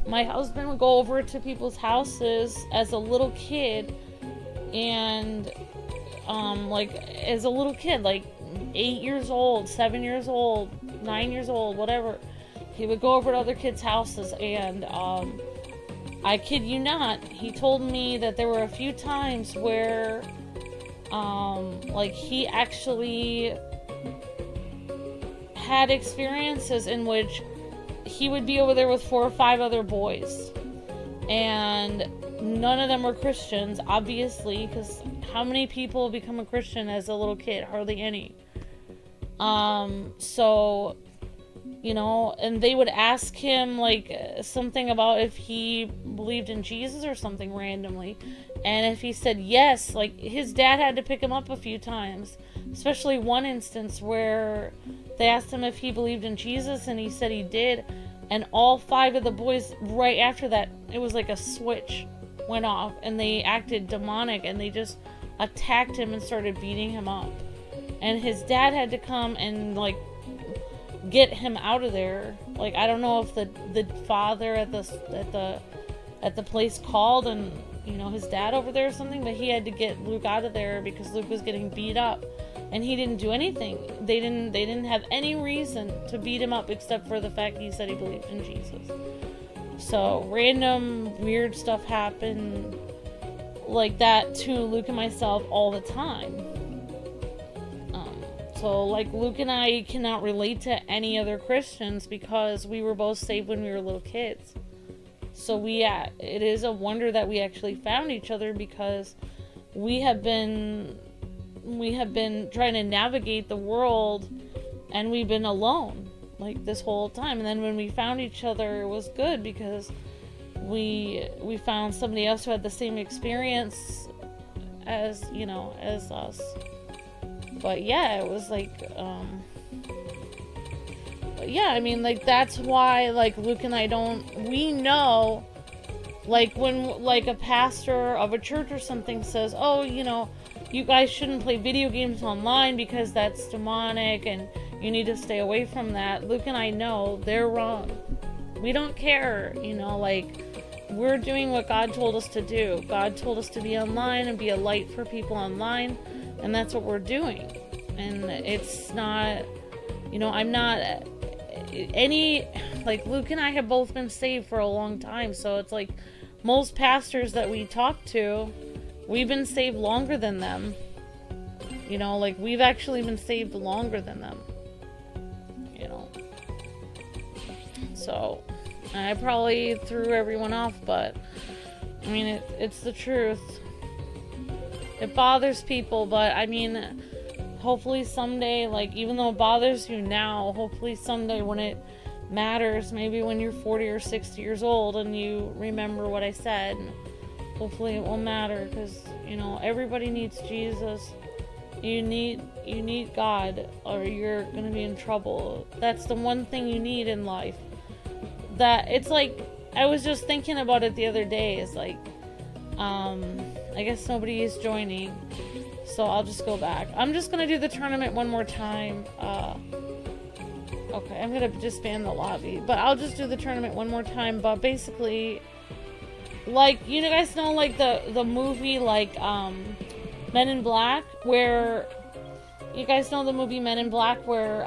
My husband would go over to people's houses as a little kid, and, as a little kid, 8 years old, 7 years old, 9 years old, whatever. He would go over to other kids' houses, and, I kid you not, he told me that there were a few times where, he actually had experiences in which he would be over there with 4 or 5 other boys, and none of them were Christians, obviously, because how many people become a Christian as a little kid? Hardly any. And they would ask him something about if he believed in Jesus or something randomly, and if he said yes, his dad had to pick him up a few times, especially one instance where they asked him if he believed in Jesus, and he said he did, and all 5 of the boys right after that, it was like a switch went off, and they acted demonic, and they just attacked him and started beating him up, and his dad had to come and get him out of there. I don't know if the father at the place called and his dad over there or something, but he had to get Luke out of there because Luke was getting beat up, and he didn't do anything. They didn't have any reason to beat him up except for the fact he said he believed in Jesus. So random weird stuff happened like that to Luke and myself all the time. So Luke and I cannot relate to any other Christians because we were both saved when we were little kids. So it is a wonder that we actually found each other, because we have been trying to navigate the world, and we've been alone like this whole time. And then when we found each other, it was good because we found somebody else who had the same experience as, you know, as us. But yeah, it was like, but yeah, I mean, like, that's why, like, Luke and I we know, like, when, like, a pastor of a church or something says, oh, you know, you guys shouldn't play video games online because that's demonic and you need to stay away from that. Luke and I know they're wrong. We don't care, you know, like, we're doing what God told us to do. God told us to be online and be a light for people online, and that's what we're doing. And it's not, you know, I'm not like, Luke and I have both been saved for a long time, so it's like most pastors that we talk to, we've been saved longer than them. You know, like, we've actually been saved longer than them. You know. So, I probably threw everyone off, but, I mean, it's the truth. It bothers people, but, I mean, hopefully someday, like, even though it bothers you now, hopefully someday when it matters, maybe when you're 40 or 60 years old and you remember what I said, hopefully it will matter, because, you know, everybody needs Jesus. You need God, or you're gonna be in trouble. That's the one thing you need in life. That, it's like, I was just thinking about it the other day, it's like, I guess nobody is joining, so I'll just go back. I'm just gonna do the tournament one more time. Okay, I'm gonna disband the lobby, but I'll just do the tournament one more time. But basically, like, you guys know, like, the movie, like, Men in Black, where, you guys know the movie Men in Black, where,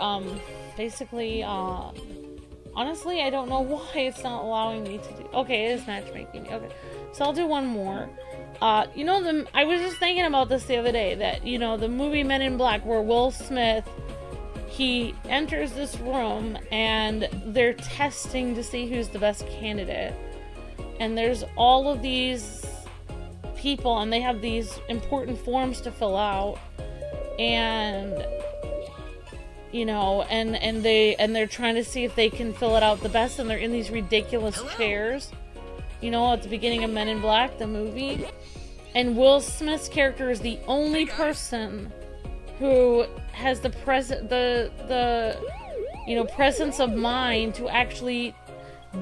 basically, honestly, I don't know why it's not allowing me to do, okay, it is matchmaking, okay, so I'll do one more. You know, I was just thinking about this the other day, that, you know, the movie Men in Black, where Will Smith, he enters this room, and they're testing to see who's the best candidate, and there's all of these people, and they have these important forms to fill out, and, you know, and they're trying to see if they can fill it out the best, and they're in these ridiculous chairs, you know, at the beginning of Men in Black, the movie, and Will Smith's character is the only person who has the you know, presence of mind to actually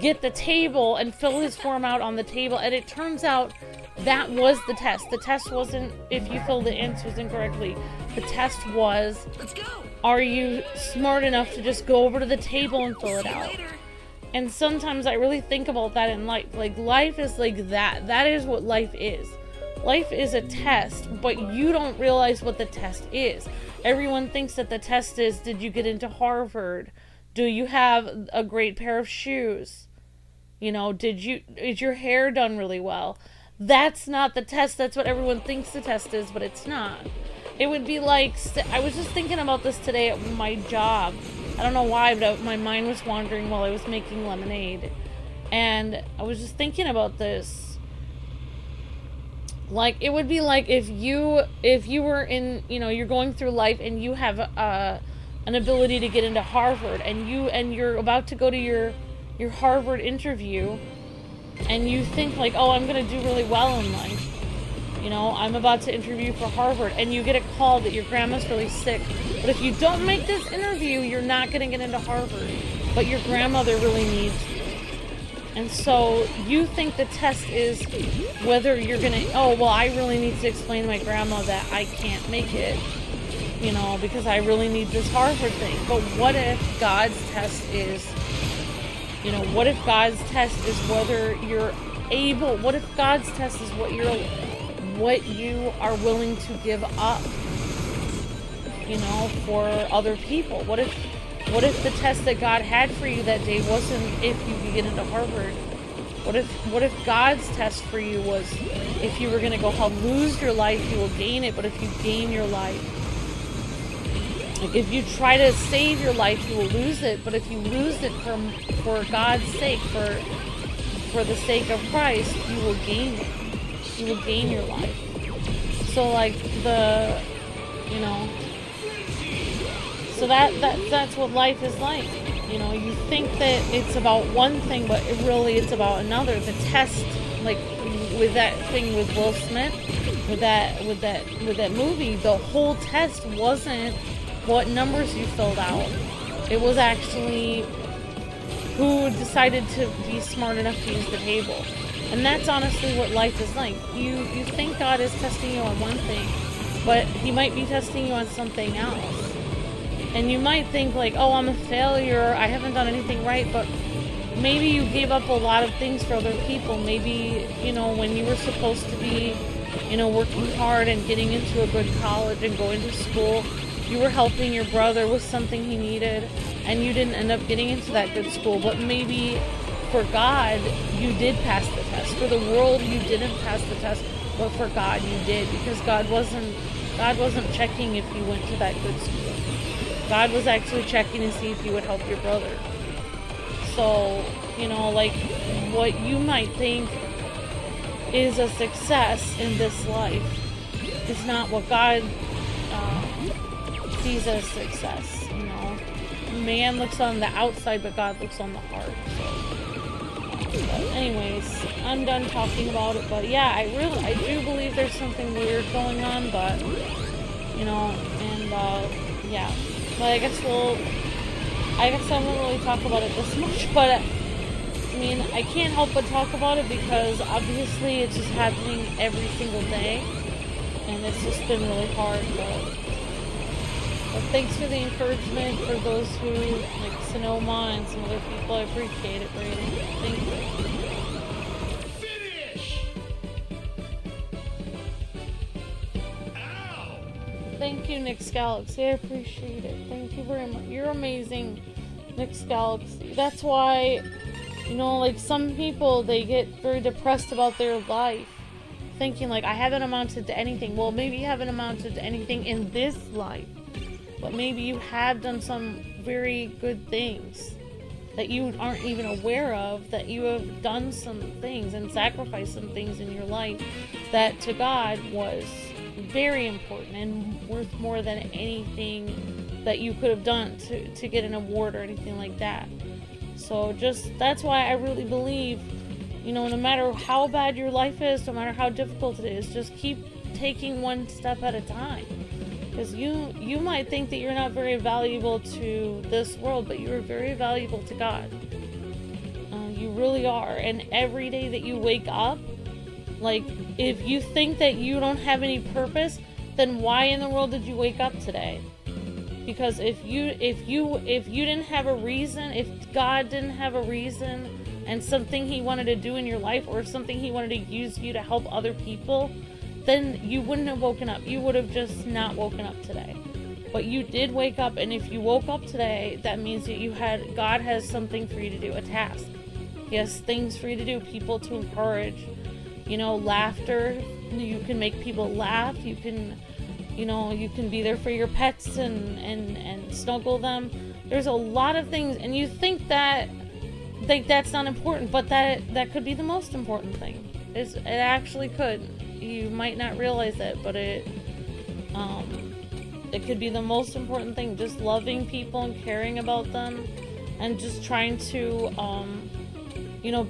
get the table and fill his form out on the table. And it turns out that was the test. The test wasn't if you filled the answers incorrectly. The test was, Let's go. are you smart enough to just go over to the table and fill it out? And sometimes I really think about that in life. Like, life is like that. That is what life is. Life is a test, but you don't realize what the test is. Everyone thinks that the test is, did you get into Harvard? Do you have a great pair of shoes? You know, is your hair done really well? That's not the test. That's what everyone thinks the test is, but it's not. It would be like, I was just thinking about this today at my job. I don't know why, but my mind was wandering while I was making lemonade. And I was just thinking about this. Like, it would be like if you were in, you know, you're going through life and you have an ability to get into Harvard, and you're about to go to your Harvard interview, and you think like, oh, I'm gonna do really well in life. You know, I'm about to interview for Harvard, and you get a call that your grandma's really sick. But if you don't make this interview, you're not gonna get into Harvard. But your grandmother really needs you. And so you think the test is whether you're gonna, oh, well, I really need to explain to my grandma that I can't make it, you know, because I really need this Harvard thing. But what if God's test is, you know, what if God's test is whether you're able, what if God's test is what you are willing to give up, you know, for other people? What if the test that God had for you that day wasn't if you could get into Harvard? What if God's test for you was if you were going to go lose your life, you will gain it, but if you gain your life, like, if you try to save your life, you will lose it, but if you lose it for God's sake, for the sake of Christ, you will gain it. You will gain your life. So like the, you know, so that's what life is like. You know, you think that it's about one thing, but it's about another. The test, like with that thing with Will Smith, with that movie, the whole test wasn't what numbers you filled out. It was actually who decided to be smart enough to use the table. And that's honestly what life is like. You think God is testing you on one thing, but he might be testing you on something else. And you might think like, oh, I'm a failure, I haven't done anything right, but maybe you gave up a lot of things for other people. Maybe, you know, when you were supposed to be, you know, working hard and getting into a good college and going to school, you were helping your brother with something he needed, and you didn't end up getting into that good school. But maybe for God, you did pass the test. For the world, you didn't pass the test, but for God, you did, because God wasn't checking if you went to that good school. God was actually checking to see if you would help your brother. So, you know, like, what you might think is a success in this life is not what God sees as success, you know. Man looks on the outside, but God looks on the heart. So, but anyways, I'm done talking about it. But yeah, I do believe there's something weird going on, but, you know, and yeah. But I guess I won't really talk about it this much, but I mean, I can't help but talk about it because obviously it's just happening every single day, and it's just been really hard, but thanks for the encouragement for those who, like Sonoma and some other people. I appreciate it, Brayden. Thank you. Thank you, Nick's Galaxy. I appreciate it. Thank you very much. You're amazing, Nick's Galaxy. That's why, you know, like some people, they get very depressed about their life, thinking like, I haven't amounted to anything. Well, maybe you haven't amounted to anything in this life, but maybe you have done some very good things that you aren't even aware of, that you have done some things and sacrificed some things in your life that to God was very important and worth more than anything that you could have done to get an award or anything like that. So just, that's why I really believe, you know, no matter how bad your life is, no matter how difficult it is, just keep taking one step at a time. Because you might think that you're not very valuable to this world, but you are very valuable to God. You really are. And every day that you wake up, like, if you think that you don't have any purpose, then why in the world did you wake up today? Because if you didn't have a reason, if God didn't have a reason and something he wanted to do in your life, or something he wanted to use you to help other people, then you wouldn't have woken up. You would have just not woken up today. But you did wake up, and if you woke up today, that means that God has something for you to do, a task. He has things for you to do, people to encourage. You know, laughter, you can make people laugh, you can, you know, you can be there for your pets and snuggle them. There's a lot of things, and you think that that's not important, but that could be the most important thing. It actually could. You might not realize it, but it could be the most important thing. Just loving people and caring about them, and just trying to, you know,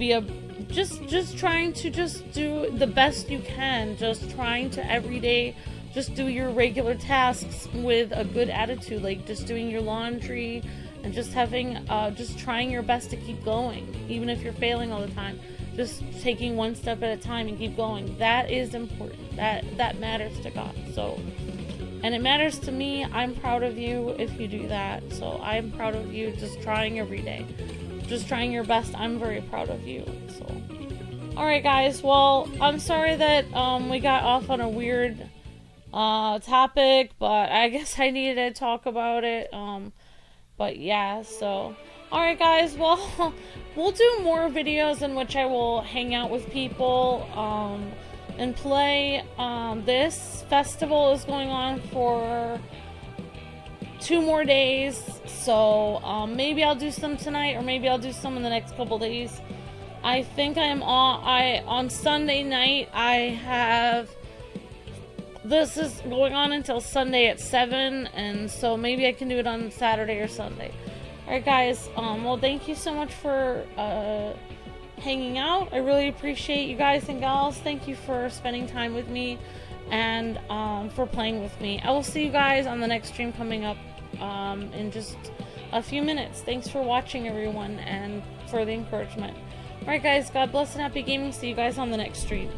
just trying to just do the best you can. Just trying to every day just do your regular tasks with a good attitude, like just doing your laundry and just having, just trying your best to keep going, even if you're failing all the time. Just taking one step at a time and keep going. That is important. That matters to God. So, and it matters to me. I'm proud of you if you do that. So I'm proud of you just trying every day. Just trying your best. I'm very proud of you. So, alright guys, well, I'm sorry that we got off on a weird topic, but I guess I needed to talk about it. But yeah, so alright guys, well, we'll do more videos in which I will hang out with people and play. This festival is going on for 2 more days, so maybe I'll do some tonight, or maybe I'll do some in the next couple days. I think on Sunday night I have this is going on until Sunday at 7, and so maybe I can do it on Saturday or Sunday. Alright guys, well thank you so much for hanging out. I really appreciate you guys and gals. Thank you for spending time with me and for playing with me. I will see you guys on the next stream coming up in just a few minutes. Thanks for watching, everyone, and for the encouragement. Alright guys, God bless and happy gaming. See you guys on the next stream.